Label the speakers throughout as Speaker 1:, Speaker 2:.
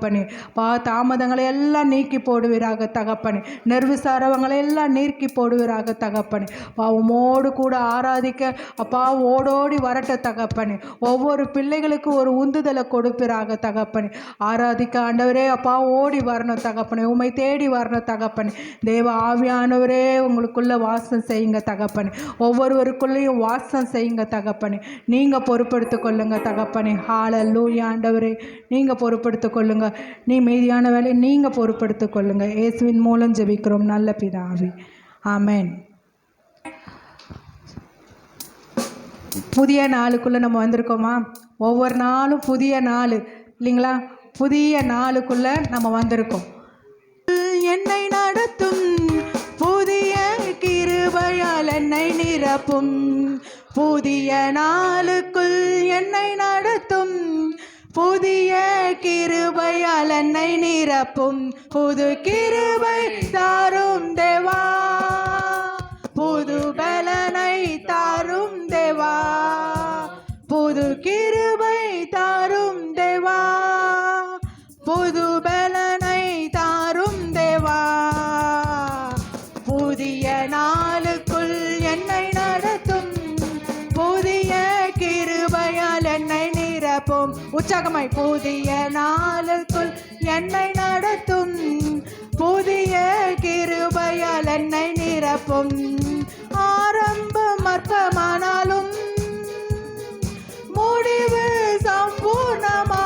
Speaker 1: தகப்பனே. தாமதங்களை எல்லாம் நீக்கி போடுவீராக தகப்பனே. நிர்விசாரவங்களை எல்லாம் நீக்கி போடுவீராக தகப்பனே. உமோடு கூட ஆராதிக்க அப்பா ஓடோடி வரட்ட தகப்பனே. ஒவ்வொரு பிள்ளைகளுக்கும் ஒரு உந்துதலை கொடுப்பீராக தகப்பனே. ஆராதிக்க ஆண்டவரே அப்பா ஓடி வரணும் தகப்பனே. உம்மை தேடி வரணும் தகப்பனே. தேவ ஆவியானவரே உங்களுக்குள்ள வாசம் செய்யுங்க தகப்பனே. ஒவ்வொருவருக்குள்ளேயும் வாசம் செய்யுங்க தகப்பனே. நீங்கள் பொறுப்படுத்திக் கொள்ளுங்க தகப்பனே. ஹல்லேலூயா ஆண்டவரே, நீங்கள் பொறுப்படுத்திக் கொள்ளுங்க. நீ மீதியான வேலையை நீங்கள் பொறுப்படுத்திக் கொள்ளுங்க. இயேசுவின் மூலம் ஜெபிக்கிறோம் நல்ல பிதாவே, ஆமென். புதிய நாளுக்குள்ளே நம்ம வந்திருக்கோமா? ஒவ்வொரு நாளும் புதிய நாள் இல்லைங்களா? புதிய நாளுக்குள்ளே நம்ம வந்திருக்கோம். என்னை நடத்தும் புதிய கிருபையால் என்னை நிரப்பும். புதிய நாளுக்குள் என்னை நடத்தும் புதிய கிருபையால் என்னை நிரப்பும். புது கிருபை தாரும் தேவா, புது பலனை தாரும் தேவா. புது கிருபை தாரும் தேவா, புது பலனை தாரும் தேவா. புதிய நாளுக்குள் என்னை நடத்தும் புதிய கிருபையால் என்னை நிரப்பும். உற்சாகமாய் புதிய நாளுக்குள் என்னை நடத்தும் புதிய கிருபையால் என்னை நிரப்பும். ஆரம்பம் அற்பமானாலும் முடிவு சம்பூர்ணமா.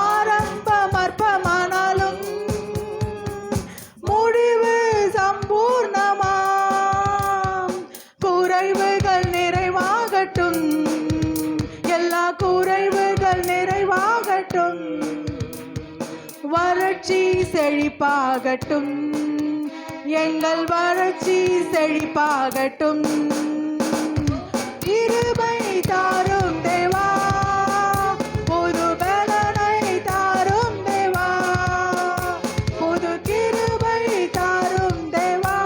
Speaker 1: ஆரம்பம் அற்பமானாலும் முடிவு சம்பூர்ணமா. குறைவுகள் நிறைவாகட்டும், எல்லா குறைவுகள் நிறைவாகட்டும். வறட்சி செழிப்பாகட்டும், எங்கள் வறட்சி செழிப்பாகட்டும். கிருபை தாரும் தேவா, புது பலனை தாரும் தேவா. புது கிருபை தாரும் தேவா,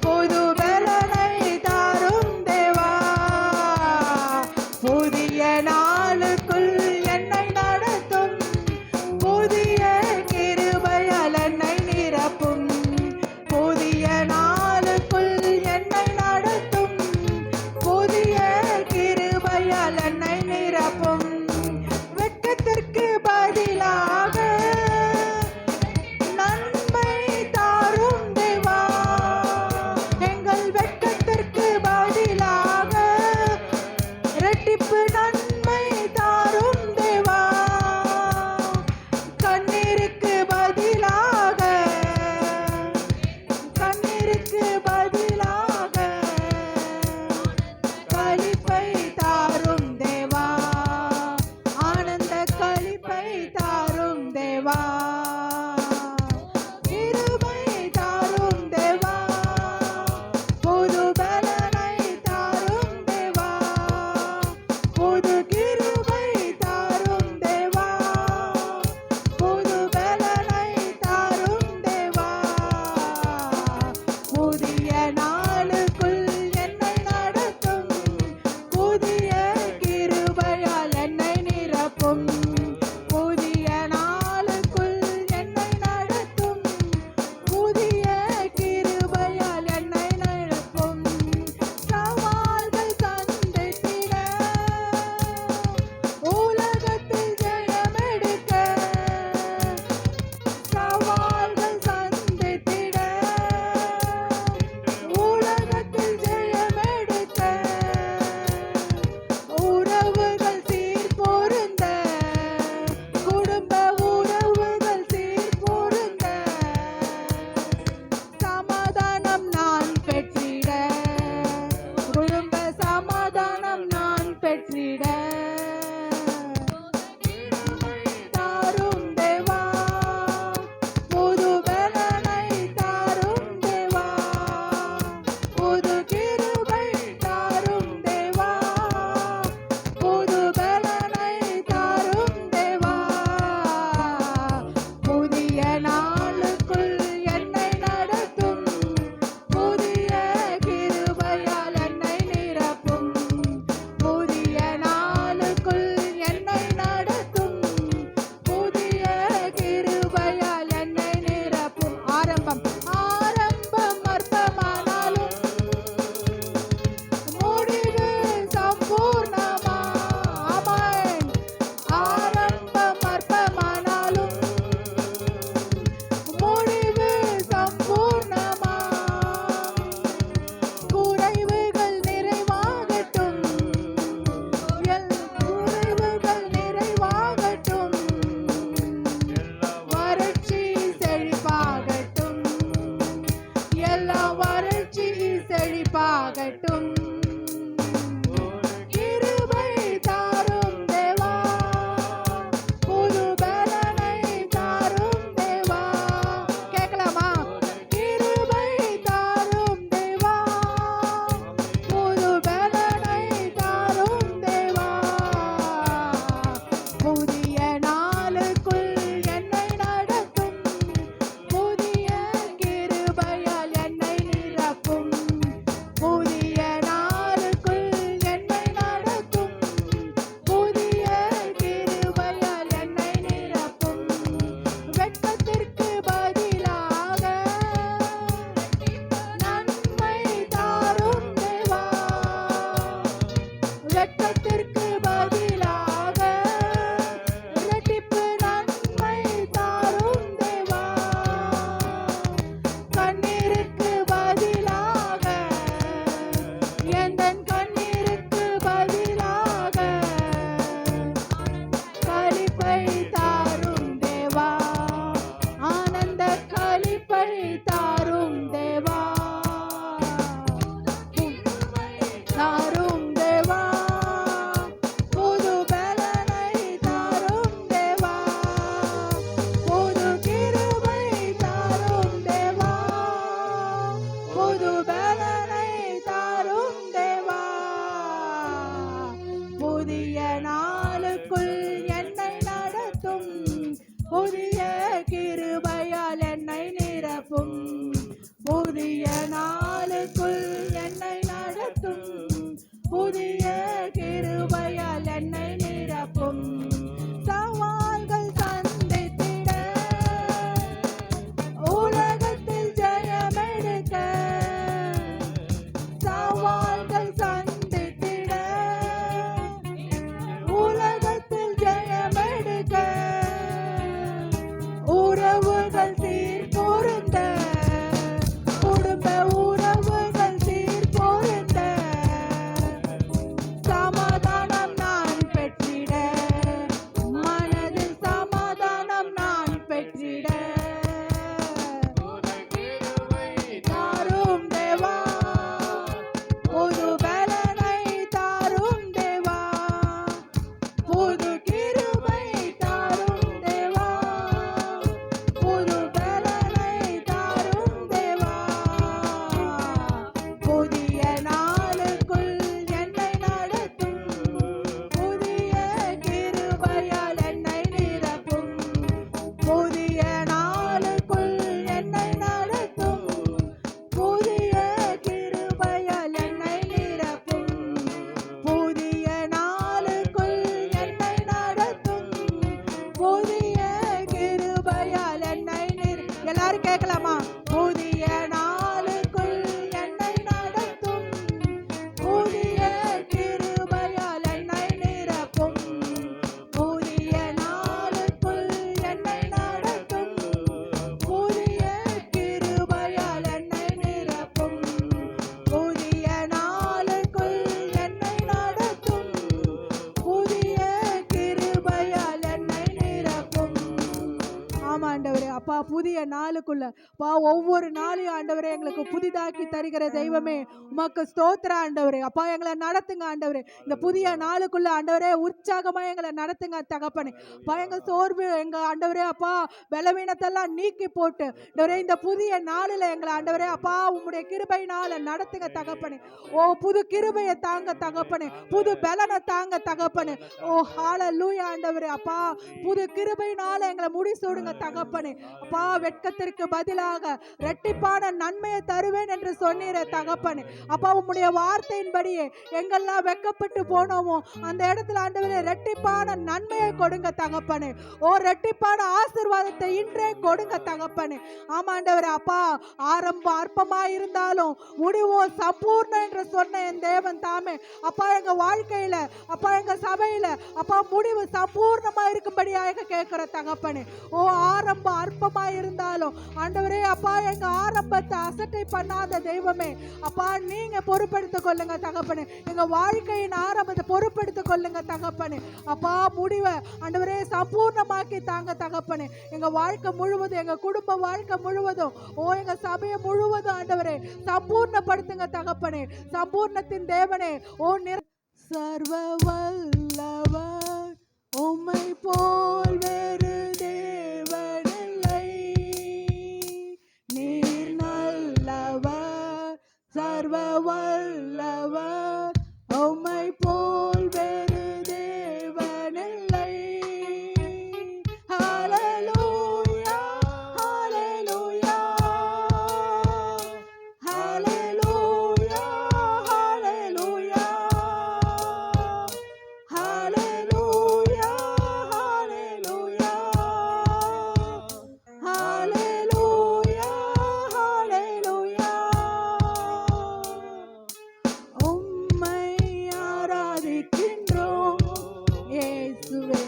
Speaker 1: புது பலனை தாரும் தேவா. புதிய நாளுக்குள் என்னை நடத்தும் புதிய கிருபையால் என்னை நிரப்பும். புதிய நாளுக்குள் என்னை நடத்தும் எங்கெல்லாம் வறட்சி செழிப்பாகட்டும். கிருபை தாரும் தேவா, புது பலனை தாரும் தேவா. கேட்கலாமா? கிருபை தாரும் தேவா, புது பலனை தாரும் தேவா. புதிய நாளுக்குள் என்னை நடத்தும், புதிய கிருபையால் என்னை நிரப்பும். புதிய நாளுக்குள் என்னை நடத்தும், புதிய கிருபையால் என்னை நிரப்பும். வெட்கத்திற்கு பதிலாக நன்மை தாரும் தேவா, வெட்கத்திற்கு பதிலாக இரட்டிப்பு நன்மை தாரும் தேவா. கண்ணீருக்கு பதிலாக, எந்தன் கண்ணீருக்கு பதிலாக களிப்பை தாரும் தேவா, ஆனந்த களிப்பை தாரும் தேவா. தாரும் தேவா, புது பலனை தாரும் தேவா, புது கிருபை தாரும் தேவா, புது பலனை தாரும் தேவா. புதிய நாளுக்குள் என்னை நடத்தும், புதிய கிருபையால் என்னை நிரப்பும். புதிய நாளுக்குள் என்னை நடத்தும், புதிய கிருபையால் என்னை நிரப்பும். சவால்கள் சந்தித்திட, உலகத்தில் ஜெயமெடுக்க. சவால்கள் சந்தித்திட, உலகத்தில் ஜெயமெடுக்க. உறவுகள் சீர்பொருந்த, குடும்ப உறவுகள் சீர்பொருந்த. சமாதானம் நான் பெற்றிட, மனதில் சமாதானம் நான் பெற்றிட. தாரும் தேவா, புது பலனை தாரும் தேவா, புது கிருபை தாரும் தேவா, புது பலனை தாரும் தேவா. புதிய நாளுக்குள் என்னை நடத்தும், புதிய கிருபையால் என்னை நிரப்பும். புதிய நாளுக்குள் என்னை நடத்தும், புதிய கிருபையால் என்னை நிரப்பும். புதிய நாளுக்குள் என்னை நடத்தும், புதிய கிருபையால் என்னை எல்லாரும் கேட்கலாமா? புதிய நாளுக்குள் என்னை நடத்தும், புதிய கிருபையால் என்னை நிரப்பும். புதிய நாளுக்குள் என்னை நடத்தும், புதிய கிருபையால் என்னை நிரப்பும். புதிய நாளுக்குள் என்னை நடத்தும், புதிய கிருபையால் என்னை நிரப்பும். ஆமா ஆண்டவரே, அப்பா புதிய நாளுக்குள்ள ஒவ்வொரு நாளையும் ஆண்டவரே எங்களுக்கு புதிதாக்கி தருகிற தெய்வமே உமக்கு ஸ்தோத்திர ஆண்டவரே. அப்பா எங்களை நடத்துங்க ஆண்டவரே, இந்த புதிய நாளுக்குள்ள ஆண்டவரே உற்சாகமா எங்களை நடத்துங்க தகப்பனே. அப்பா எங்க சோர்வு, எங்க ஆண்டவரே அப்பா பலவீனத்தெல்லாம் நீக்கி போட்டு ஆண்டவரே இந்த புதிய நாளில் எங்களை ஆண்டவரே அப்பா உம்முடைய கிருபையினால நடத்துங்க தகப்பனே. ஓ புது கிருபையை தாங்க தகப்பனே, புது பலனை தாங்க தகப்பனே. ஓ ஹalleluya ஆண்டவரே அப்பா புது கிருபையினால எங்களை முடிசூடுங்க தகப்பனே. அப்பா வெட்கத்திற்கு பதிலாக இரட்டிப்பான நன்மையை தருவேன் என்று சொன்னீரே தகப்பனே. அப்பா உம்முடைய வார்த்தையின்படியே எங்கெல்லாம் வெட்கப்பட்டு போனோமோ அந்த இடத்துல ஆண்டவரே இரட்டிப்பான நன்மையை கொடுங்க தகப்பனே. ஓ இரட்டிப்பான ஆசீர்வாதத்தை இன்றே கொடுங்க தகப்பனே. ஆமா ஆண்டவரே அப்பா ஆரம்பம் அற்பமா இருந்தாலும் முடிவோ சம்பூர்ணம் என்று சொன்ன என் தேவன் தாமே அப்பா எங்க வாழ்க்கையில அப்பா எங்க சபையில அப்பா முடிவு சம்பூர்ணமா இருக்கும்படியாக கேட்கிற தகப்பனே. ஓ ஆரம்பம் அற்பமா காரியமா இருந்தாலும் ஆண்டவரே அப்பா, எங்க ஆரம்பத்தை அசட்டை பண்ணாத தெய்வமே அப்பா, நீங்க பொறுப்பெடுத்துக் கொள்ளுங்க தகப்பனே. எங்க வாழ்க்கையின் ஆரம்பத்தை பொறுப்பெடுத்துக் கொள்ளுங்க தகப்பனே. அப்பா, முடிவை ஆண்டவரே சம்பூர்ணமாக்கி தாங்க தகப்பனே. எங்க வாழ்க்கை முழுவதும், எங்க குடும்ப வாழ்க்கை முழுவதும், எங்க சபையை முழுவதும் ஆண்டவரே சம்பூர்ணப்படுத்துங்க தகப்பனே. சம்பூர்ணத்தின் தேவனே, சர்வ வல்லவர் உம்மை போல் வேறு தேவனில்லை. நீர் நல்லவர், சர்வ வல்லவர் உம்மை போல் வேறு தேவனில்லை. ஹல்லேலூயா, ஹல்லேலூயா, ஹல்லேலூயா, ஹல்லேலூயா, ஹல்லேலூயா, ஹல்லேலூயா, ஹல்லேலூயா, ஹல்லேலூயா. உம்மை ஆராதிக்கின்றோம் இயேசுவே,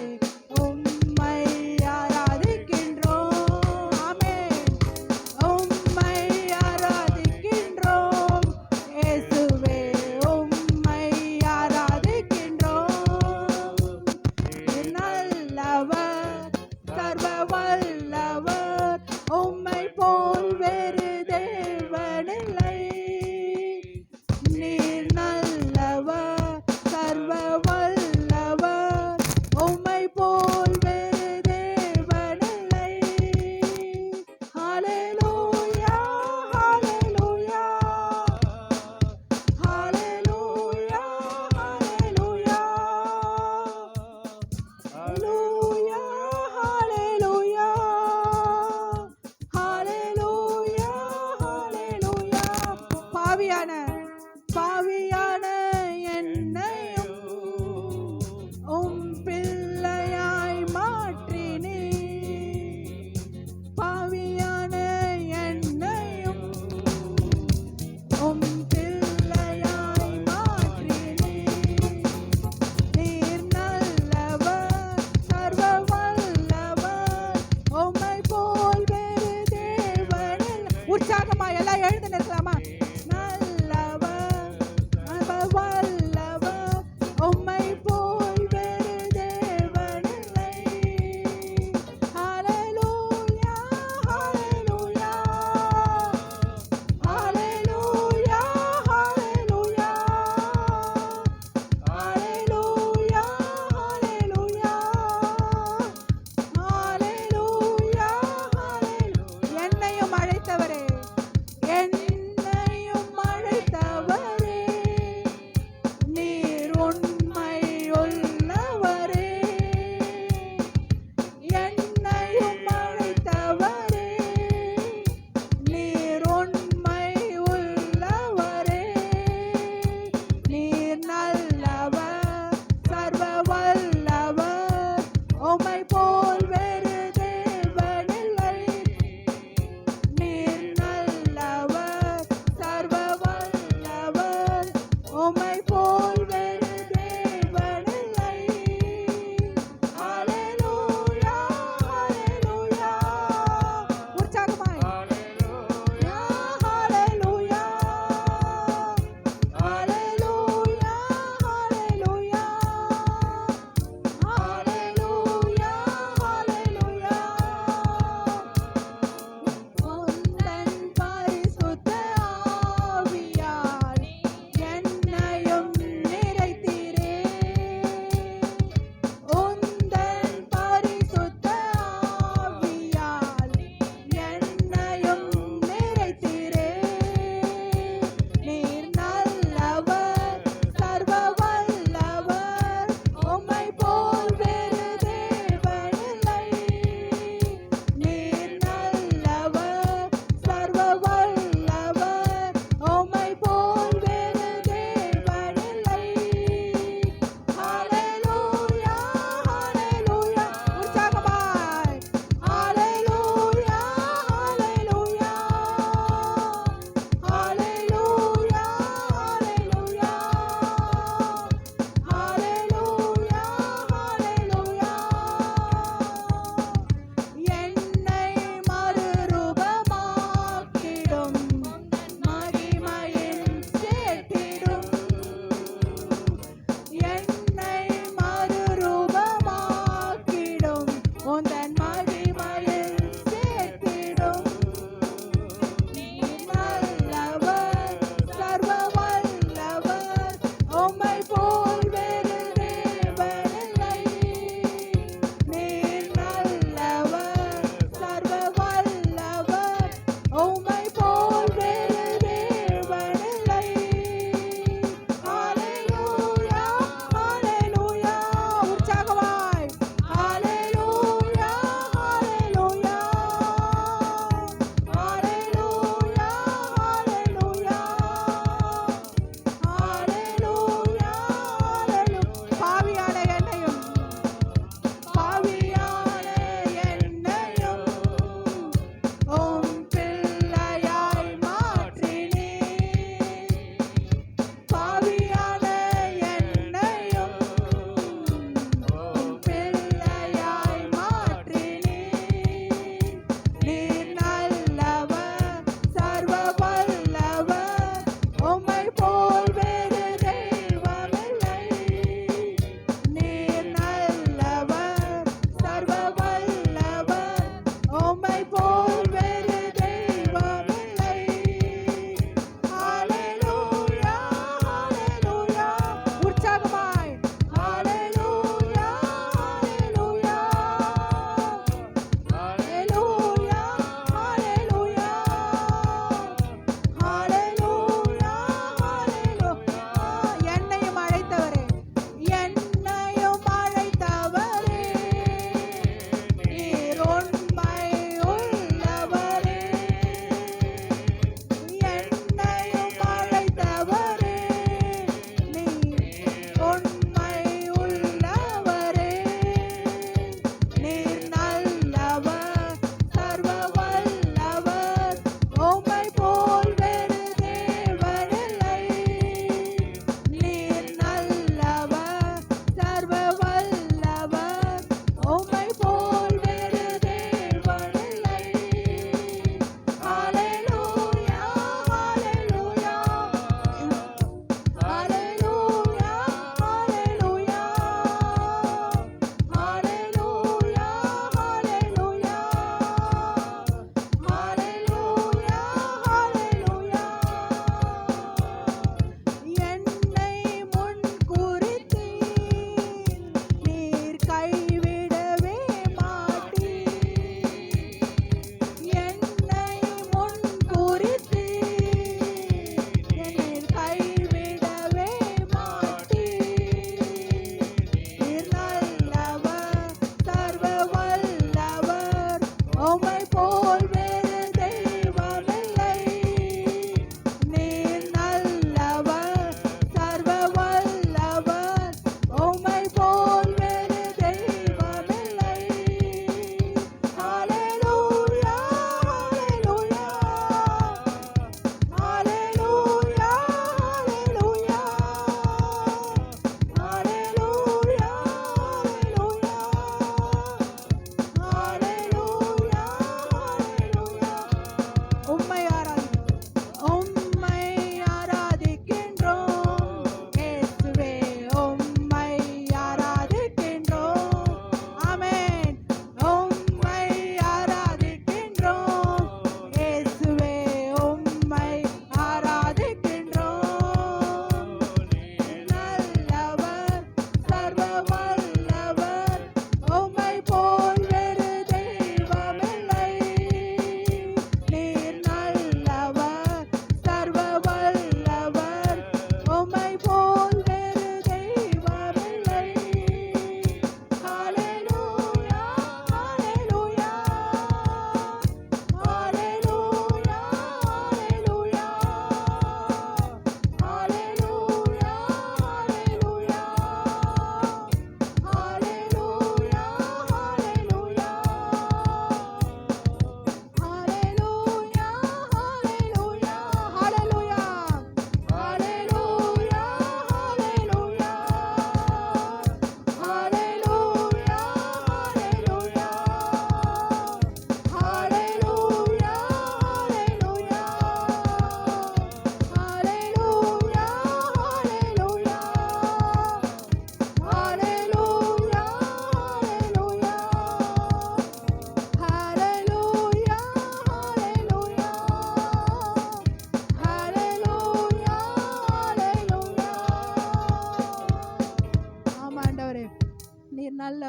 Speaker 1: உம்மை ஆராதிக்கின்றோம். ஆமென். உம்மை ஆராதிக்கின்றோம் இயேசுவே, உம்மை ஆராதிக்கின்றோம். நல்லவர், சர்வ வல்லவர் உம்மை போல் வேறு தேவனில்லை. நீர் நல்லவர், சர்வ வல்லவர் உம்மை போல் வேறு தேவனில்லை. ஹல்லேலூயா, ஹல்லேலூயா, ஹல்லேலூயா, ஹல்லேலூயா, ஹல்லேலூயா, ஹல்லேலூயா, ஹல்லேலூயா, ஹல்லேலூயா. பாவியான என்னையும் உம் பிள்ளையாய் மாற்றினீர். பாவியான என்னையும் உம் பிள்ளையாய் மாற்றினீர். நீர் நல்லவர், சர்வ வல்லவர் உம்மை போல் வேறு தேவனில்லை. உற்சாகமா எல்லாம் எழுந்து நிற்கலாமா? நல்லவர்,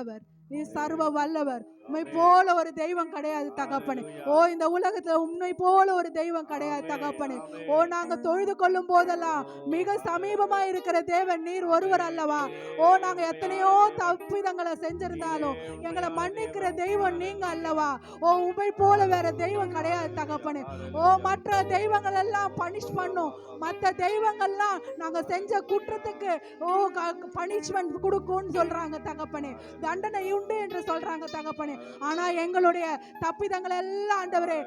Speaker 1: நல்லவர், நீ சர்வ வல்லவர். உண்மை போல ஒரு தெய்வம் கிடையாது தகப்பனே. ஓ இந்த உலகத்துல உண்மை போல ஒரு தெய்வம் கிடையாது தகப்பனே. ஓ நாங்க தொழுது கொள்ளும் போதெல்லாம் மிக சமீபமா இருக்கிற தேவன் நீர் ஒருவர் அல்லவா. ஓ நாங்க எத்தனையோ தப்பிதங்களை செஞ்சிருந்தாலும் எங்களை மன்னிக்கிற தெய்வம் நீங்க அல்லவா. ஓ உண்மை போல வேற தெய்வம் கிடையாது தகப்பனே. ஓ மற்ற தெய்வங்கள் எல்லாம் பனிஷ் பண்ணும், மற்ற தெய்வங்கள்லாம் நாங்க செஞ்ச குற்றத்துக்கு பனிஷ்மெண்ட் கொடுக்கும்னு சொல்றாங்க தகப்பனே, தண்டனை உண்டு என்று சொல்றாங்க தகப்பனே. ஆனா எங்களுடைய தப்பிதங்களை எல்லாம் ஆண்டவரே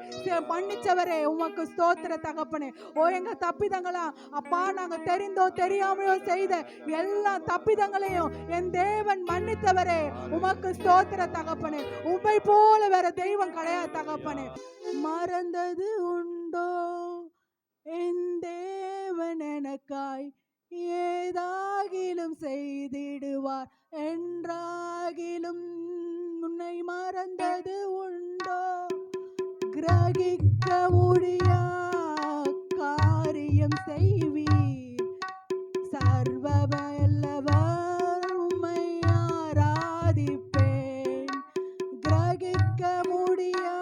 Speaker 1: மன்னிச்சவரே உமக்கு ஸ்தோத்திர தகப்பனே. ஓ எங்க தப்பிதங்களா அப்பா நாங்க தெரிந்தோ தெரியாமையோ செய்த எல்லா தப்பிதங்களையும் என் தேவன் மன்னித்தவரே உமக்கு ஸ்தோத்திர தகப்பனே. உம்மை போல வேற தெய்வம் கிடையாது தகப்பனே. மறந்தது உண்டோ என் தேவன் எனக்காய் ஏதாகிலும் செய்திடுவார் என்றாகிலும் உன்னை மறந்தது உண்டோ. கிரகிக்க முடியா காரியம் செய்வீர், சர்வ வல்லவர் உம்மை ஆராதிப்பேன். கிரகிக்க முடியா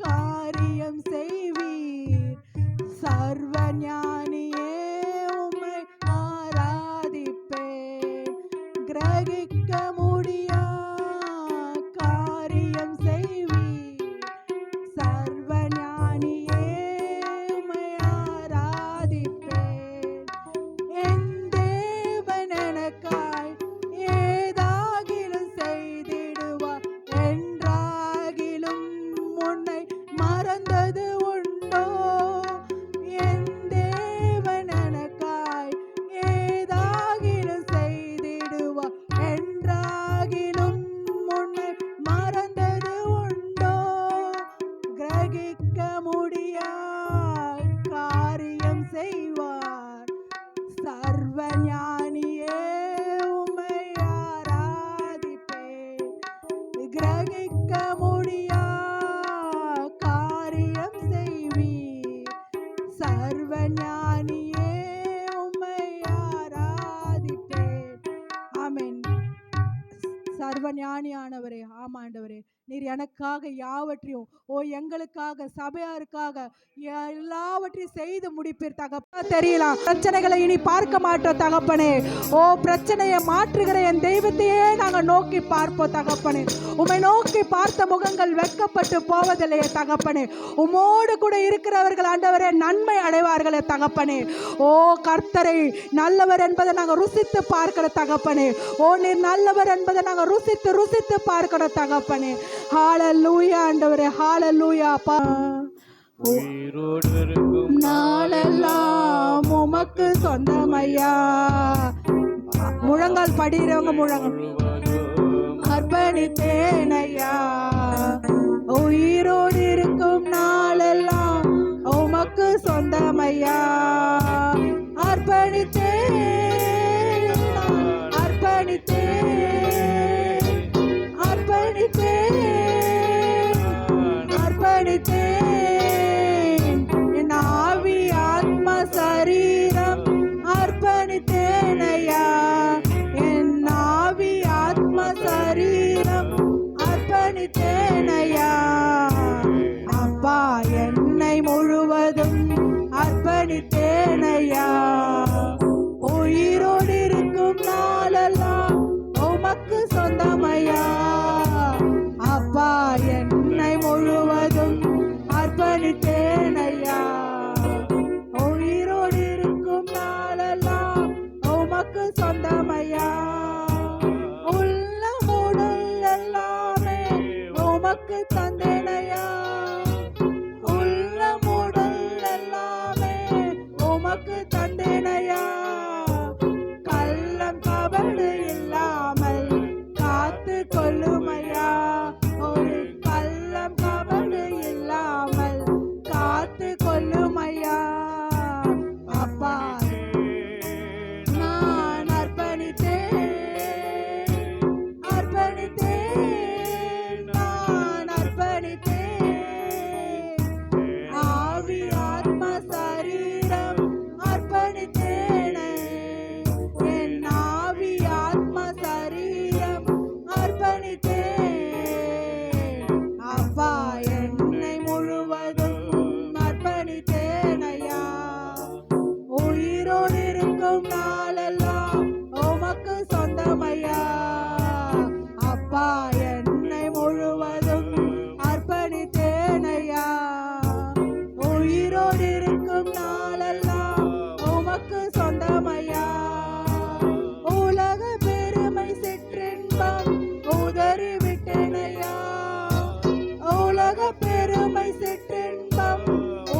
Speaker 1: காரியம் செய்வீர், சர்வ ஞானியே உம்மை ஆராதிப்பேன். கிரகிக்க முடியா காரியம் செய்வீர், சர்வ ஞானியே உம்மை ஆராதிப்பேன். என் தேவன் எனக்காய் ஏதாகிலும் செய்திடுவார் என்றாகிலும் உன்னை மறந்தது உண்டோ. என் தேவன் எனக்காய் ஏதாகிலும் செய்திடுவார் என்றாகிலும் உன்னை மறந்தது உண்டோ. கிரகிக்க முடியா காரியம் செய்வார், சர்வ ஞானியே உம்மை ஆராதிப்பேன். கிரகிக்க முடியா காரியம் செய்வீர், சர்வ ஞானியே உம்மை ஆராதிப்பேன். ஆமென். சர்வ ஞானியானவரே, ஆமாண்டவரே, நீர் எனக்காக யாவற்றையும் எங்களுக்காக சபையாருக்காக எல்லாவற்றையும் செய்து முடிப்பீர் தகப்பா. தெரியலாம் பிரச்சனைகளை இனி பார்க்க மாட்டோம் தகப்பனே. பிரச்சனையை மாற்றுகிற என் தெய்வத்தையே நாங்கள் நோக்கி பார்ப்போம் தகப்பனே. உம்மை நோக்கி பார்த்த முகங்கள் வெட்கப்பட்டு போவதில்லையே தகப்பனே. உம்மோடு கூட இருக்கிறவர்கள் ஆண்டவரே நன்மை அடைவார்களே தகப்பனே. கர்த்தரை நல்லவர் என்பதை நாங்கள் ருசித்து பார்க்கிற தகப்பனே. நீர் நல்லவர் என்பதை நாங்கள் ருசித்து பார்க்கிற தகப்பனே. ஹalleluya ஆண்டவரே, ஹalleluya அப்பா. நாளெல்லாம் உமக்கு சொந்தமையா. முழங்கால் படிக்கிறவங்க முழங்கால் அர்ப்பணித்தேனையா. உயிரோடு இருக்கும் நாளெல்லாம் உமக்கு சொந்தமையா. அர்ப்பணித்தேன் அர்ப்பணித்தேன் அர்ப்பணித்தேன் அர்ப்பணித்தேன். என் ஆவி ஆத்மா சரீரம் அர்ப்பணித்தேனையா. என் ஆவி ஆத்மா சரீரம் அர்ப்பணித்தேனையா. அப்பா என்னை முழுவதும் அர்ப்பணித்தேனையா. உயிரோடு இருக்கும் நாளெல்லாம் உமக்கு சொந்தமையா. அப்பா என்னை முழுவதும் அர்ப்பணித்தேனையா. உயிரோடு இருக்கும் நாளெல்லாம் உமக்கு சொந்தமையா. உள்ளமுடல் எல்லாமே உமக்கு தந்தேனையா. உள்ளமுடல் எல்லாமே உமக்கு தந்தேனையா. கள்ளம் கபடு இல்லாமல் காத்து கொள்ளுமையா. ஒரு கள்ளம் கபடு இல்லாமல் காத்து கொள்ளுமையா. அப்பா நான் அர்ப்பணித்தேன் அர்ப்பணித்தேன் நான் அர்ப்பணித்தேன். ஆவி ஆத்மா சரீரம் அர்ப்பணித்தேன். இருக்கும் நாளெல்லாம் உமக்கு சொந்தமையா. அப்பா என்னை முழுவதும் அர்ப்பணித்தேனையா. உயிரோடு இருக்கும் நாளெல்லாம் உமக்கு சொந்தமையா. உலக பெருமை சிற்றின்பம் உதறிவிட்டேனையா. உலக பெருமை சிற்றின்பம்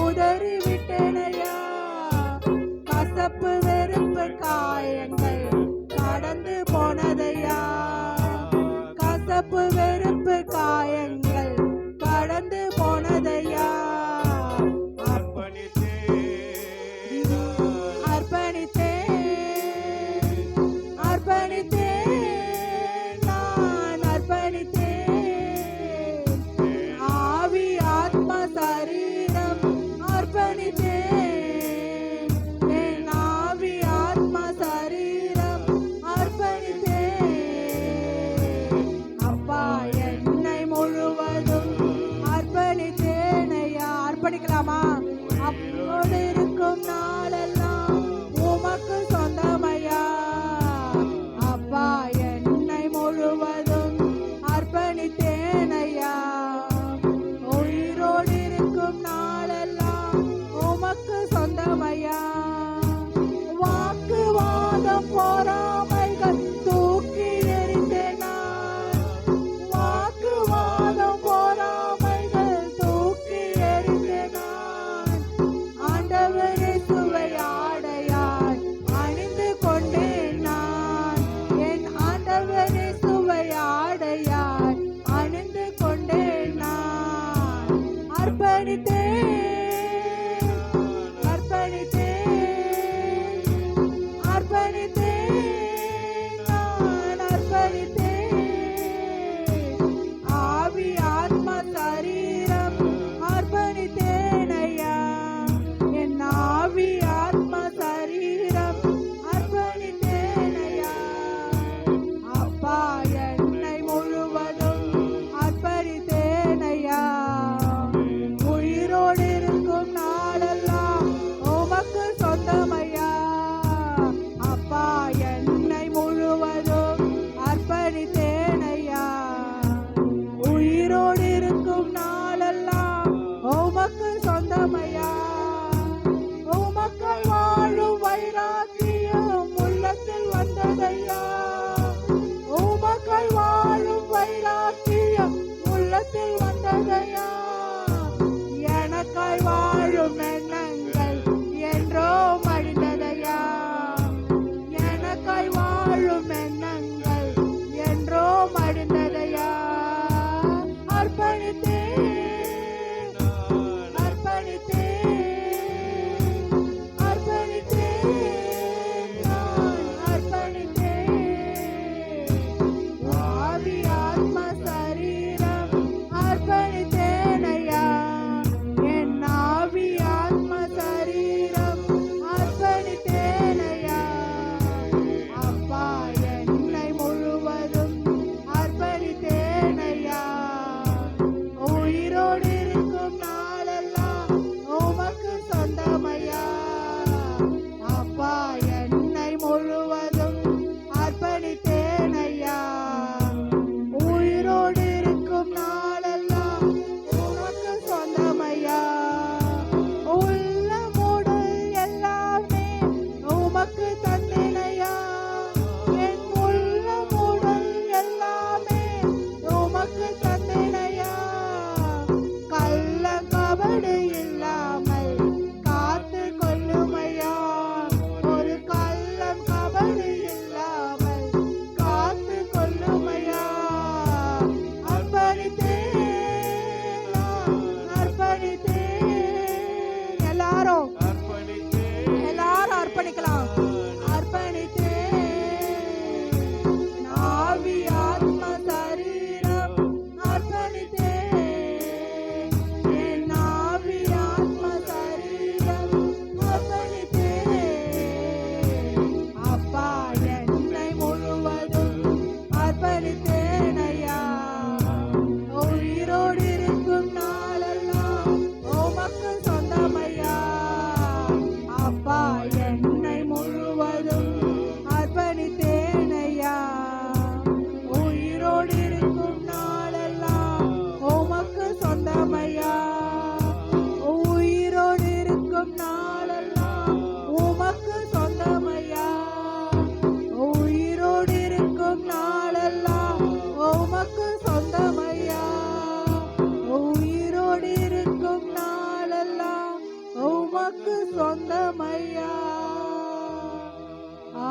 Speaker 1: உதறிவிட்டேனையா. கசப்பு வெறுப்பு காயங்கள் கடந்து போனதையா. கசப்பு வெறுப்பு காயங்கள் கடந்து போனதையா. அர்ப்பணித்தேன் நான் அர்ப்பணித்தேன். ஆவி ஆத்மா சரீரம் அர்ப்பணித்தேன். என் ஆவி ஆத்மா சரீரம் அர்ப்பணித்தேன். அப்பா என்னை முழுவதும்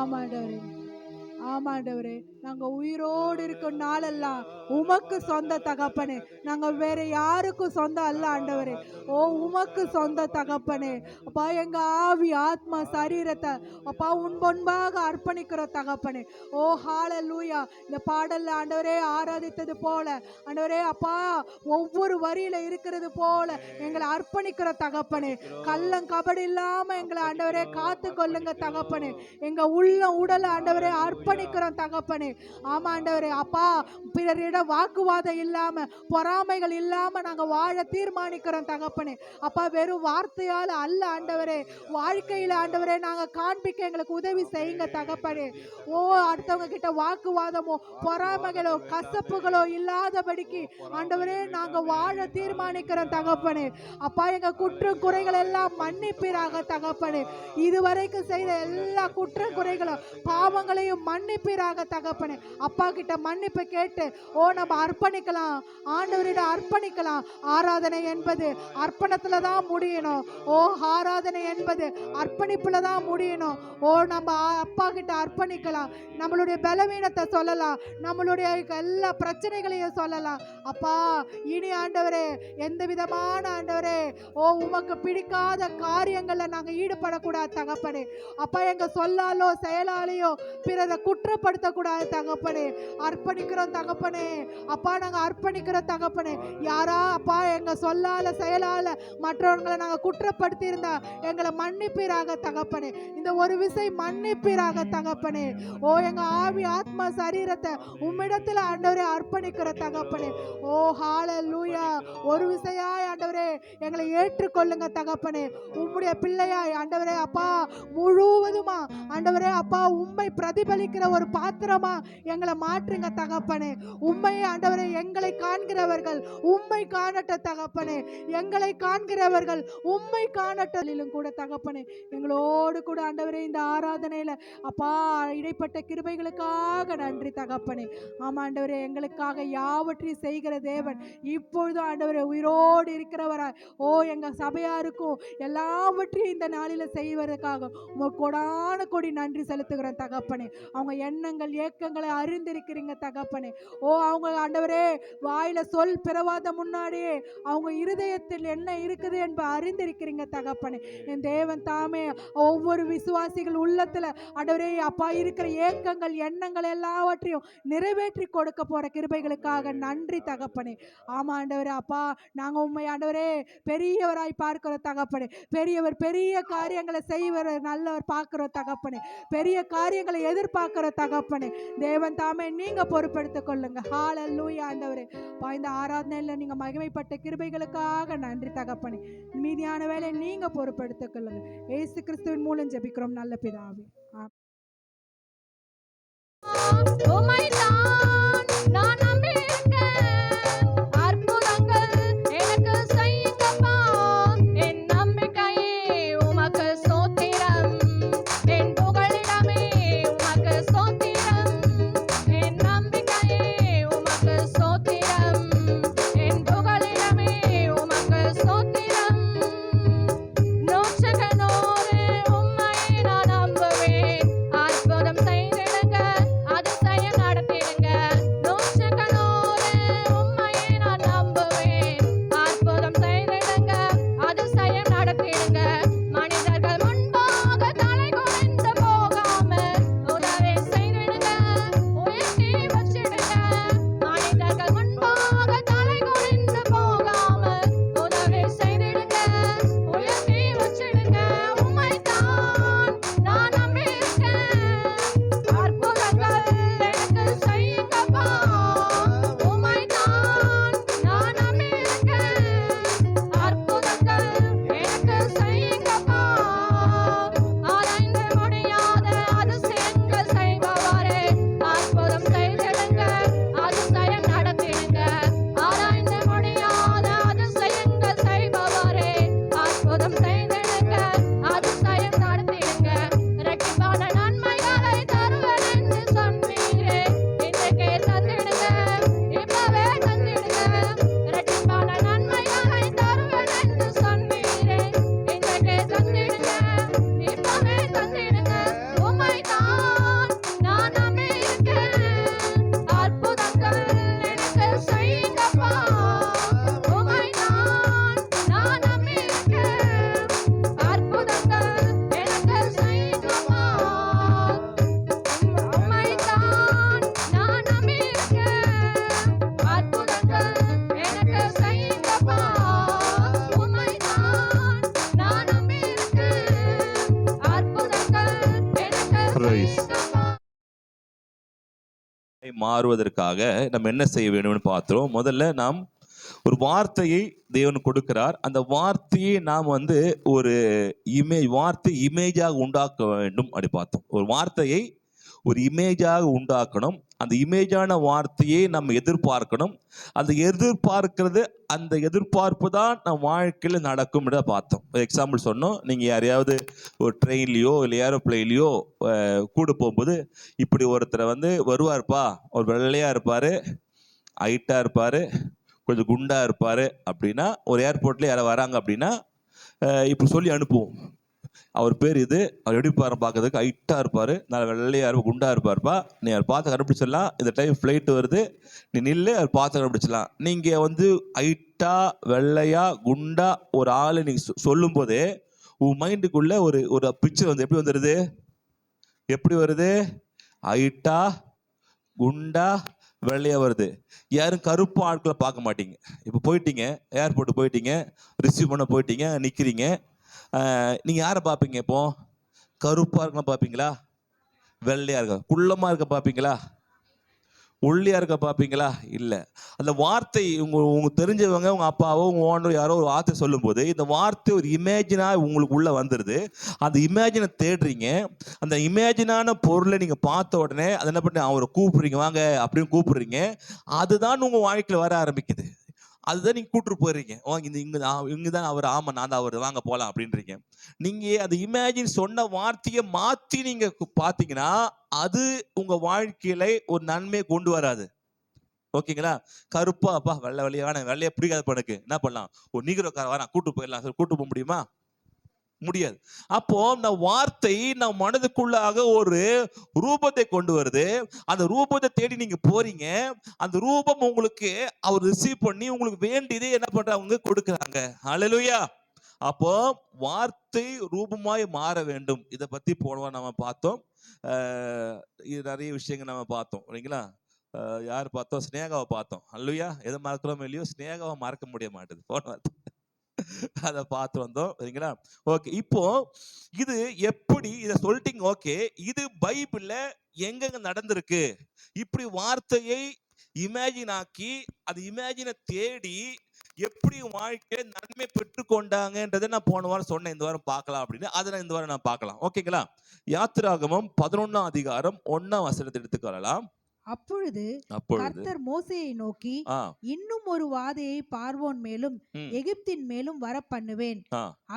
Speaker 1: ஆமாண்டவரே, ஆமாண்டவரே, நாங்க உயிரோடு இருக்கும் நாளெல்லாம் உமக்கு சொந்த தகப்பனே. நாங்க வேற யாருக்கும் சொந்தம் அல்ல ஆண்டவரே. ஓ உமக்கு சொந்த தகப்பனே. அப்பா எங்க ஆவி ஆத்மா சரீரத்தை அப்பா உன் முன்பாக அர்ப்பணிக்கிற தகப்பனே. ஓ ஹalleluya. இந்த பாடல்ல ஆண்டவரே ஆராதித்தது போல ஆண்டவரே அப்பா ஒவ்வொரு வரியில இருக்கிறது போல எங்களை அர்ப்பணிக்கிற தகப்பனே. கள்ளம் கபடி இல்லாம எங்களை ஆண்டவரே காத்து கொள்ளுங்க தகப்பனே. எங்க உள்ள உடலை ஆண்டவரே அர்ப்பணிக்கிறோம் தகப்பனே. ஆமா ஆண்டவரே அப்பா பிறரிடம் வாக்குவாதம் இல்லாம பொறாமைகள் இல்லாம நாங்க வாழ தீர்மானிக்கிறோம் தகப்பனே. அப்பா வெறும் வார்த்தையால அல்ல ஆண்டவரே, வாழ்க்கையில ஆண்டவரே நாங்க காண்பிக்க எங்களுக்கு உதவி செய்யுங்க தகப்பனே. ஓ அடுத்தவங்க கிட்ட வாக்குவாதமோ பொறாமைகளோ கசப்புகளோ இல்லாதபடிக்கு ஆண்டவரே நாங்க வாழ தீர்மானிக்கிறோம் தகப்பனே. அப்பா எங்க குற்றம் குறைகள் எல்லாம் மன்னிப்பீராக தகப்பனே. இதுவரைக்கும் செய்த எல்லா குற்றம் குறைகளும் பாவங்களையும் மன்னிப்பீராக தகப்பனே. அப்பா கிட்ட மன்னிப்பு கேட்டு ஓ நம்ம அர்ப்பணிக்கலாம், ஆண்டவரிடம் அர்ப்பணிக்கலாம். ஆராதனை என்பது அர்ப்பணத்துல தான் முடியணும். ஓ ஆராதனை என்பது அர்ப்பணிப்புல தான் முடியணும். ஓ நம்ம அப்பா கிட்ட அர்ப்பணிக்கலாம், நம்மளுடைய பலவீனத்தை சொல்லலாம், நம்மளுடைய எல்லா பிரச்சனைகளையும் சொல்லலாம். அப்பா இனி ஆண்டவரே எந்த விதமான ஆண்டவரே ஓ உமக்கு பிடிக்காத காரியங்கள்ல நாங்க ஈடுபடக்கூடாது தகப்பனே. அப்பா எங்க சொல்லாலோ செயலாலேயோ பிறரை குற்றப்படுத்தக்கூடாது தகப்பனே. அர்ப்பணிக்கிறோம் தகப்பனே. அப்பா நாங்க அர்ப்பணிக்கிறோம் தகப்பனே. யாரா அப்பா எங்க சொல்லால செயலால மற்றவர்களை நாங்க குற்றப்படுத்தி இருந்தா எங்களை மன்னிப்பீராக தகப்பனே. இந்த ஒரு விசை மன்னிப்பீராக தகப்பனே. ஓ எங்க ஆவி ஆத்மா சரீரத்தை உம்மிடத்துல ஆண்டவரே அர்ப்பணிக்கிற தகப்பனே. ஓ ஹalleluya. ஒரு விசையாய் ஆண்டவரே எங்களை ஏற்றுக்கொள்ளுங்க தகப்பனே. உம்முடைய பிள்ளையாய் ஆண்டவரே அப்பா முழுவதுமா ஆண்டவரே அப்பா உம்மை பிரதிபலிக்கிற ஒரு பாத்திரமா எங்களை மாற்றுங்க தகப்பனே. உம்மை ஆண்டவரே எங்களை காண்கிறவர்கள் உம்மை காணட்ட தகப்பனே. எங்களை காண்கிறவர்கள் உம்மை காணட்டலிலும் கூட தகப்பனே. எங்களோடு கூட ஆண்டவரே இந்த ஆராதனையில அப்பா இடைப்பட்ட கிருபைகளுக்காக நன்றி தகப்பனே. ஆமா ஆண்டவரே எங்களுக்காக யாவற்றையும் செய்கிற தேவன் இப்பொழுது ஆண்டவரே உயிரோடு இருக்கிறவராய் ஓ எங்க சபையாருக்கும் எல்லாவற்றையும் இந்த நாளில செய்வதற்காக கொடான கொடி நன்றி செலுத்துகிறேன் தகப்பனே. அவங்க எண்ணங்கள் ஏக்கங்களை அறிந்திருக்கிறீங்க தகப்பனே. ஓ அவங்க ஆண்டவரே வாயில சொல் பிறவாத முன்னாடியே அவங்க இருதயத்தில் என்ன இருக்குது என்பதை அறிந்திருக்கிறீங்க தகப்பனே. என் தேவன் தாமே ஒவ்வொரு விசுவாசிகள் உள்ளத்துல ஆண்டவரே அப்பா இருக்கிற ஏக்கங்கள் எண்ணங்கள் எல்லாவற்றையும் நிறைவேற்றி கொடுக்க போற கிருபைகளுக்காக நன்றி தகப்பனே. ஆமா ஆண்டவரே அப்பா நாங்க உண்மை ஆண்டவரே பெரியவராய் பார்க்கிறோம் தகப்பனே. பெரியவர் பெரிய காரியங்களை செய்வர் நல்லவர் பார்க்கிறோம் தகப்பனே. பெரிய காரியங்களை எதிர்பார்க்கிற தகப்பனே. தேவன் தாமே நீங்க பொறுப்பெடுத்துக் கொள்ளுங்க. ஹalleluya ஆண்டவரே. இந்த ஆராதனையில நீங்க மகிமைப்பட்ட கிருபைகளுக்காக நன்றி தகப்பனே. மீதியான வேலை நீங்க பொறுப்பெடுத்துக் கொள்ளுங்க. இயேசு கிறிஸ்துவின் மூலம் ஜெபிக்கிறோம் நல்ல பிதாவே.
Speaker 2: அதிசயம் நடத்திடுங்க. மாறுவதற்காக நம்ம என்ன செய்ய வேணும்னு பார்த்தோம். முதல்ல நாம் ஒரு வார்த்தையை தேவன் கொடுக்கிறார். அந்த வார்த்தையை நாம் ஒரு வார்த்தை இமேஜாக உண்டாக்க வேண்டும் அப்படி பார்த்தோம். ஒரு வார்த்தையை ஒரு இமேஜாக உண்டாக்கணும். அந்த இமேஜான வார்த்தையை நம்ம எதிர்பார்க்கணும். அந்த எதிர்பார்ப்பு தான் நம்ம வாழ்க்கையில் நடக்கும் பார்த்தோம். எக்ஸாம்பிள் சொன்னோம். நீங்கள் யாரையாவது ஒரு ட்ரெயின்லையோ இல்லை ஏரோப்ளைன்லையோ கூட போகும்போது இப்படி ஒருத்தரை வருவார்ப்பா, ஒரு வெள்ளையாக இருப்பார், ஹைட்டாக இருப்பார், கொஞ்சம் குண்டாக இருப்பார் அப்படின்னா, ஒரு ஏர்போர்ட்டில் யாரை வராங்க அப்படின்னா இப்படி சொல்லி அனுப்புவோம். அவர் பேர் இது, அவர் எப்படி பாரு பார்க்கறதுக்கு ஹைட்டாக இருப்பார், நல்ல வெள்ளையாக இருப்பார், குண்டாக இருப்பார்ப்பா, நீ அவர் பார்த்து கண்டுபிடிச்சிடலாம், இந்த டைம் ஃப்ளைட்டு வருது, நீ நில்லு, அவர் பார்த்து கண்டுபிடிச்சிடலாம். நீங்கள் ஹைட்டாக வெள்ளையாக குண்டா ஒரு ஆள் நீங்கள் சொல்லும் போதே உன் மைண்டுக்குள்ளே ஒரு பிக்சர் எப்படி வந்துடுது? எப்படி வருது? ஹைட்டா குண்டா வெள்ளையாக வருது. யாரும் கருப்பு ஆட்களை பார்க்க மாட்டீங்க. இப்போ போயிட்டீங்க, ஏர்போர்ட்டு போயிட்டீங்க, ரிசீவ் பண்ண போயிட்டீங்க, நிற்கிறீங்க, நீங்கள் யாரை பார்ப்பீங்க? இப்போ கருப்பாக இருக்கலாம் பார்ப்பீங்களா? வெள்ளையாக இருக்க குள்ளமாக இருக்க பார்ப்பீங்களா? ஒல்லியாக இருக்க பார்ப்பீங்களா? இல்லை. அந்த வார்த்தை உங்களுக்கு தெரிஞ்சவங்க, உங்கள் அப்பாவோ உங்கள் ஓனரோ யாரோ ஒரு வார்த்தை சொல்லும்போது இந்த வார்த்தை ஒரு இமேஜினாக உங்களுக்கு உள்ளே வந்துடுது. அந்த இமேஜினை தேடுறீங்க. அந்த இமேஜினான பொருளை நீங்கள் பார்த்த உடனே அதை என்ன பண்ணி அவரை கூப்பிடுறீங்க, வாங்க அப்படின்னு கூப்பிடுறீங்க. அதுதான் உங்கள் வாழ்க்கையில் வர ஆரம்பிக்குது. அதுதான் நீங்கள் கூப்பிட்டு போயிடுறீங்க. இங்கே தான் அவர், ஆமாம் நான் தான் அவர், வாங்க போகலாம் அப்படின்றீங்க. நீங்கள் அது இமேஜின் சொன்ன வார்த்தையை மாற்றி நீங்கள் பார்த்தீங்கன்னா அது உங்கள் வாழ்க்கையில ஒரு நன்மையை கொண்டு வராது. ஓகேங்களா? கருப்பாப்பா வெள்ளையை பிடிக்காத எனக்கு என்ன பண்ணலாம்? ஒரு நீக்ரோக்கார வரான், கூட்டு போயிடலாம், கூட்டு போக முடியுமா? முடியாது. அப்போ இந்த வார்த்தை நம் மனதுக்குள்ளாக ஒரு ரூபத்தை கொண்டு வருது. அந்த ரூபத்தை தேடி நீங்க போறீங்க. அந்த ரூபம் உங்களுக்கு அவர் ரிசீவ் பண்ணி உங்களுக்கு வேண்டியதே என்ன பண்றாங்க? கொடுக்குறாங்க. ஹல்லேலூயா. அப்போ வார்த்தை ரூபமாய் மாற வேண்டும். இதை பத்தி போனவா நம்ம பார்த்தோம். இது நிறைய விஷயங்கள் நம்ம பார்த்தோம் இல்லைங்களா? யார் பார்த்தோம்? ஸ்னேகாவை பார்த்தோம். ஹல்லேலூயா. எதை மறக்கிறோமோ இல்லையோ ஸ்னேகாவை மறக்க முடிய மாட்டேது. போன அதை பார்த்து வந்தோம் சரிங்களா? ஓகே. இப்போ இது எப்படி இதை சொல்லிட்டீங்க? ஓகே, இது பைபிள்ல எங்கெங்க நடந்திருக்கு? இப்படி வார்த்தையை இமேஜின் ஆக்கி அது இமேஜினை தேடி எப்படி வாழ்க்கையை நன்மை பெற்றுக்கொண்டாங்கன்றதை நான் போன வாரம் சொன்னேன். இந்த வாரம் பார்க்கலாம் அப்படின்னு. அதை நான் இந்த வாரம் நான் பார்க்கலாம். ஓகேங்களா? யாத்திராகமம் 11ஆம் அதிகாரம் 1ஆம் வசனத்தை எடுத்துக்கொள்ளலாம்.
Speaker 1: அப்பொழுது கர்த்தர் மோசேயை நோக்கி, இன்னும் ஒரு வாதையை பார்வோன் மேலும் எகிப்தின் மேலும் வர பண்ணுவேன்.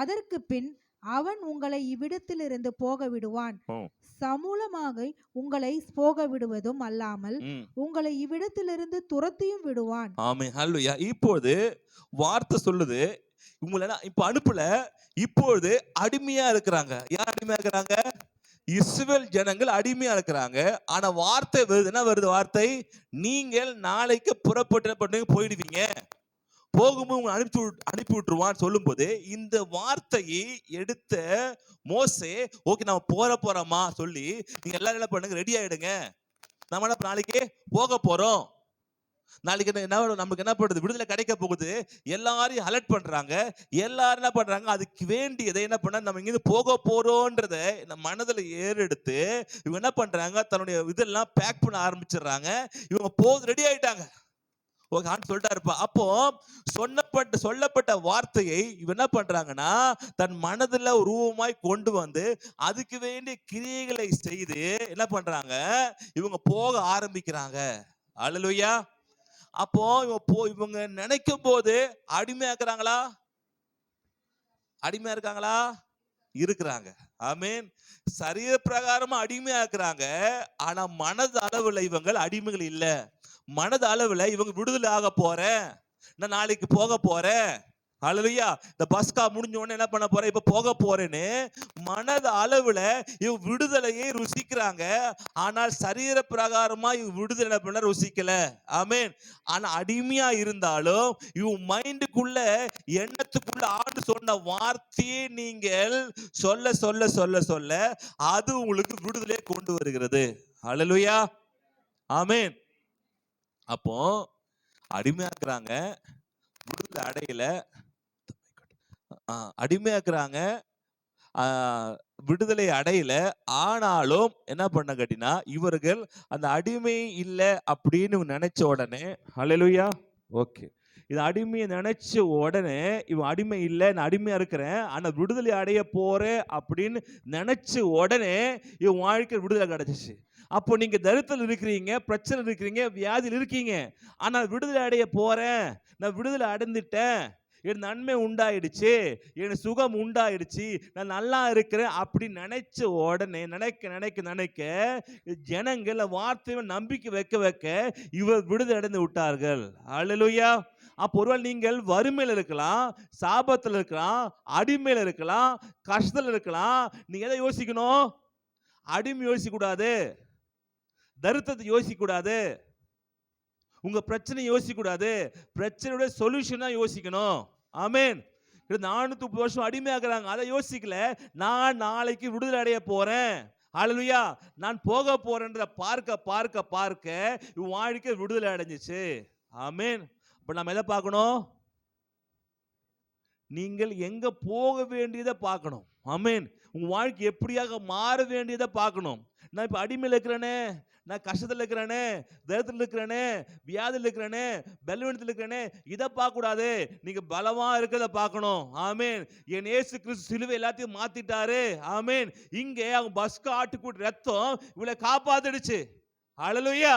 Speaker 1: அதற்கு பின் அவன் உங்களை இவ்விடத்திலிருந்து போக விடுவான். சமூலமாக உங்களை போக விடுவதும் அல்லாமல் உங்களை இவ்விடத்திலிருந்து துரத்தியும் விடுவான். ஆமென். ஹல்லேலூயா. இப்போது வார்த்தை சொல்லுது, உங்களை இப்ப அனுப்பல, இப்பொழுது அடிமையா இருக்கிறாங்க. யார் அடிமையா இருக்கிறாங்க? இஸ்ரவேல் ஜனங்கள் அடிமையா இருக்கிறாங்க. ஆனா வார்த்தை வருது. என்ன வருது வார்த்தை? நீங்கள் நாளைக்கு புறப்பட்டு போயிடுவீங்க, போகும்போது உங்களை அனுப்பி விட்டுருவான்னு சொல்லும் போது இந்த வார்த்தையை எடுத்த மோசே, ஓகே நம்ம போறோமா சொல்லி நீங்க எல்லாரும் என்ன பண்ணுங்க, ரெடி ஆயிடுங்க, நம்ம நாளைக்கு போக போறோம். நாளைக்கு நமக்கு என்ன பண்ணுது? விடுதலை கிடைக்க போகுது. எல்லாரையும் அலர்ட் பண்றாங்க. எல்லாரும் என்ன பண்றாங்க? அதுக்கு வேண்டியதை என்ன பண்ண, நம்ம இங்கிருந்து போக போறோன்றத மனதில் ஏறெடுத்து இவங்க என்ன பண்றாங்க? தன்னுடைய இதெல்லாம் பேக் பண்ண ஆரம்பிச்சிடுறாங்க. இவங்க போது ரெடி ஆயிட்டாங்க. ஓகே சொல்லிட்டாருப்பா. அப்போ சொல்லப்பட்ட வார்த்தையை இவன் என்ன பண்றாங்கன்னா தன் மனதுல ரூபமாய் கொண்டு வந்து அதுக்கு வேண்டிய கிரியைகளை செய்து என்ன பண்றாங்க? இவங்க போக ஆரம்பிக்கிறாங்க. அல்லேலூயா. அப்போ இவங்க நினைக்கும் போது அடிமையா இருக்கிறாங்களா? அடிமையா இருக்காங்களா? இருக்கிறாங்க. ஆமென். சரீர பிரகாரமா அடிமையா இருக்கிறாங்க. ஆனா மனது அளவுல இவங்க அடிமைகள் இல்ல. மனது அளவுல இவங்க விடுதலை ஆக போறேன், நான் நாளைக்கு போக போறேன், ஹல்லேலூயா, இந்த பஸ்கா முடிஞ்ச உடனே என்ன பண்ண போறேன், இப்ப போக போறேன்னு மனது அளவுல இவங்க விடுதலையை ருசிக்கிறாங்க. ஆனால் சரீர பிரகாரமா இவங்க விடுதலை பண்ண ருசிக்கல. ஆமென். ஆனா அடிமையா இருந்தாலும் இவங்க மைண்டுக்குள்ள எண்ணத்துக்குள்ள ஆண்டு சொன்ன வார்த்தையை நீங்கள் சொல்ல சொல்ல சொல்ல சொல்ல அது உங்களுக்கு விடுதலையை கொண்டு வருகிறது. ஹல்லேலூயா. ஆமென். அப்போ அடிமையாக்குறாங்க, விடுதலை அடையல, அடிமையாக்குறாங்க,
Speaker 2: விடுதலை அடையல. ஆனாலும் என்ன பண்ண கேட்டீங்கன்னா, இவர்கள் அந்த அடிமை இல்ல அப்படின்னு நினைச்ச உடனே, ஹல்லேலூயா. ஓகே. இது அடிமையை நினைச்ச உடனே, இவன் அடிமை இல்ல, நான் அடிமையா இருக்கிறேன். ஆனா விடுதலை அடைய போறேன் அப்படின்னு நினைச்ச உடனே, இவன் வாழ்க்கை விடுதலை கிடைச்சிச்சு. அப்போ நீங்க தரித்திரத்தில் இருக்கிறீங்க, பிரச்சனை இருக்கிறீங்க, வியாதியில் இருக்கீங்க. ஆனா விடுதலை அடைய போறேன், நான் விடுதலை அடைந்துட்டேன், என் நன்மை உண்டாயிடுச்சு, என் சுகம் உண்டாயிடுச்சு, நான் நல்லா இருக்கிறேன் அப்படின்னு நினைச்ச உடனே நினைக்க நினைக்க நினைக்க ஜனங்கள் வார்த்தையை நம்பிக்கை வைக்க வைக்க இவர் விடுதலை அடைந்து விட்டார்கள். அல்லேலூயா. அப்போ ஒருவேளை நீங்கள் வறுமையில் இருக்கலாம், சாபத்தில் இருக்கலாம், அடிமையில் இருக்கலாம், கஷ்டத்தில் இருக்கலாம். நீங்க எதை யோசிக்கணும்? அடிமை யோசிக்க கூடாது, தரித்திரத்தை யோசிக்க கூடாது, உங்க பிரச்சனை யோசிக்க கூடாது, பிரச்சனையோட சொல்யூஷன் தான் யோசிக்கணும். ஆமென். 430 வருஷம் அடிமையாக்குறாங்க, அதை யோசிக்கல. நான் நாளைக்கு விடுதலை அடைய போறேன், ஹல்லேலூயா, நான் போக போறேன்றத பார்க்க பார்க்க பார்க்க உன் வாழ்க்கை விடுதலை அடைஞ்சிச்சு. ஆமென். இப்ப நம்ம எதை பார்க்கணும்? நீங்கள் எங்க போக வேண்டியதை பார்க்கணும். ஆமென். உங்க வாழ்க்கை எப்படியாக மாற வேண்டியதை பார்க்கணும். நான் இப்ப அடிமையில் இருக்கிறேனே, நான் கஷ்டத்தில் இருக்கிறேனே, தரித்திரத்தில் இருக்கிறேனே, வியாதியில் இருக்கிறேனே, பலவீனத்தில் இருக்கிறேனே, இதை பார்க்க கூடாது. நீங்க பலமா இருக்கிறத பார்க்கணும். ஆமென். என் இயேசு கிறிஸ்து சிலுவை எல்லாத்தையும் மாத்திட்டாரு. ஆமென். இங்கே அவங்க பஸ்கு ஆட்டுக்குட்டி ரத்தம் இவளை காப்பாத்திடுச்சு. ஹல்லேலூயா.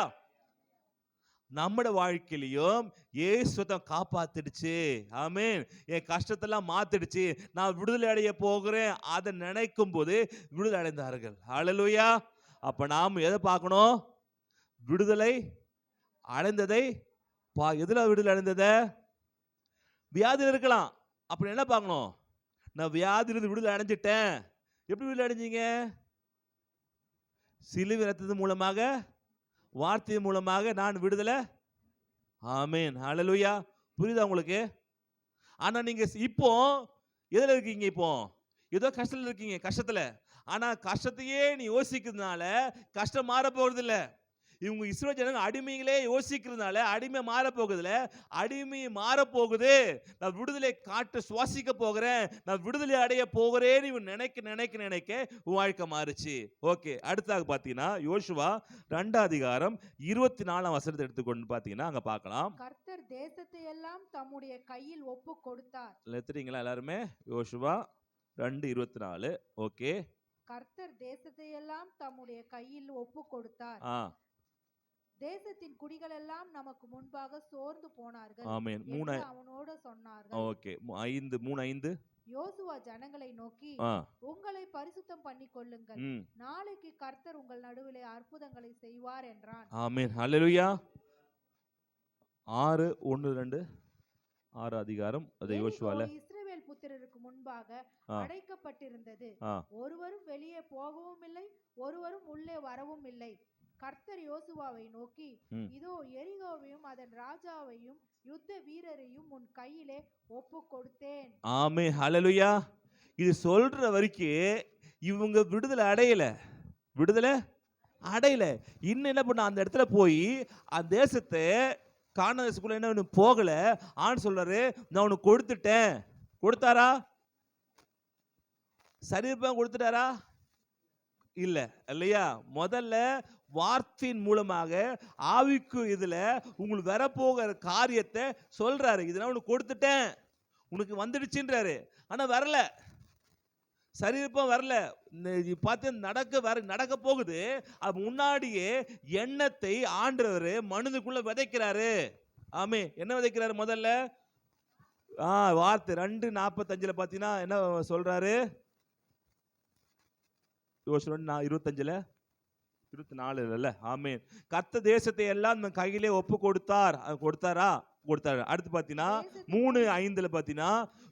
Speaker 2: நம்மட வாழ்க்கையிலையும் இயேசு தான் காப்பாத்திடுச்சு. ஆமென். என் கஷ்டத்தெல்லாம் மாத்திடுச்சு, நான் விடுதலை அடைய போகிறேன், அதை நினைக்கும் போது விடுதலை அடைந்தார்கள். ஹல்லேலூயா. அப்ப நாம் எதை பார்க்கணும்? விடுதலை அடைந்ததை எதுல விடுதலை அடைந்தத? வியாதியில் இருக்கலாம். அப்படி என்ன பார்க்கணும்? நான் வியாதியிலிருந்து விடுதலை அடைஞ்சிட்டேன். எப்படி விடுதலை அடைஞ்சீங்க? சிலுவை ரத்தத்தின் மூலமாக, வார்த்தை மூலமாக நான் விடுதலை. ஆமென். ஹல்லேலூயா. புரியுதா உங்களுக்கு? ஆனா நீங்க இப்போ எதுல இருக்கீங்க? இப்போ ஏதோ கஷ்டத்துல இருக்கீங்க, கஷ்டத்துல. ஆனா கஷ்டத்தையே நீ யோசிக்கிறதுனால கஷ்டம் மாற போறது இல்ல. இவங்க இஸ்ரவேல் ஜனங்க அடிமைகளே யோசிக்கிறதுனால அடிமை மாற போகுதுல, அடிமை மாற போகுது. நான் விடுதலை காட்டு சுவாசிக்க போகிறேன், நான் விடுதலை அடைய போகிறேன்னு இவன் நினைக்க நினைக்க நினைக்க வாழ்க்கை மாறுச்சு. ஓகே. அடுத்தாக பார்த்தீங்கன்னா யோசுவா 2 அதிகாரம் 24 வசனத்தை எடுத்துக்கொண்டு பார்த்தீங்கன்னா அங்க பார்க்கலாம்.
Speaker 1: கர்த்தர் தேசத்தை எல்லாம் தம்முடைய கையில் ஒப்பு கொடுத்தார்.
Speaker 2: எடுத்துறீங்களா எல்லாருமே? யோசுவா 2:24. ஓகே.
Speaker 1: கர்த்தர் தேசத்தை எல்லாம் தம்முடைய கையில் ஒப்பு கொடுத்தார். தேசத்தின் குடிகள் எல்லாம் நமக்கு முன்பாக சோர்ந்து போனார்கள்.
Speaker 2: ஆமென்.
Speaker 1: என்று அவனோடு சொன்னார்கள்.
Speaker 2: ஓகே. 3:5.
Speaker 1: யோசுவா ஜனங்களை நோக்கி, உங்களை பரிசுத்தம் பண்ணிக் கொள்ளுங்கள், நாளைக்கு கர்த்தர் உங்கள் நடுவிலே அற்புதங்களை செய்வார் என்றான்.
Speaker 2: ஆமென். ஹல்லேலூயா. 6:1-2 6 அதிகாரம் அது யோசுவால.
Speaker 1: இஸ்ரவேல் புத்திரருக்கு முன்பாக அடைக்கப்பட்டிருந்தது, ஒருவரும் வெளியே போகவும் இல்லை, ஒருவரும் உள்ளே வரவும் இல்லை. கர்த்தர் யோசுவாவை நோக்கி, இதோ எரிகோவையும் அதன் ராஜாவையும் யுத்த வீரரையும் உன் கையிலே ஒப்பு கொடுத்தேன்.
Speaker 2: ஆமென். ஹல்லேலூயா. இது சொல்ற வரைக்கும் இவங்க விடுதலை அடையல, விடுதலை அடையல. இன்னும் என்ன பண்ண, அந்த இடத்துல போய் அந்த தேசத்தை கானான் தேசத்துக்குள்ள என்ன போகல. ஆன்னு சொல்றாரு, நான் உனக்கு கொடுத்துட்டேன். கொடுத்தாரா? சரிப்பா கொடுத்துட்டாரா? இல்ல, இல்லையா? முதல்ல வார்த்தையின் மூலமாக ஆவிக்கு இதுல உங்களுக்கு வரப்போகிற காரியத்தை சொல்றாரு. இதெல்லாம் உனக்கு கொடுத்துட்டேன், உனக்கு வந்துடுச்சுன்றாரு. ஆனா வரல, சரிப்பம் வரல. பார்த்து நடக்க போகுது. அது முன்னாடியே எண்ணத்தை ஆண்டவர் மனதுக்குள்ள விதைக்கிறாரு. ஆமே. என்ன விதைக்கிறாரு? முதல்ல வார்த்தை 2:45 பார்த்தீங்கன்னா என்ன சொல்றாரு? யோசுவா 25 24 இல்ல. ஆமென். கர்த்தர் தேசத்தை எல்லாம் நம்ம கையிலே ஒப்பு கொடுத்தார். கொடுத்தாரா? கொடுத்தாரு. அடுத்து பார்த்தீங்கன்னா 3:5 பார்த்தீங்கன்னா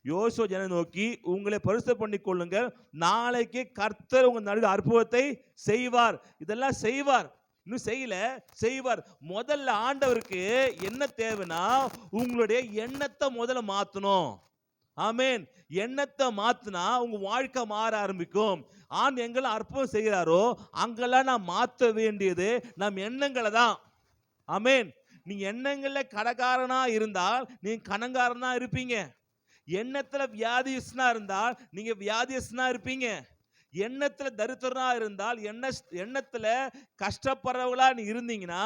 Speaker 2: யோசுவா ஜனங்களை நோக்கி, உங்களை பரிசுத்தம் பண்ணிக் கொள்ளுங்கள், நாளைக்கு கர்த்தர் உங்க நடுவில் அற்புதத்தை செய்வார். இதெல்லாம் செய்வார், இன்னும் செய்யல, செய்வார். முதல்ல ஆண்டவருக்கு என்ன தேவைன்னா உங்களுடைய எண்ணத்தை முதல்ல மாத்தணும். ஆமென். எண்ணத்தை மாத்தினா உங்க வாழ்க்கை மாற ஆரம்பிக்கும். ஆண் எங்கெல்லாம் அற்புதம் செய்கிறாரோ அங்கெல்லாம் நான் மாற்ற வேண்டியது நம் எண்ணங்களை தான். ஆமென். நீங்க எண்ணங்கள்ல கடகாரனா இருந்தால் நீங்க கணங்காரனா இருப்பீங்க. எண்ணத்துல வியாதியஸ்னா இருந்தால் நீங்க வியாதியஸ்னா இருப்பீங்க. எண்ணத்துல தரித்திரனா இருந்தால் எண்ணத்துல கஷ்டப்படுறவங்களா நீ இருந்தீங்கன்னா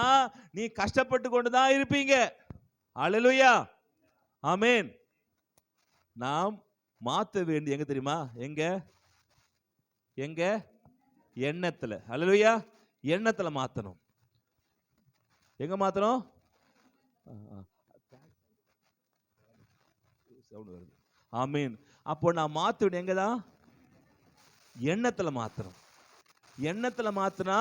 Speaker 2: நீ கஷ்டப்பட்டு கொண்டுதான் இருப்பீங்க. அல்லேலூயா, ஆமென். நாம் மாத்த வேண்டிய எங்க தெரியுமா? எங்க எங்க எண்ணத்துல. அல்லேலூயா, எண்ணத்துல மாத்தணும். எங்க மாத்தணும்? ஆமீன். அப்போ நான் மாத்த எங்கதான்? எண்ணத்துல மாத்தணும். எண்ணத்துல மாத்தினா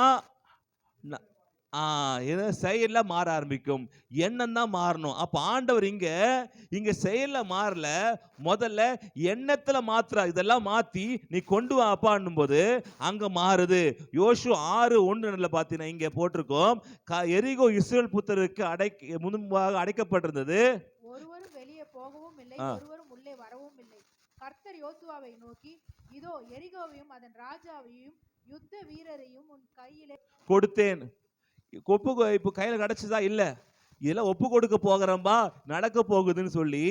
Speaker 2: செயல்ல மாற ஆரம்பிக்கும். எண்ணம் தான் மாறணும். அப்ப ஆண்டவர் இங்க செயல்ல மாறல, முதல்ல எண்ணத்துல மாத்துறா. இதெல்லாம் மாத்தி நீ கொண்டு வா அப்பான்னும் போது அங்க மாறுது. யோசுவா 6:1 பாத்தீங்கன்னா இங்க போட்டிருக்கோம், எரிகோ இஸ்ரவேல் புத்திரருக்கு முன்பாக அடைக்கப்பட்டிருந்தது.
Speaker 3: ஒருவரும் வெளியே போகவும் இல்லை, ஒருவரும் உள்ளே வரவும் இல்லை. கர்த்தர் யோசுவாவை நோக்கி, இதோ எரிகோவையும் அதன் ராஜாவையும் யுத்த வீரரையும் உன் கையிலே
Speaker 2: கொடுத்தேன். இப்ப கையில கிடைச்சதா? இல்ல. இதெல்லாம் ஒப்பு கொடுக்க போகிறம்பா, நடக்க போகுதுன்னு சொல்லி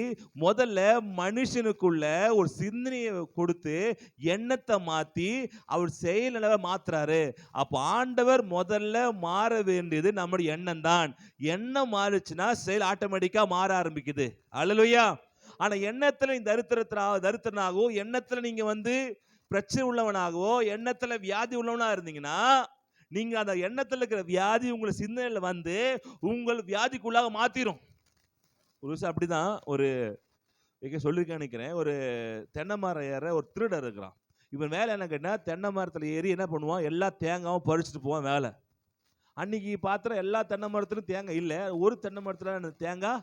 Speaker 2: முதல்ல மனுஷனுக்குள்ள ஒரு சிந்தனையை கொடுத்து எண்ணத்தை மாத்தி அவர் செயலை மாத்துறாரு. அப்ப ஆண்டவர் முதல்ல மாற வேண்டியது நம்முடைய எண்ணம் தான். எண்ணம் மாறுச்சுன்னா செயல் ஆட்டோமேட்டிக்கா மாற ஆரம்பிக்குது. அல்லேலூயா. ஆனா எண்ணத்துல நீ தரித்திரனாகவோ, எண்ணத்துல நீங்க பிரச்சனை உள்ளவனாகவோ, எண்ணத்துல வியாதி உள்ளவனா இருந்தீங்கன்னா நீங்க அந்த எண்ணத்துல இருக்கிற வியாதி உங்களை சிந்தனையில உங்கள் வியாதிக்குள்ளாக மாத்திரும். ஒரு விஷயம் அப்படிதான், ஒரு சொல்லிருக்கேன் நினைக்கிறேன். ஒரு தென்னை மரம் ஏற ஒரு திருடர் இருக்கிறான். இவன் வேலை என்ன கேட்டா, தென்னை மரத்துல ஏறி என்ன பண்ணுவான், எல்லா தேங்காவும் பறிச்சுட்டு போவான் வேலை. அன்னைக்கு பாத்திரம் எல்லா தென்னை மரத்துலையும் தேங்காய் இல்லை, ஒரு தென்னை மரத்துல தேங்காய்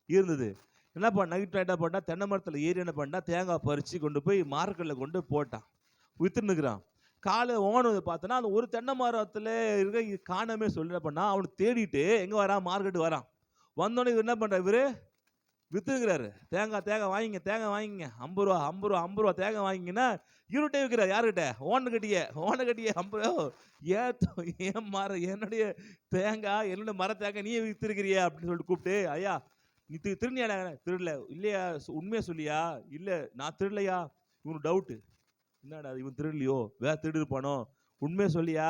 Speaker 2: இருந்தது. என்ன பண்ண, நைட்டா பண்ணா தென்னை மரத்துல ஏறி என்ன பண்ணா, தேங்காய் பறிச்சு கொண்டு போய் மார்க்கெட்ல கொண்டு போட்டான், வித்துன்னுக்குறான். காலை ஓனது பார்த்தோன்னா அந்த ஒரு தென்னை மரத்துல இருக்க காணாமே சொல்லி என்ன பண்ணா, அவனை தேடிட்டு எங்க வரான், மார்க்கெட்டு வரான். வந்தோடனே இவர் என்ன பண்ற, இவரு வித்துக்கிறாரு. தேங்காய் வாங்கிங்க, தேங்காய் வாங்கிங்க, 50 ரூபா 50 ரூபா தேங்காய் வாங்கிங்கன்னா இவர்கிட்ட விற்கிறார். யாருக்கிட்ட? ஓனர்கிட்டயே 50 ரூபா. என்னுடைய தேங்காய், என்னுடைய மர தேங்காய் நீயே வித்துருக்கிறியா அப்படின்னு சொல்லிட்டு கூப்பிட்டு, ஐயா நீ திருநியா? திருடல. இல்லையா, உண்மையா சொல்லியா? இல்ல நான் திருடலையா. இவனுக்கு டவுட்டு, என்னடா இவன் திருடலையோ, வேற திருடு இருப்பானோ, உண்மையா சொல்லியா?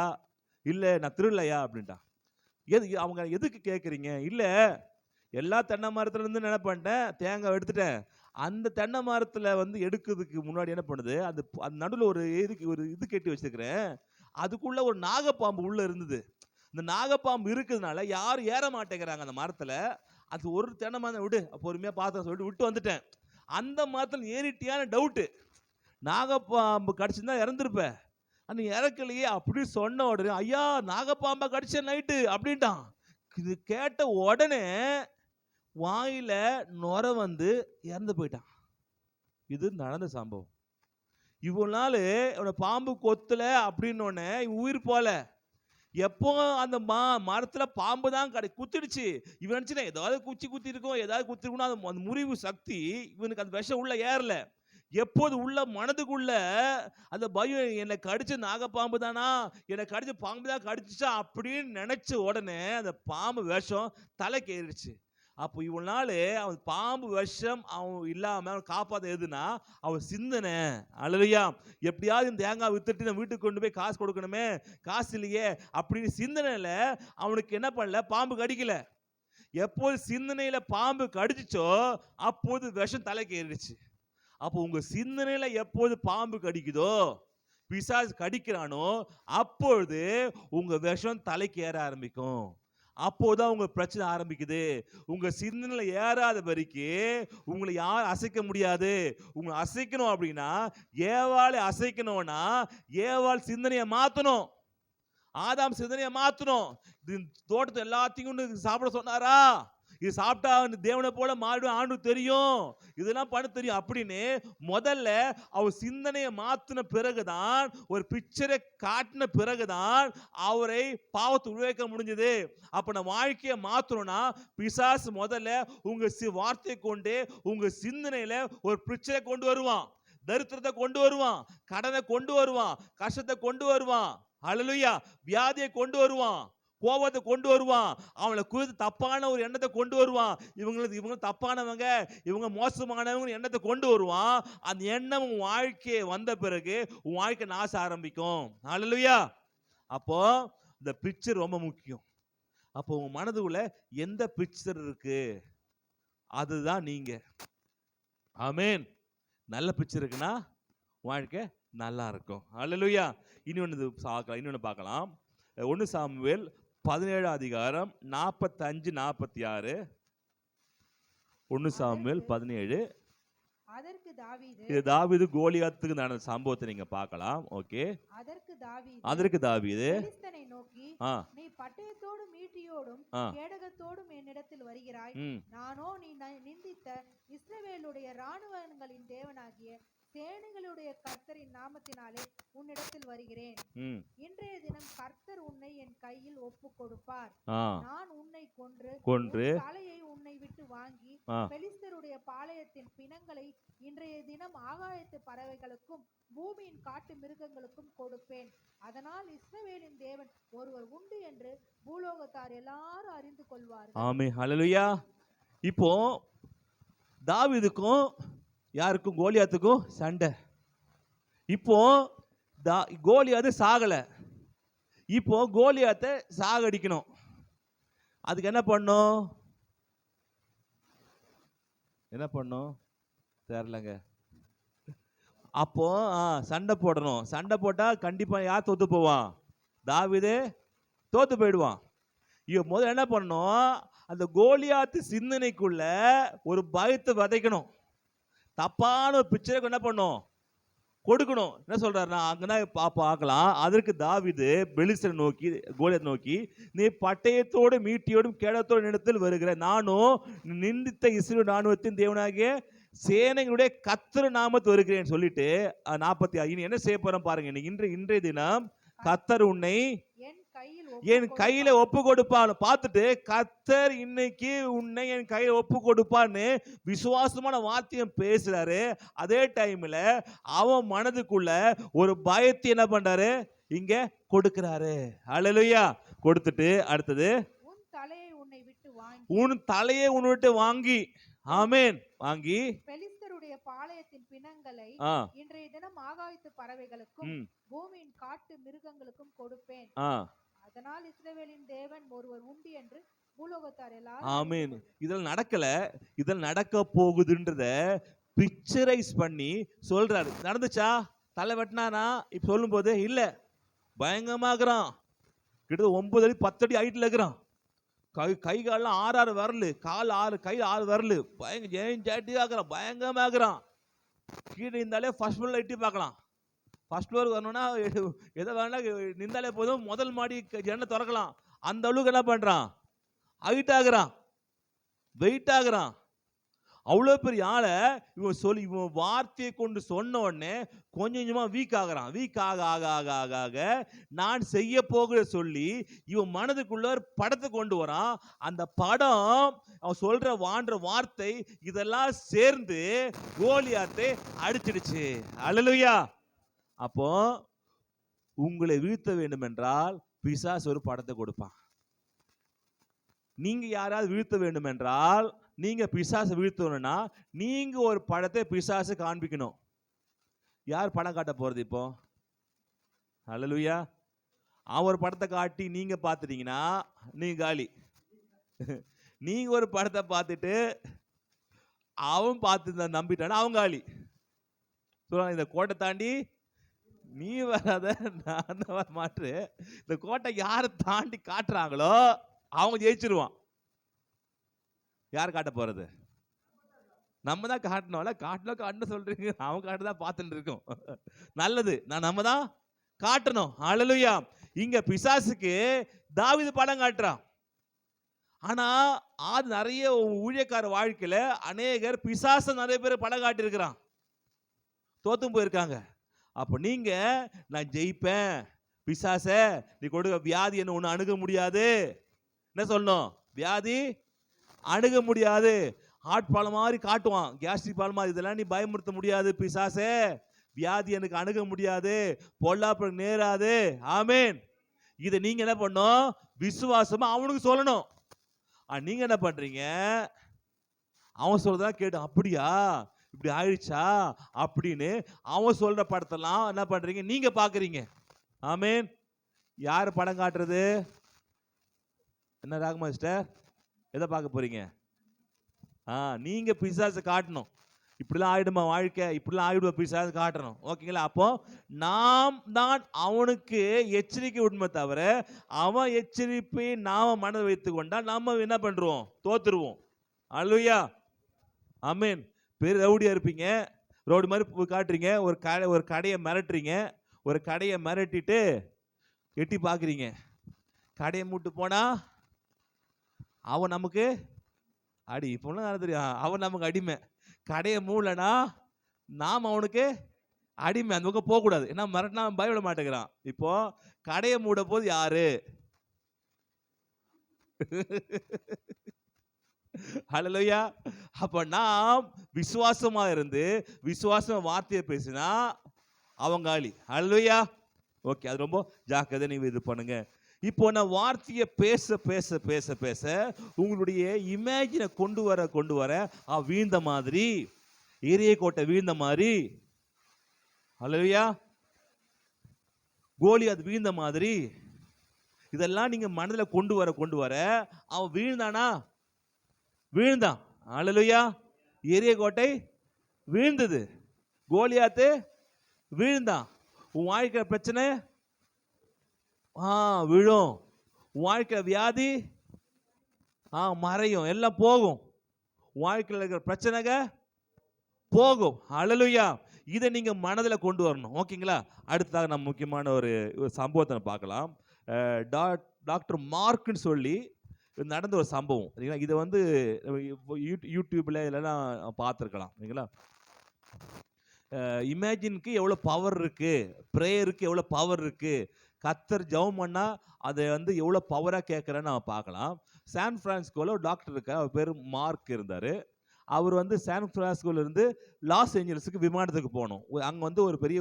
Speaker 2: இல்ல நான் திருடலையா அப்படின்ட்டான். அவங்க எதுக்கு கேட்குறீங்க? இல்ல எல்லா தென்னை மரத்துல இருந்து என்ன பண்ணிட்டேன், தேங்காய் எடுத்துட்டேன். அந்த தென்னை மரத்துல எடுக்கிறதுக்கு முன்னாடி என்ன பண்ணுது, அந்த நடுவில் ஒரு இது கட்டி வச்சிருக்கிறேன், அதுக்குள்ள ஒரு நாகப்பாம்பு உள்ள இருந்தது. இந்த நாகப்பாம்பு இருக்கிறதுனால யாரும் ஏற மாட்டேங்கிறாங்க அந்த மரத்துல. அது ஒரு தென்னை மரம் விடு, பொறுமையா பார்த்தா சொல்லிட்டு விட்டு வந்துட்டேன். அந்த மரத்துல ஏறிட்டியான டவுட்டு, நாகப்பாம்பு கடிச்சுன்னா இறந்துருப்ப, நீ இறக்கலையே அப்படின்னு சொன்ன உடனே, ஐயா நாகப்பாம்பை கடிச்ச நைட்டு அப்படின்ட்டான். இது கேட்ட உடனே வாயில நுர இறந்து போயிட்டான். இது நடந்த சம்பவம். இவ்வளவு நாள் பாம்பு கொத்தல அப்படின்னு உயிர் போல. எப்போ அந்த மரத்துல பாம்பு தான் குத்திடுச்சு, இவன் நினைச்சுனா ஏதாவது குத்தி இருக்கும், ஏதாவது குத்திருக்கணும். அந்த முறிவு சக்தி இவனுக்கு அந்த விஷம் உள்ள ஏறல. எப்போது உள்ள மனதுக்குள்ள அந்த பயம், என்னை கடிச்ச நாகப்பாம்பு தானா, என்னை கடிச்ச பாம்பு தான் கடிச்சிச்சா அப்படின்னு நினைச்ச உடனே அந்த பாம்பு விஷம் தலைக்கு ஏறிடுச்சு. அப்போ இவ்வளவு நாள் அவன் பாம்பு விஷம் அவன் இல்லாம அவன் காப்பாத்த எதுனா அவன் சிந்தனை. அல்லேலூயா. எப்படியாவது இந்த தேங்காய் வித்துட்டு நான் வீட்டுக்கு கொண்டு போய் காசு கொடுக்கணுமே, காசு இல்லையே அப்படின்னு சிந்தனையில அவனுக்கு என்ன பண்ணல, பாம்பு கடிக்கல. எப்போது சிந்தனையில பாம்பு கடிச்சிச்சோ அப்போது விஷம் தலைக்கு ஏறிடுச்சு. அப்போ உங்க சிந்தனையில எப்போது பாம்பு கடிக்குதோ, பிசாசு கடிக்கிறானோ, அப்பொழுது உங்க விஷம் தலைக்கு ஏற ஆரம்பிக்கும். அப்போதான் உங்க பிரச்சனை ஆரம்பிக்குது. உங்க சிந்தனையில ஏறாத வரைக்கும் உங்களை யாரும் அசைக்க முடியாது. உங்களை அசைக்கணும் அப்படின்னா, ஏவாளை அசைக்கணும்னா ஏவாள் சிந்தனையை மாத்தணும், ஆதாம் சிந்தனையை மாத்தணும். தோட்டத்தை எல்லாத்தையும் சாப்பிட சொன்னாரா? இது சாப்பிட்டா தேவனை போல மாறிடும் ஆண்டு தெரியும், இதெல்லாம் பண்ண தெரியும் அப்படின்னு முதல்ல அவர் சிந்தனையை மாத்தின பிறகுதான், ஒரு பிக்சரை காட்டின பிறகுதான் அவரை பாவத்தை உருவாக்க முடிஞ்சது. அப்ப நம்ம வாழ்க்கையை மாத்தணும்னா பிசாசு முதல்ல உங்க வார்த்தையை கொண்டு உங்க சிந்தனையில ஒரு பிக்சரை கொண்டு வருவான், தரித்திரத்தை கொண்டு வருவான், கடனை கொண்டு வருவான், கஷ்டத்தை கொண்டு வருவான், அல்லேலூயா, வியாதியை கொண்டு வருவான், கோபத்தை கொண்டு வருவான், அவங்களை குறித்து தப்பான ஒரு எண்ணத்தை கொண்டு வருவான். இவங்க தப்பானவங்க, இவங்க மோசமானவங்க எண்ணத்தை கொண்டு வருவான். அந்த எண்ணம் உன் வாழ்க்கையை வந்த பிறகு உன் வாழ்க்கை நாச ஆரம்பிக்கும். ஹல்லேலூயா. அப்போ இந்த பிக்சர் ரொம்ப முக்கியம். அப்போ உங்க மனதுக்குள்ள எந்த பிக்சர் இருக்கு, அதுதான் நீங்க. ஆமென். நல்ல பிக்சர் இருக்குன்னா வாழ்க்கை நல்லா இருக்கும். ஹல்லேலூயா. இன்னொன்னு பார்க்கலாம். 1 சாமுவேல் 17 அதிகாரம் 45 46. 1 சாமுவேல் 17.
Speaker 3: அதற்கு தாவீது
Speaker 2: இது தாவீது கோலியாத்துக்கு நடந்த சம்பவத்தை நீங்க பார்க்கலாம். ஓகே. அதற்கு தாவீது
Speaker 3: பெலிஸ்தனை நோக்கி, நீ பட்டயத்தோடும் ஈட்டியோடும் கேடகத்தோடும் என்னிடத்தில் வருகிறாய். நானோ நீ நிந்தித்த இஸ்ரவேலுடைய இராணுவங்களின் தேவனாகிய சேனைகளுடைய கர்த்தரின் நாமத்தினாலே உன்னிடத்தில் வருகிறேன். இன்றைய தினம் கர்த்தர் உன்னை என் கையில் ஒப்பு கொடுப்பார். நான் உன்னை கொன்று தலையை உன்னை விட்டு வாங்கி பெலிஸ்தருடைய பாளையத்தின் பிணங்களை இன்றைய தினம் ஆகாயத்து பறவைகளுக்கும் பூமியின் காட்டு மிருகங்களுக்கும் கொடுப்பேன். அதனால் இஸ்ரவேலின் தேவன் ஒருவர் உண்டு என்று பூலோகத்தார் எல்லாரும் அறிந்து கொள்வார்கள்.
Speaker 2: ஆமென். ஹல்லேலூயா. இப்போ தாவீதுக்கும் யாருக்கும் கோலியாத்துக்கும் சண்டை. இப்போ கோலியாத்து சாகல, இப்போ கோலியாத்தை சாகடிக்கணும். அதுக்கு என்ன பண்ணும் தெரியலங்க. அப்போ சண்டை போடணும். சண்டை போட்டா கண்டிப்பா யார் தோத்து போவான்? தாவீது தோத்து போயிடுவான். இவன் முதல்ல என்ன பண்ணணும், அந்த கோலியாத்து சிந்தனைக்குள்ள ஒரு பயத்தை விதைக்கணும். தப்பான ஒரு பிக்சரை என்ன பண்ணும், கொடுக்கணும். என்ன சொல்றாருன்னா, அங்கதான் பார்க்கலாம். அதற்கு தாவீது பெலிஸ்தரை நோக்கி, கோலியாத்தை நோக்கி, நீ பட்டயத்தோடும் ஈட்டியோடும் கேடகத்தோடும் இடத்தில் வருகிற, நானும் நிந்தித்த இஸ்ரவேல் ராணுவத்தின் தேவனாகிய சேனைகளுடைய கர்த்தர் நாமத்தில் வருகிறேன் சொல்லிட்டு 46 இனி என்ன செய்ய போறோம் பாருங்க. இன்றைய தினம் கர்த்தர் உன்னை என் கையில ஒப்பு கொடுப்பான்னு பார்த்துட்டு, கர்த்தர் இன்னைக்கு உன்னை என் கையில ஒப்பு கொடுப்பான்னு விசுவாசமான வார்த்தையும் பேசுறாரு. அதே டைம்ல அவன் மனதுக்குள்ள ஒரு பயத்தை என்ன பண்றாரு, இங்க கொடுக்கிறாரு. ஹல்லேலூயா. கொடுத்துட்டு அடுத்தது, உன் தலையை உன்னை விட்டு வாங்கி, ஆமென், வாங்கி
Speaker 3: பெலிஸ்தருடைய பாளையத்தின் பிணங்களை இன்றைய தினம் ஆகாயத்து பறவைகளுக்கும் பூமியின் காட்டு மிருகங்களுக்கும் கொடுப்பேன். அதனால் இஸ்ரவேலின் தேவன் ஒருவர் உண்டு என்று பூலோகத்தார் எல்லாரும்.
Speaker 2: ஆமென். இதெல்லாம் நடக்கல, இதெல்லாம் நடக்க போகுதுன்றத பிக்சரைஸ் பண்ணி சொல்றாரு. நடந்துச்சா? தலை வெட்டினானா? இப்ப சொல்லும் போது இல்ல, பயங்கரமாகறான். கிட்ட 9 அடி 10 அடி ஹைட்ல இருக்கிறான். கை கால்லாம் 6 விரல், கால் 6, கை 6 விரல், பயங்கரமாகறான், பயங்கரமாகறான். கீழே இருந்தாலே ஃபர்ஸ்ட் ஃப்ளோர்ல எட்டி பார்க்கலாம். ஃபர்ஸ்ட் ஃப்ளோர் வரணும்னா எதை வேணா நின்றாலே போதும், முதல் மாடி ஜன்னலை திறக்கலாம். அந்த அளவுக்கு என்ன பண்றான், ஹைட் ஆகுறான், வெயிட் ஆகுறான். அவ்வளோ பெரிய ஆளை இவன் வார்த்தையை கொண்டு சொன்ன உடனே கொஞ்சம் கொஞ்சமா வீக் ஆகுறான். வீக் ஆக ஆக ஆக ஆக ஆக நான் செய்ய போகிற சொல்லி இவன் மனதுக்குள்ள ஒரு படத்தை கொண்டு வரான். அந்த படம், அவன் சொல்ற வார்த்தை இதெல்லாம் சேர்ந்து கோலியாத்தை அடிச்சிடுச்சு. ஹல்லேலூயா. அப்போ உங்களை வீழ்த்த வேண்டும் என்றால் பிசாசு ஒரு படத்தை கொடுப்பான். நீங்க யாராவது வீழ்த்த வேண்டும் என்றால், நீங்க பிசாசு வீழ்த்தணும்னா நீங்க ஒரு படத்தை பிசாசு காண்பிக்கணும். யார் படம் காட்ட போறது இப்போ? ஹல்லேலூயா. அவன் ஒரு படத்தை காட்டி நீங்க பார்த்துட்டீங்கன்னா நீங்க காலி. நீங்க ஒரு படத்தை பார்த்துட்டு அவன் பார்த்து நம்பிட்டானா அவன் காலி. சொல்லுவாங்க, இந்த கோட்டை தாண்டி நீ வராத, நான் வர மாட்டு. இந்த கோட்டை யாரை தாண்டி காட்டுறாங்களோ அவங்க ஜெயிச்சிருவான். யார் காட்ட போறது? நம்ம தான் காட்டணும்ல. காட்டணும் சொல்றீங்க, அவங்க காட்டுதான் பார்த்துட்டு இருக்கோம். நல்லது, நம்ம தான் காட்டணும். ஹல்லேலூயா. இங்க பிசாசுக்கு தாவீது படம் காட்டுறான். ஆனா அது நிறைய ஊழியக்கார வாழ்க்கையில அநேகர் பிசாச நிறைய பேர் படம் காட்டியிருக்கிறான், தோத்தும் போயிருக்காங்க. அப்ப நீங்க, நான் ஜெயிப்பேன், பிசாச நீ கொடுக்க வியாதி என்ன ஒண்ணு அணுக முடியாது. என்ன சொல்லணும்? வியாதி அணுக முடியாது. ஆட்பாலம் மாதிரி காட்டுவான், கேஸ்ட்ரிக் பால் மாதிரி. இதெல்லாம் நீ பயமுறுத்த முடியாது பிசாசே. வியாதி எனக்கு அணுக முடியாது, பொல்லாப்பு நேராது. ஆமேன். இதை நீங்க என்ன பண்ணும்? விசுவாசமா அவனுக்கு சொல்லணும். நீங்க என்ன பண்றீங்க, அவன் சொல்றதா கேட்டு அப்படியா இப்படி ஆயிடுச்சா அப்படின்னு அவன் சொல்ற படத்தெல்லாம் என்ன பண்றீங்க, நீங்க பாக்குறீங்க. ஆமென். யார் படம் காட்டுறது? என்ன ராக மாஸ்டர், எதை பார்க்க போறீங்க? நீங்க பிசாசை காட்டணும். இப்படிலாம் ஆயிடுமா வாழ்க்கை, இப்படிலாம் ஆயிடுமா பிசாசு காட்டணும். ஓகேங்களா? அப்போ நாம் தான் அவனுக்கு எச்சரிக்கை உண்மை தவிர அவன் எச்சரிப்பை நாம மனதில் வைத்து கொண்டால் நாம என்ன பண்றோம், தோத்துருவோம். அல்லேலூயா, ஆமென். பெரிய ரவுடியா இருப்பீங்க, ரோடு மாதிரி காட்டுறீங்க, ஒரு கடையை மிரட்டுறீங்க, ஒரு கடையை மிரட்டிட்டு எட்டி பார்க்குறீங்க, கடையை மூட்டு போனா அவன் நமக்கு அடி. இப்போலாம் தெரியும், அவன் நமக்கு அடிமை. கடையை மூடலனா நாம் அவனுக்கு அடிமை. அந்த பக்கம் போகக்கூடாது, ஏன்னா மிரட்டினா பயப்பட மாட்டேங்கிறான். இப்போ கடையை மூட போது யாரு? ஹல்லேலூயா. அப்ப நாம் விசுவாசமா இருந்து விசுவாச வார்த்தையை பேசினா அவங்காளி. ஹல்லேலூயா. ஓகே, அது ரொம்ப ஜாக்கிரதை நீங்க இது பண்ணுங்க. இப்போ நான் வார்த்தையை பேச பேச பேச பேச உங்களுடைய இமேஜினை கொண்டு வர வீழ்ந்த மாதிரி, ஏரிய கோட்டை வீழ்ந்த மாதிரி, ஹல்லேலூயா, கோலியாத் வீழ்ந்த மாதிரி, இதெல்லாம் நீங்க மனதில் கொண்டு வர அவன் வீழ்ந்தானா? வீழ்ந்தான். ஹல்லேலூயா. ஏரிய கோட்டை வீழ்ந்தது, கோலியாத்து வீழ்ந்தான். உன் வாழ்க்கை பிரச்சனை விழும், வாழ்க்கை வியாதி மறையும், எல்லாம் போகும். வாழ்க்கையில் இருக்கிற பிரச்சனைக போகும். ஹல்லேலூயா. இதை நீங்க மனதில் கொண்டு வரணும். ஓகேங்களா? அடுத்ததாக நம்ம முக்கியமான ஒரு சம்பவத்தை பார்க்கலாம். டாக்டர் மார்க்னு சொல்லி நடந்த ஒரு சம்பவம். சரிங்களா? இதை வந்து யூடியூப்ல இல்லைன்னா பார்த்துருக்கலாம். சரிங்களா? இமேஜினுக்கு எவ்வளோ பவர் இருக்கு, ப்ரேயருக்கு எவ்வளோ பவர் இருக்கு, கத்தர் ஜெபம் பண்ணா அதை வந்து எவ்வளோ பவராக கேட்குறேன்னு நம்ம பார்க்கலாம். சான் பிரான்சிஸ்கோவில் ஒரு டாக்டர் இருக்கா, அவர் பேர் மார்க் இருந்தார். அவர் வந்து சான் பிரான்சிஸ்கோலேருந்து லாஸ் ஏஞ்சல்ஸுக்கு விமானத்துக்கு போகணும். அங்கே வந்து ஒரு பெரிய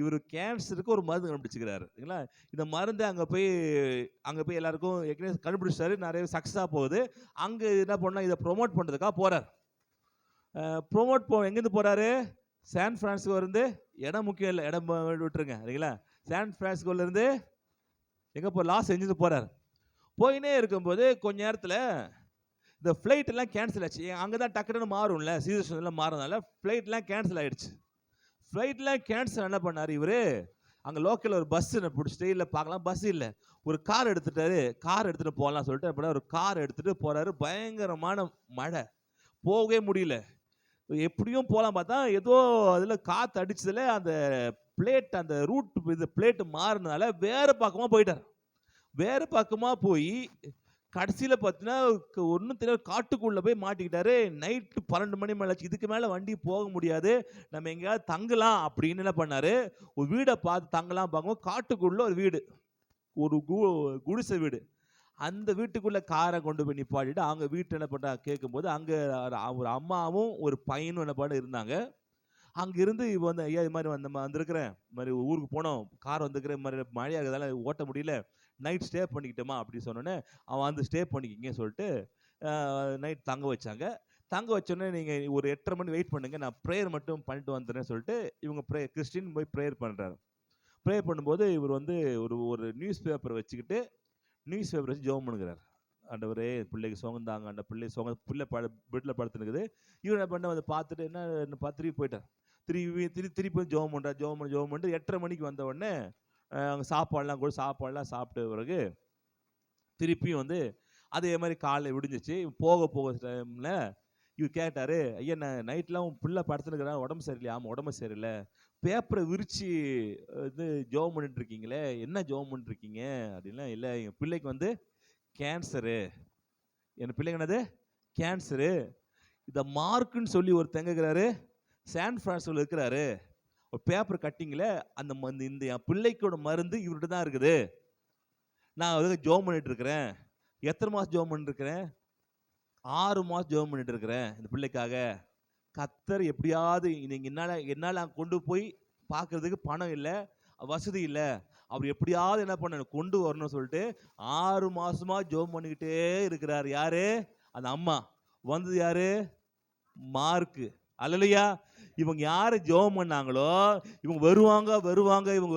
Speaker 2: இவர் கேன்சருக்கு ஒரு மருந்து கண்டுபிடிச்சிக்கிறாரு. சரிங்களா? இந்த மருந்து அங்கே போய் எல்லாருக்கும் ஏற்கனவே கண்டுபிடிச்சாரு, நிறைய சக்ஸஸாக போகுது. அங்கே என்ன பண்ணால் இதை ப்ரொமோட் பண்ணுறதுக்காக போகிறார். எங்கேருந்து போகிறாரு? சான் பிரான்சிஸ்கோ இருந்து, இடம் முக்கியம் இல்லை, இடம் விட்டுருங்க. சரிங்களா? சான் பிரான்சிஸ்கோலேருந்து எங்கே லாஸ் ஏஞ்சல்ஸ் போகிறார். போயினே இருக்கும்போது கொஞ்ச நேரத்தில் இந்த ஃப்ளைட்டெல்லாம் கேன்சல் ஆச்சு. அங்கே தான் டக்குன்னு மாறும்ல, சீசன்லாம் மாறுறதுனால ஃப்ளைட்லாம் கேன்சல் ஆகிடுச்சு. ஃப்ளைட்லாம் கேன்சல் என்ன பண்ணார் இவர், அங்கே லோக்கலில் ஒரு பஸ்ஸு பிடிச்சிட்டு, இல்லை பார்க்கலாம் பஸ் இல்லை, ஒரு கார் எடுத்துட்டாரு. கார் எடுத்துகிட்டு போகலாம் சொல்லிட்டு அப்படின்னா ஒரு கார் எடுத்துகிட்டு போகிறாரு. பயங்கரமான மழை, போகவே முடியல. எப்படியும் போகலாம் பார்த்தா ஏதோ அதில் காற்று அடிச்சதில் அந்த பிளேட், அந்த ரூட் இது பிளேட்டு மாறினால வேறு பக்கமாக போயிட்டார். வேறு பக்கமாக போய் கடைசியில் பார்த்தீங்கன்னா ஒன்றும் தெரியாது, காட்டுக்குள்ளே போய் மாட்டிக்கிட்டாரு. நைட்டு 12 மணி மேலே, இதுக்கு மேலே வண்டி போக முடியாது, நம்ம எங்கேயாவது தங்கலாம் அப்படின்னு என்ன பண்ணார், ஒரு வீடை பார்த்து தங்கலாம் பார்க்கும்போது காட்டுக்குள்ளே ஒரு வீடு, ஒரு குடிசை வீடு. அந்த வீட்டுக்குள்ளே காரை கொண்டு போய் நிப்பாட்டிட்டு அவங்க வீட்டு என்ன பண்ணா கேட்கும்போது அங்கே ஒரு அம்மாவும் ஒரு பையனும் என்ன பண்ண இருந்தாங்க. அங்கே இருந்து இவ வந்து, ஐயா இது மாதிரி வந்திருக்கிறேன், இது மாதிரி ஊருக்கு போனோம், கார் வந்துக்கிறேன், இது மாதிரி மழையாக இருக்கிறதால ஓட்ட முடியல, நைட் ஸ்டே பண்ணிக்கிட்டோமா அப்படின்னு சொன்னோன்னே அவன் வந்து ஸ்டே பண்ணிக்கிங்க சொல்லிட்டு நைட் தங்க வச்சாங்க. தங்க வச்சோடனே நீங்கள் ஒரு 8:30 மணி வெயிட் பண்ணுங்க, நான் ப்ரேயர் மட்டும் பண்ணிட்டு வந்துடுறேன்னு சொல்லிட்டு இவங்க கிறிஸ்டின் போய் ப்ரேயர் பண்ணுறாரு. ப்ரேயர் பண்ணும்போது இவர் வந்து ஒரு நியூஸ் பேப்பரை வச்சுக்கிட்டு வச்சு ஜெபம் பண்ணுகிறார். ஆண்டவரே பிள்ளைக்கு சுகந்தாங்க, அந்த பிள்ளை பெட்டில் படுத்துனுக்குது. இவர் என்ன பண்ண வந்து பார்த்துட்டு என்ன திருப்பி போயிட்டார். திருப்பி ஜெபம் பண்ணுறார். ஜெபம் பண்ணிட்டு 8:30 மணிக்கு வந்த உடனே அங்கே சாப்பாடெலாம் சாப்பிட்ட பிறகு திருப்பியும் வந்து அதே மாதிரி காலைல விடிஞ்சிச்சு. போக டைமில் இவர் கேட்டார், ஐயா நான் நைட்லாம் உன் பிள்ளை படுத்துனுக்கிறேன், உடம்பு சரியில்லையா? ஆமாம் உடம்பு சரியில்லை. பேப்பரை விரித்து இது ஜெபம் பண்ணிட்டுருக்கீங்களே, என்ன ஜெபம் பண்ணிட்டுருக்கீங்க அப்படின்னா, இல்லை எங்கள் பிள்ளைக்கு வந்து கேன்சரு. என் பிள்ளைக்கு என்னது கேன்சரு. இதை மார்க்குன்னு சொல்லி ஒரு தங்குகிறாரு, சான் பிரான்சிஸ்கோவில் இருக்கிறாரு. ஒரு பேப்பர் கட்டிங்கில் அந்த இந்த என் பிள்ளைக்கோட மருந்து இவர்கிட்ட தான் இருக்குது. நான் அதுக்கு ஜெபம் பண்ணிட்டு இருக்கிறேன். எத்தனை மாதம் ஜெபம் பண்ணிட்டுருக்கிறேன்? 6 மாதம் ஜெபம் பண்ணிட்டு இருக்கிறேன் இந்த பிள்ளைக்காக. கத்தர் எப்படியாவது என்னால் கொண்டு போய் பார்க்கறதுக்கு பணம் இல்லை, வசதி இல்லை, அவர் எப்படியாவது என்ன பண்ண கொண்டு வரணும்னு சொல்லிட்டு 6 மாசமா ஜெபம் பண்ணிக்கிட்டே இருக்கிறார். யாரு? அந்த அம்மா. வந்தது யாரு? மார்க்கு. அல்லேலூயா. இவங்க யாரு ஜெபம் பண்ணாங்களோ, இவங்க வருவாங்க வருவாங்க, இவங்க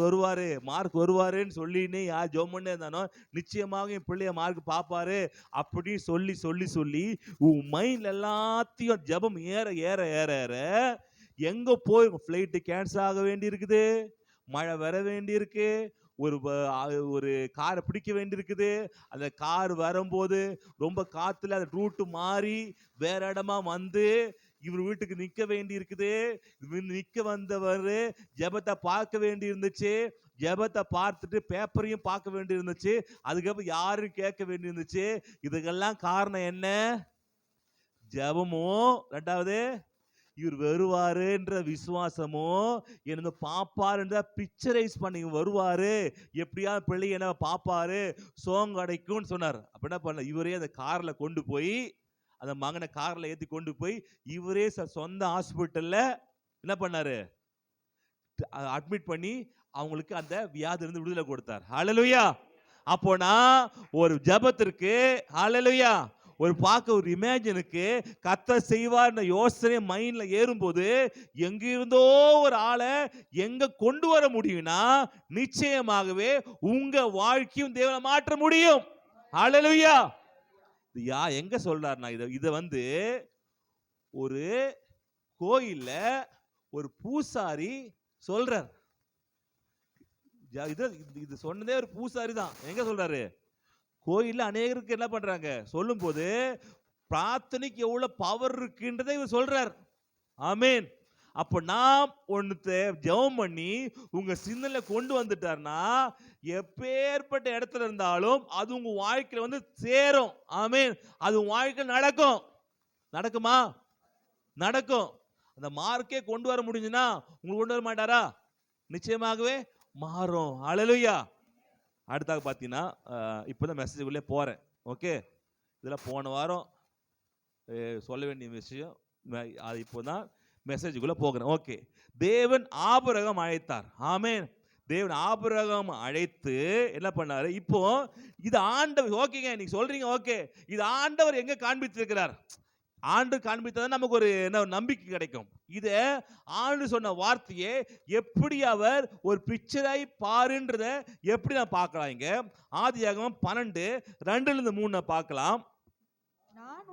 Speaker 2: வருவாரு, மார்க் வருவாருன்னு சொல்லின்னு யார் ஜெபம் பண்ணே இருந்தானோ, நிச்சயமாக என் பிள்ளைய மார்க் பார்ப்பாரு அப்படின்னு சொல்லி சொல்லி சொல்லி உன் மைண்ட்ல எல்லாத்தையும் ஜெபம் ஏற ஏற ஏற ஏற எங்க போய் ஃப்ளைட்டு கேன்சல் ஆக வேண்டி இருக்குது, மழை வர வேண்டி இருக்கு, ஒரு காரை பிடிக்க வேண்டியிருக்குது. அந்த கார் வரும்போது ரொம்ப காத்துல அந்த ரூட்டு மாறி வேற இடமா வந்து இவர் வீட்டுக்கு நிக்க வேண்டி இருக்குது. நிக்க வந்தவர் ஜெபத்தை பார்க்க வேண்டி இருந்துச்சு. ஜெபத்தை பார்த்துட்டு பேப்பரையும் பார்க்க வேண்டி இருந்துச்சு. அதுக்கப்புறம் யாரும் கேட்க வேண்டி இருந்துச்சு. இதுக்கெல்லாம் காரணம் என்ன? ஜெபமும், ரெண்டாவது இவர் வருவாருன்ற விசுவாசமும், என்ன பாப்பாருன்ற பிக்சரைஸ் பண்ணி வருவாரு, எப்படியா பிள்ளை என்ன பாப்பாரு, சோங் கிடைக்கும்னு சொன்னார். அப்ப என்ன பண்ண, இவரே அந்த கார்ல கொண்டு போய் அந்த மகனை கார்ல ஏத்தி கொண்டு போய் இவரே சொந்த ஹாஸ்பிட்டல்ல என்ன பண்ணாரு, அட்மிட் பண்ணி அவங்களுக்கு அந்த வியாதி இருந்து விடுதலை கொடுத்தார். ஹல்லேலூயா. அப்போனா ஒரு ஜெபத்திற்கு, ஹல்லேலூயா, ஒரு பார்க்க ஒரு இமேஜினுக்கு கர்த்தர் செய்வார் யோசனை மைண்ட்ல ஏறும்போது எங்கிருந்தோ ஒரு ஆளை எங்க கொண்டு வர முடியும்னா நிச்சயமாகவே உங்க வாழ்க்கையும் தேவனை மாற்ற முடியும். ஹல்லேலூயா. எங்க சொல்றாருன்னா, இத வந்து ஒரு கோயில்ல ஒரு பூசாரி சொல்றார். இது சொன்னதே ஒரு பூசாரி தான். எங்க சொல்றாரு? கோயில்ல அநேகருக்கு என்ன பண்றாங்க சொல்லும் போது பிரார்த்தனைக்கு எவ்வளவு பவர் இருக்குன்றதை இவர் சொல்றார். ஆமென். அப்ப நாம் ஒன்று ஜெபம் பண்ணி உங்க சிந்தனையில கொண்டு வந்துட்டார்னா எப்பேற்பட்ட இடத்துல இருந்தாலும் அது உங்க வாழ்க்கையில வந்து சேரும். ஆமென். அது உங்க வாழ்க்கையில் நடக்கும். நடக்குமா? நடக்கும். அந்த மார்க்கே கொண்டு வர முடிஞ்சுன்னா உங்களுக்கு கொண்டு வர மாட்டாரா? நிச்சயமாகவே மாறும். ஹல்லேலூயா. அடுத்தாக பார்த்தீங்கன்னா, இப்போதான் மெசேஜுக்குள்ளே போறேன். ஓகே, இதெல்லாம் போன வாரம் சொல்ல வேண்டிய விஷயம், அது இப்போதான் மெசேஜுக்குள்ள போகிறேன். ஓகே, தேவன் ஆபிரகாம் அழைத்தார். ஆமென். தேவன் ஆபிரகாம் அழைத்து என்ன பண்ணாரு? இப்போ இது ஆண்டவர். ஓகேங்க, நீங்க சொல்றீங்க, ஓகே, இது ஆண்டவர் எங்க காண்பித்திருக்கிறார்? ஆண்டு காண்பித்ததான் நமக்கு ஒரு நம்பிக்கை கிடைக்கும். இத ஆண்டு சொன்ன வார்த்தையை எப்படி அவர் ஒரு பிக்சரை பாருன்றத எப்படி நான் பார்க்கலாம்? இங்க ஆதியாகமம் 12:2-3 பார்க்கலாம். நான்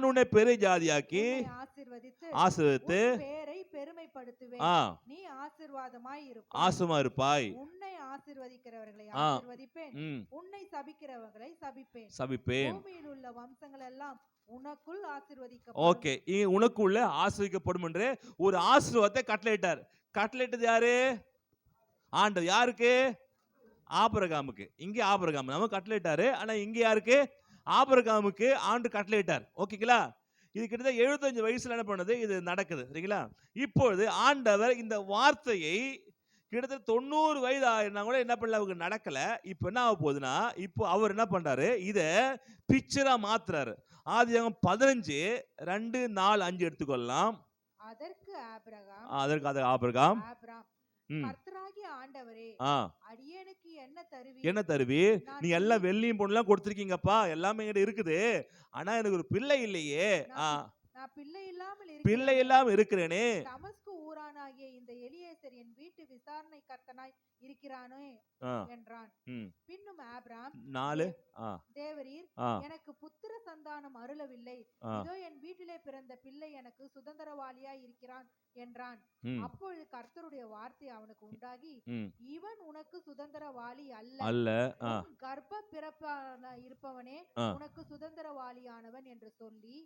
Speaker 2: உன்னை பெரிய ஜாதியாக்கி ஆசீர்வதித்து
Speaker 3: பேரை பெருமைப்படுத்துவேன். நீ ஆசீர்வாதமாய்
Speaker 2: இருப்பாய்.
Speaker 3: உன்னை ஆசீர்வதிக்கிறவர்களை ஆசீர்வதிப்பேன், உன்னை சபிக்கிறவர்களை சபிப்பேன். பூமியில் உள்ள வம்சங்கள் எல்லாம் உனக்குள் ஆசீர்வதிக்கப்படும்.
Speaker 2: ஓகே, உனக்குள்ள ஆசீர்வதிக்கப்படும் என்று ஒரு ஆசீர்வாதத்தை கட்டளையிட்டார். கட்டளையிட்டது யாரு? ஆண்டவர். யாருக்கு? ஆபிரகாமுக்கு. இங்கே ஆபிரகாம் நம்ம கட்டளையிட்டாரு. ஆனா இங்க யாருக்கு? ஆபிரகாமுக்கு ஆண்டு கட்டளையிட்டார். ஓகேங்களா? இது கிட்டத்தட்ட 75 வயசுல என்ன பண்ணது இது நடக்குது. சரிங்களா? இப்பொழுது ஆண்டவர் இந்த வார்த்தையை கிட்டத்தட்ட 90 வயது ஆயிருந்தா கூட என்ன பண்ணல, அவங்க நடக்கல. இப்ப என்ன ஆக போகுதுன்னா, இப்போ அவர் என்ன பண்றாரு, இத பிக்சரா மாத்துறாரு. ஆதியாகமம் 15:2, 4, 5 எடுத்துக்கொள்ளலாம்.
Speaker 3: அதற்கு
Speaker 2: ஆபிரகாம்
Speaker 3: கர்த்தராகிய ஆண்டவரே, அடியேனுக்கு
Speaker 2: என்ன தருவீர்? நீ எல்லாம் வெள்ளியும் பொண்ணுலாம் கொடுத்திருக்கீங்கப்பா, எல்லாமே என்கிட்ட இருக்குது. ஆனா எனக்கு ஒரு பிள்ளை இல்லையே.
Speaker 3: நான்
Speaker 2: பிள்ளை இல்லாம இருக்கிறேனே.
Speaker 3: தமஸ்கு ஊரானாகிய இந்த எலியேசர் என் வீட்டு விசாரணை கர்த்தனாய் இருக்கிறானே என்றான். பின்னும் ஆபிரகாம் 4 தேவரீர் எனக்கு புத்திர சந்தானம் அருளவில்லை, இதோ என் வீட்டிலே பிறந்த பிள்ளை எனக்கு சுதந்திரவாளியாய் இருக்கிறான் என்றான். அப்பொழுது கர்த்தருடைய வார்த்தை அவனுக்கு உண்டாகி, இவன் உனக்கு சுதந்திரவாளி அல்ல, கர்ப்ப பிறப்பான இருப்பவனே உனக்கு சுதந்திரவாளியானவன் என்று சொல்லி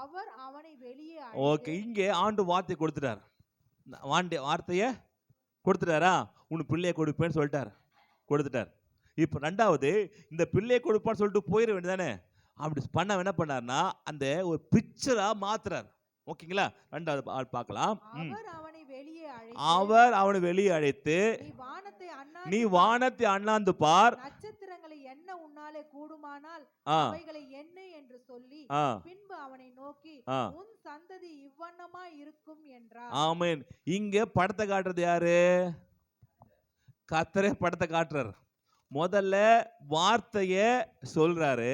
Speaker 3: அவர் அவனை வெளியே.
Speaker 2: ஓகே, இங்கே ஆண்டு வார்த்தை கொடுத்துட்டார். வார்த்தைய கொடுத்துட்டாரா? உனக்கு பிள்ளையை கொடுப்பேன்னு சொல்லிட்டார், கொடுத்துட்டார். இப்ப ரெண்டாவது இந்த பிள்ளையை கொடுப்பான்னு சொல்லிட்டு போயிட வேண்டியதானே. அப்படி பண்ண என்ன பண்ணார்னா அந்த ஒரு பிக்சரா மாத்துறார். ஓகேங்களா? ரெண்டாவது ஆள் பார்க்கலாம். அவர் அவனை வெளியே அழைத்து, நீ வானத்தை அண்ணாந்து பார்,
Speaker 3: நட்சத்திரங்களை எண்ண உன்னாலே கூடுமானால் அவைகளை எண்ண என்று சொல்லி பின்பு அவனை நோக்கி உன் சந்ததி இவ்வண்ணமாய் இருக்கும் என்றார்.
Speaker 2: ஆமென். இங்க படத்தை காட்டுறது யாரு? கர்த்தரே படத்தை காட்டுறாரு. முதல்ல வார்த்தைய சொல்றாரு,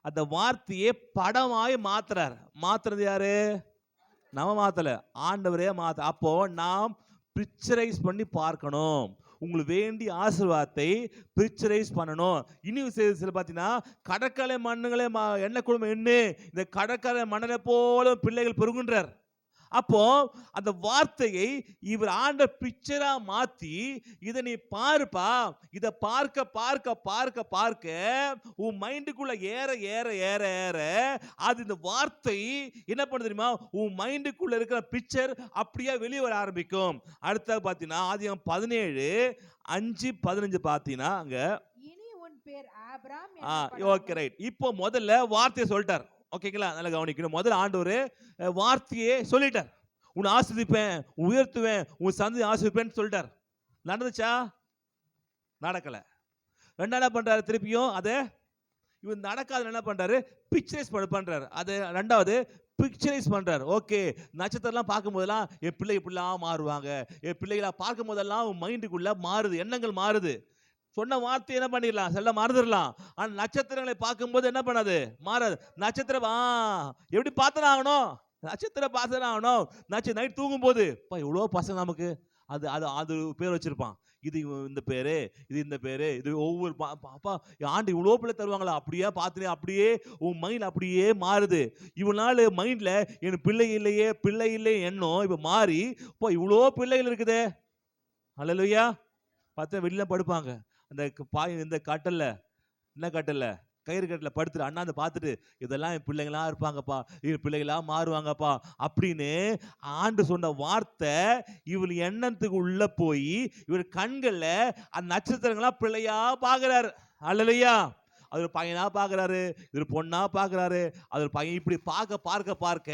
Speaker 2: அந்த வார்த்தையை படமாய் மாத்துறாரு. மாத்துறது யாரு? நம்ம மாத்தல, ஆண்டவரே மாத்த. அப்போ நாம் பிக்சரைஸ் பண்ணி பார்க்கணும். உங்களுக்கு வேண்டிய ஆசீர்வாதத்தை பிக்சரைஸ் பண்ணணும். இன்னும் சில பார்த்தீங்கன்னா, கடற்கரை மண்ணுகளே என்ன குடும்பம் என்ன, இந்த கடற்கரை மணலை போல பிள்ளைகள் பெருகுன்றார். அப்போ அந்த வார்த்தையை இவர் ஆண்ட பிக்சரா மாத்தி, இதை நீ பாருப்பா, இதை பார்க்க பார்க்க பார்க்க பார்க்க உன் மைண்டுக்குள்ள ஏற ஏற ஏற ஏற அது இந்த வார்த்தை என்ன பண்ணு தெரியுமா, உன் மைண்டுக்குள்ள இருக்கிற பிக்சர் அப்படியே வெளியே வர ஆரம்பிக்கும். அடுத்த பார்த்தீங்கன்னா ஆதியாகமம் 17:5-15 பார்த்தீங்கன்னா அங்க
Speaker 3: இனி உன் பேர் ஆபிராம்
Speaker 2: ஓகே ரைட். இப்போ முதல்ல வார்த்தையை சொல்லிட்டார். ஓகேங்களா, நல்லா கவனிக்கணும். முதல்ல ஆண்டவர் வார்த்தையே சொல்லிட்டார். உன்னை ஆசீர்வதிப்பேன், உயர்த்துவேன், உன் சந்ததி ஆசீர்வதிப்பேன்னு சொல்லிட்டார். நடந்துச்சா? நடக்கல. ரெண்டாவது பண்றாரு, திருப்பியும் அதை இவன் நடக்காத என்ன பண்றாரு, பிக்சரைஸ் பண்றாரு. அது ரெண்டாவது பிக்சரைஸ் பண்றாரு. ஓகே, நட்சத்திரம்லாம் பார்க்கும் போதெல்லாம் என் பிள்ளை இப்படிலாம் மாறுவாங்க, என் பிள்ளைகளா பார்க்கும் போதெல்லாம் உன் மைண்டுக்குள்ள மாறுது, எண்ணங்கள் மாறுது. சொன்ன வார்த்தை என்ன பண்ணிடலாம், செல்ல மறந்துடலாம். ஆனா நட்சத்திரங்களை பார்க்கும்போது என்ன பண்ணாது, மாறாது. நட்சத்திரம் எப்படி பார்த்தனா ஆகணும், நட்சத்திரம் பார்த்தனா ஆகணும். நைட் தூங்கும் போது இவ்வளோ பசங்க நமக்கு அது அது அது பேர் வச்சிருப்பான், இது இந்த பேரு, இது இந்த பேரு, இது ஒவ்வொரு பாப்பா ஆண்டு இவ்வளோ பிள்ளை தருவாங்களா, அப்படியே பார்த்துனே அப்படியே உன் மைண்ட் அப்படியே மாறுது. இவ்வளோ நாள் மைண்ட்ல என் பிள்ளை இல்லையே பிள்ளை இல்லை எண்ணம் இப்போ மாறி இவ்வளோ பிள்ளைகள் இருக்குதே. அல்லேலூயா. பார்த்தா வெளியில படுப்பாங்க அந்த இந்த கட்டல்ல, என்ன கட்டல்ல, கயிறு கட்டில படுத்துட்டு அண்ணாந்து பார்த்துட்டு, இதெல்லாம் என் பிள்ளைங்களா இருப்பாங்கப்பா, என் பிள்ளைகளா மாறுவாங்கப்பா அப்படின்னு ஆண்டு சொன்ன வார்த்தை இவர் எண்ணத்துக்கு உள்ள போய் இவர் கண்கள்ல அந்த நட்சத்திரங்களா பிள்ளையா பார்க்கிறாரு. அல்லேலூயா. அது ஒரு பையனா பார்க்கறாரு, இது பொண்ணா பார்க்கறாரு. அது ஒரு பையன் இப்படி பார்க்க பார்க்க பார்க்க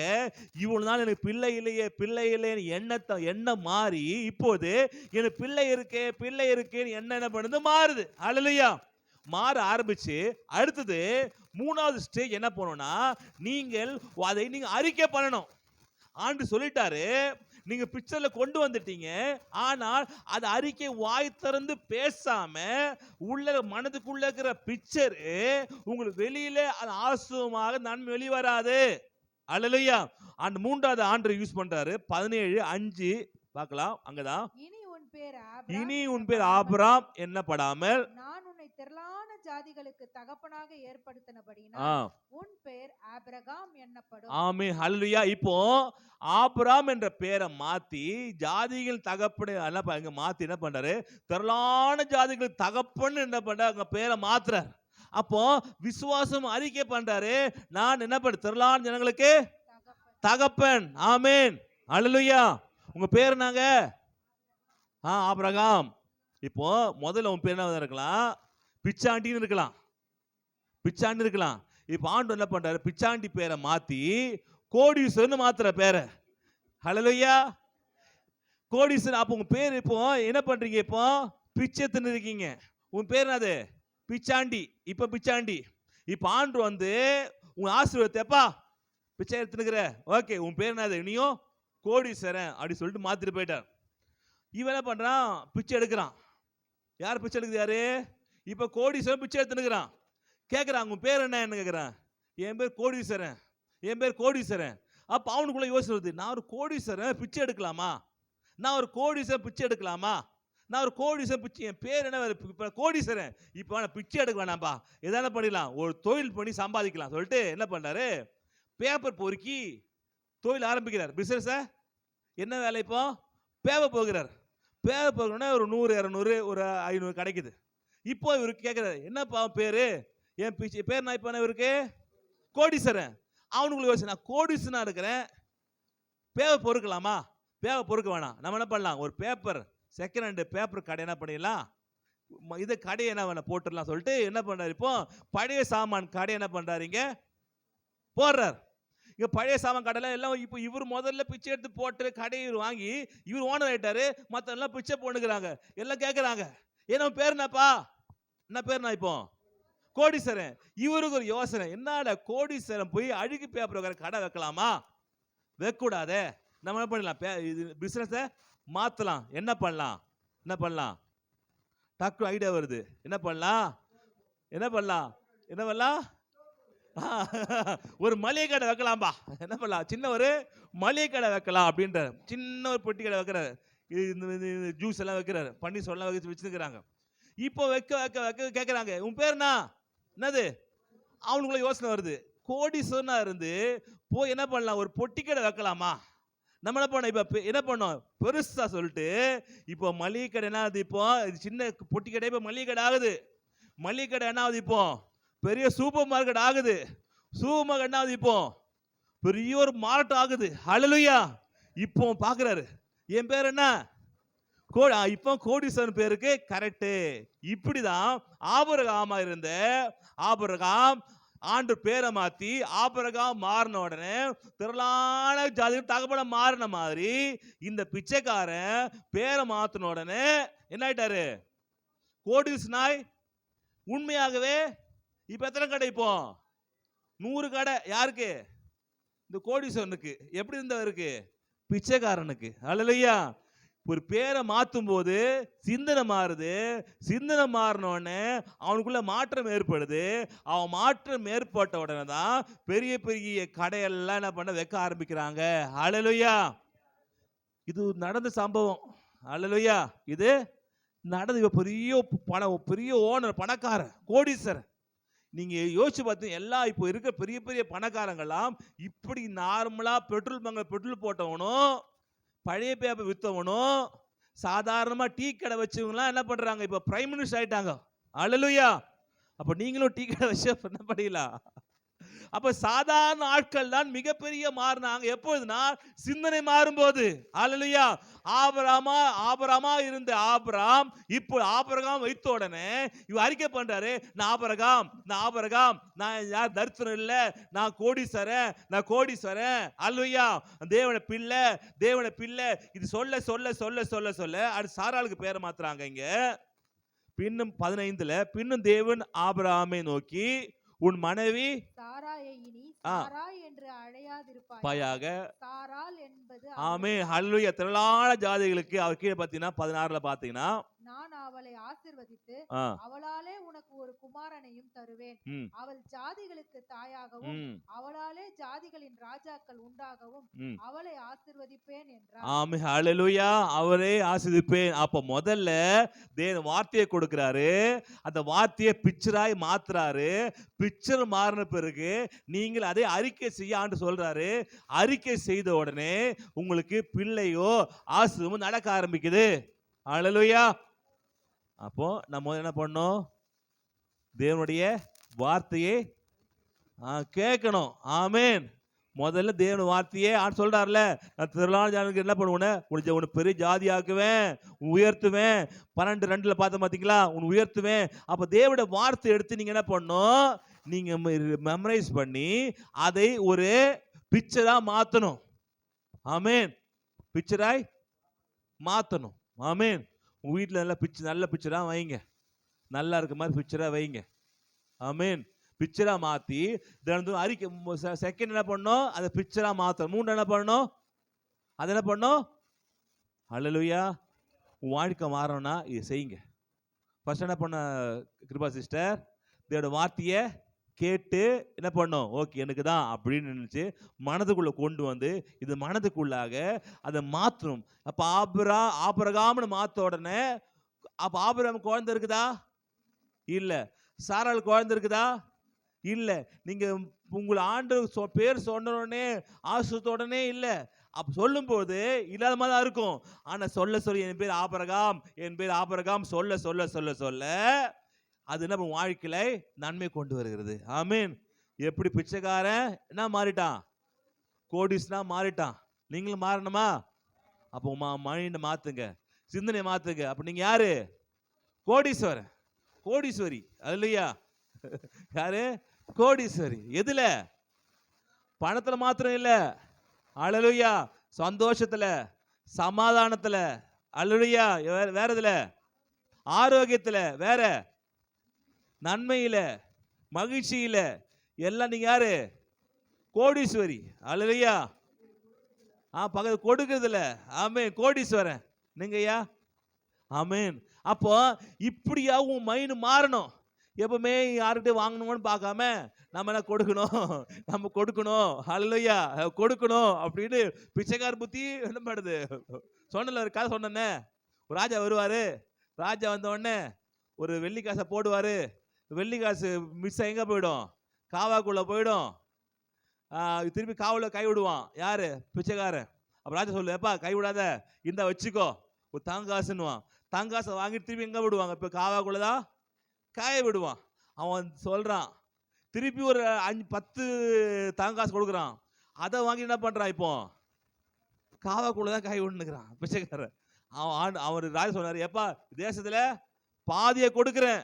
Speaker 2: இவ்வளவு நாள் எனக்கு பிள்ளை இல்லையே பிள்ளை இல்லைன்னு எண்ணம் மாறி இப்போது எனக்கு பிள்ளை இருக்கேன்னு என்ன பண்ணுது, மாறுது. அல்லேலூயா. மாற ஆரம்பிச்சு அடுத்தது மூணாவது ஸ்டேஜ் என்ன பண்ணணும்னா, நீங்கள் அதை நீங்க அறிக்கை பண்ணணும். ஆண்டு சொல்லிட்டாரு, நீங்க பிக்சர்ல கொண்டு வந்துட்டீங்க, ஆனால் அது அறிக்கை வாய் திறந்து பேசாம உள்ள மனதுக்குள்ள இருக்கிற பிக்சர் உங்களுக்கு வெளியில அது ஆசுவமாக நன்மை வெளிவராது. அல்லேலூயா. அந்த மூன்றாவது ஆண்டு யூஸ் பண்றாரு. 17:5 பார்க்கலாம். அங்கதான் இனி உன் பேர் ஆபிராம் என்னப்படாமல்
Speaker 3: நான் உன்னை திரளான ஜாதிகளுக்கு தகப்பனாக ஏற்படுத்தினபடியினால் உன் பேர் ஆபிரகாம் என்னப்படும்.
Speaker 2: ஆமென். ஹல்லேலூயா. இப்போ ஆபிராம் என்ற பேரை மாத்தி ஜாதிகள் தகப்பன் என்ன மாத்தி என்ன பண்றாரு, திரளான ஜாதிகளுக்கு தகப்பன் என்ன பண்றாரு, பேரை மாத்துறார். அப்போ விசுவாசம் அறிக்கை பண்றாரு, நான் என்ன பண்ண திரளான ஜனங்களுக்கு தகப்பன். ஆமென். ஹல்லேலூயா. உங்க பேர் நாங்க ஆபிரகாம். இப்போ முதல்ல உன் பேர் என்ன இருக்கலாம், பிச்சாண்டின்னு இருக்கலாம், பிச்சாண்டி இருக்கலாம். இப்போ ஆண்டு என்ன பண்றாரு, பிச்சாண்டி பேரை மாத்தி கோடீஸ்வரன் மாத்துற பேரை. ஹல்லேலூயா. கோடீஸ்வரன். அப்போ உங்க பேர் இப்போ என்ன பண்றீங்க, இப்போ பிச்சை தின்னு இருக்கீங்க. உன் பேர் என்னது, பிச்சாண்டி. இப்போ பிச்சாண்டி. இப்போ ஆண்டு வந்து உங்க ஆசீர்வாதத்தைப்பா பிச்சை எடுத்துனுக்குற, ஓகே உன் பேர் என்னது, இனியும் கோடீஸ்வரன் அப்படி சொல்லிட்டு மாத்திட்டு போயிட்டார். இவன் என்ன பண்றான், பிச்சை எடுக்கிறான். யார் பிச்சை எடுக்குது, யாரு, இப்ப கோடீஸ்வரன் பிச்சை எடுத்துனுக்குறான். கேட்கிறான் உன் பேர் என்ன கேட்கிறான், என் பேர் கோடீஸ்வரன், என் பேர் கோடீஸ்வரன். அப்ப அவனுக்குள்ள யோசனை வருது, நான் ஒரு கோடீஸ்வரன் பிச்சை எடுக்கலாமா, நான் ஒரு கோடீஸ்வரன் பிச்சை எடுக்கலாமா, நான் ஒரு கோடீஸ்வரன் பிச்சை, என் பேர் என்ன கோடீஸ்வரன், இப்போ நான் பிச்சை எடுக்க வேணாம்பா, எதான பண்ணிடலாம், ஒரு தொழில் பண்ணி சம்பாதிக்கலாம் சொல்லிட்டு என்ன பண்றாரு, பேப்பர் பொறுக்கி தொழில் ஆரம்பிக்கிறார். பிசினஸ் என்ன வேலை, இப்போ பேப்பர் போகிறார். பேப்பர் போகணும்னா ஒரு 100 200 ஒரு 500 கிடைக்குது. இப்போ இவருக்கு கேட்கிறாரு, என்னப்பா பேரு, என் பிச்சை பேர் நான் இப்போ இவருக்கு கோடீஸ்வரன். அவனுக்குள்ள யோசனை, நான் கோடீஸ்வரனா இருக்கிறேன், பேப்பர் பொறுக்கலாமா, பேப்பர் பொறுக்க வேணாம், நம்ம என்ன பண்ணலாம், ஒரு பேப்பர் செகண்ட் ஹேண்ட் பேப்பர் கடை என்ன பண்ணிடலாம், இது கடையை என்ன வேணா போட்டுடலாம் சொல்லிட்டு என்ன பண்றாரு, இப்போ பழைய சாமான் கடை என்ன பண்றாரு, இங்க போடுறார். இங்க பழைய சாமான் கடையில எல்லாம் இப்போ இவர் முதல்ல பிச்சை எடுத்து போட்டு கடையை வாங்கி இவர் ஓனர் ஆயிட்டாரு, மற்ற எல்லாம் பிச்சை போட்டுக்கிறாங்க. எல்லாம் கேட்கறாங்க, ஏன்னா பேர் என்னப்பா, என்ன பேர் நான் இப்போ கோடீஸ்வரன். இவருக்கு ஒரு யோசனை, என்னடா கோடீஸ்வரன் போய் அழுகு பேப்பர் கடை வைக்கலாமா, வைக்கக்கூடாதே, நம்ம என்ன பண்ணலாம், இது பிசினஸை மாத்தலாம், என்ன பண்ணலாம், டக்கு ஐடியா வருது, என்ன பண்ணலாம் என்ன பண்ணலாம் என்ன பண்ணலாம் ஒரு மளிகை கடை வைக்கலாம்பா, என்ன பண்ணலாம், சின்ன ஒரு மளிகை கடை வைக்கலாம் அப்படின்ற சின்ன ஒரு பெட்டி கடை வைக்கிறாரு. இந்த ஜூஸ் எல்லாம் வைக்கிறாரு, பண்ணி சொல்லலாம் வச்சுருக்கிறாங்க. இப்போ வைக்க வைக்க வைக்க கேட்குறாங்க, உன் பேர் என்னது? அவனுக்குள்ள யோசனை வருது, கோடீஸ்வரனா இருந்து போய் என்ன பண்ணலாம், ஒரு பொட்டி கடை வைக்கலாமா? நம்ம என்ன பண்ணோம், இப்போ என்ன பண்ணோம், பெருசா சொல்லிட்டு இப்போ மளிகை கடை என்ன ஆகுது, இப்போ சின்ன பொட்டி கடை இப்போ மளிகை கடை ஆகுது. மளிகை கடை என்ன ஆகுது, இப்போ பெரிய சூப்பர் மார்க்கெட் ஆகுது. சூப்பர் மார்க்கெட் என்ன ஆகுது, இப்போ பெரிய ஒரு மார்க்கெட் ஆகுது. ஹல்லேலூயா. இப்போ பார்க்குறாரு, என் பேர் என்ன, இப்போ கோடீஸ்வரன் பேருக்கு கரெக்டு. இப்படிதான் ஆபிரகாமா இருந்த ஆபிரகாம் ஆண்டு பேரை மாத்தி ஆபிரகாம் மாறின உடனே திரளான ஜாதி தகப்பன மாறின மாதிரி இந்த பிச்சைக்காரன் பேரை மாத்தின உடனே என்ன ஆயிட்டாரு, கோடீஸ்வரனாய். உண்மையாகவே இப்ப எத்தனை கடை, இப்போ 100 கடை. யாருக்கு, இந்த கோடீஸ்வரனுக்கு. எப்படி இருந்தவருக்கு, பிச்சைக்காரனுக்கு. அல்லேலூயா. ஒரு பேரை மாற்றும் போது சிந்தனை மாறுது. சிந்தனை மாறினோடனே அவனுக்குள்ள மாற்றம் ஏற்படுது. அவன் மாற்றம் ஏற்பட்ட உடனே தான் பெரிய பெரிய கடையெல்லாம் என்ன பண்ண வைக்க ஆரம்பிக்கிறாங்க. அல்லேலூயா. இது நடந்த சம்பவம். அல்லேலூயா. இது நடந்து பெரிய ஓனர், பணக்காரன், கோடீஸ்வரன். நீங்க யோசிச்சு பார்த்து எல்லாம் இப்போ இருக்க பெரிய பெரிய பணக்காரங்கெல்லாம் இப்படி நார்மலா பெட்ரோல் போட்டவனும் பழைய பேப்பர் வித்தவனும் சாதாரணமா டீ கடை வச்சவங்களாம் என்ன பண்றாங்க, இப்போ பிரைம் மினிஸ்டர் ஆயிட்டாங்க. அல்லேலூயா. அப்ப நீங்களும் டீ கடை வச்சு என்ன பண்ணிடலாம். அப்ப சாதாரண ஆட்கள் தான் மிகப்பெரிய மாறினாங்க. எப்போதுனா சிந்தனை மாறும்போது. அல்லேலூயா. ஆபிரகாமா இருந்த ஆபிரகாம் இப்போ ஆபிரகாம் வைத்த உடனே இவ அறிக்கை பண்றாரு, நான் ஆபிரகாம், நான் யார் தரிசனம் இல்ல, நான் கோடீஸ்வரன். அல்லேலூயா. தேவன பிள்ளை இது சொல்ல அது சாராளுக்கு பேரை மாத்துறாங்க. இங்க பின்னும் 15ல பின்னும் தேவன் ஆபிரகாமை நோக்கி, உன் மனைவி
Speaker 3: சாராயை இனி சாராய் என்று அழையாதிருப்பாயாக. சாராள் என்பது
Speaker 2: ஆமென். ஹல்லேலூயா. திரளான ஜாதிகளுக்கு அவர் கீழே பார்த்தீங்கன்னா 16ல பார்த்தீங்கன்னா,
Speaker 3: நான் அவளை ஆசீர்வதித்து அவளாலே உனக்கு ஒரு குமாரனையும் தருவேன். அவள் ஜாதிகளுக்கு தாயாகவும் அவளாலே ஜாதிகளின் ராஜாக்கள் உண்டாகவும் அவளை ஆசீர்வதிப்பேன் என்றார்.
Speaker 2: ஆமென். ஹல்லேலூயா. அவரே ஆசீர்வதிப்பேன். அப்ப முதல்ல தேவன் வார்த்தையை கொடுக்கிறாரு. அந்த வார்த்தையை பிக்சராய் மாத்துறாரு. பிக்சர் மாறின பிறகு நீங்கள் அதை அறிக்கை செய்ய ஆண்டு சொல்றாரு. அறிக்கை செய்த உடனே உங்களுக்கு பிள்ளையோ ஆசீர்வாதம் நடக்க ஆரம்பிக்குது. ஹல்லேலூயா. அப்போ நம்ம என்ன பண்ணோம், தேவனுடைய வார்த்தையை கேட்கணும். ஆமென். முதல்ல தேவன் வார்த்தையே சொல்றாருல, நான் திரளான ஜனங்களுக்கு என்ன பண்ணுவேன், உனக்கு பெரிய ஜாதி ஆக்குவேன், உயர்த்துவேன். 12:2 பார்த்த பார்த்தீங்களா, உன் உயர்த்துவேன். அப்ப தேவனுடைய வார்த்தை எடுத்து நீங்க என்ன பண்ணணும், நீங்க மெமரைஸ் பண்ணி அதை ஒரு பிக்சரா மாத்தணும். ஆமென். பிக்சராய் மாத்தணும். ஆமென். உங்க வீட்டில் நல்ல பிக்சரா வைங்க, நல்லா இருக்க மாதிரி பிக்சரா வைங்க. ஆமென். பிக்சரா மாத்தி அறிக்கை செகண்ட் என்ன பண்ணணும், அதை பிக்சரா மாத்தணும். 3 என்ன பண்ணணும், அது என்ன பண்ணணும். ஹல்லேலூயா. உன் வாழ்க்கை மாறணும்னா இதை செய்யுங்க. ஃபர்ஸ்ட் என்ன பண்ண கிருபா சிஸ்டர், இதோட வார்த்தையை கேட்டு என்ன பண்ணோம், ஓகே எனக்கு தான் அப்படின்னு நினைச்சு மனதுக்குள்ள கொண்டு வந்து இது மனதுக்குள்ளாக அதை மாற்றணும். அப்ப ஆபிரகாம்னு மாத்த உடனே அப்ப ஆபிரகாம் குழந்தை இருக்குதா இல்ல, சாராள் குழந்தை இருக்குதா இல்ல. நீங்க உங்களை ஆண்டு பேர் சொன்ன உடனே ஆசுத்த உடனே இல்ல, அப்ப சொல்லும் போது இல்லாத மாதிரி தான் இருக்கும். ஆனா சொல்ல என் பேர் ஆபிரகாம் சொல்ல அது நம்ம வாழ்க்கையில நன்மை கொண்டு வருகிறது. ஆமென். எப்படி பிச்சைக்காரன் என்ன மாறிட்டான், கோடீஸ்வரனா மாறிட்டான். நீங்களும் மாறணுமா? அப்போ மைண்ட் மாத்துங்க, சிந்தனை மாத்துங்க. அப்ப நீங்க யாரு, கோடீஸ்வரி. அல்லேலூயா. யாரு, கோடீஸ்வரி. எதுல, பணத்துல மாத்திரம் இல்ல. அல்லேலூயா. சந்தோஷத்துல, சமாதானத்துல. அல்லேலூயா. வேற எதுல, ஆரோக்கியத்துல, வேற நன்மையில, மகிழ்ச்சியில எல்லாம் நீங்க யாரு, கோடீஸ்வரி. அல்லேலூயா. பக்கத்து கொடுக்கிறதுல. ஆமென். கோடீஸ்வரன் நீங்க ஐயா. ஆமென். அப்போ இப்படியா உன் மைண்ட் மாறணும். எப்பவுமே யார்கிட்ட வாங்கணும்னு பார்க்காம நம்ம என்ன கொடுக்கணும், நம்ம கொடுக்கணும், ஹல்லேலூயா, கொடுக்கணும் அப்படின்னு பிச்சைக்கார புத்தி என்ன பண்ணுது. சொன்னல ஒரு கதை சொன்னேனே, ஒரு ராஜா வருவாரு. ராஜா வந்த உடனே ஒரு வெள்ளி காசை போடுவாரு. வெள்ளி காசு மிஸ் எங்க போயிடும், காவாக்குள்ள போயிடும். திருப்பி காவல கை விடுவான் யாரு, பிச்சைக்காரன். அப்ப ராஜா சொல்லு, எப்பா கை விடாத, இந்த வச்சுக்கோ, ஒரு தங்காசுன்னுவான். தங்காசை வாங்கிட்டு திருப்பி எங்க விடுவாங்க, இப்ப காவாக்குள்ளதான் காய விடுவான். அவன் சொல்றான், திருப்பி ஒரு 10 தங்காசு கொடுக்குறான். அதை வாங்கி என்ன பண்றான், இப்போ காவாக்குள்ளதான் காய் விடுனுக்கிறான் பிச்சைக்காரன். அவர் ராஜா சொன்னாரு, எப்பா தேசத்துல பாதியை கொடுக்குறேன்,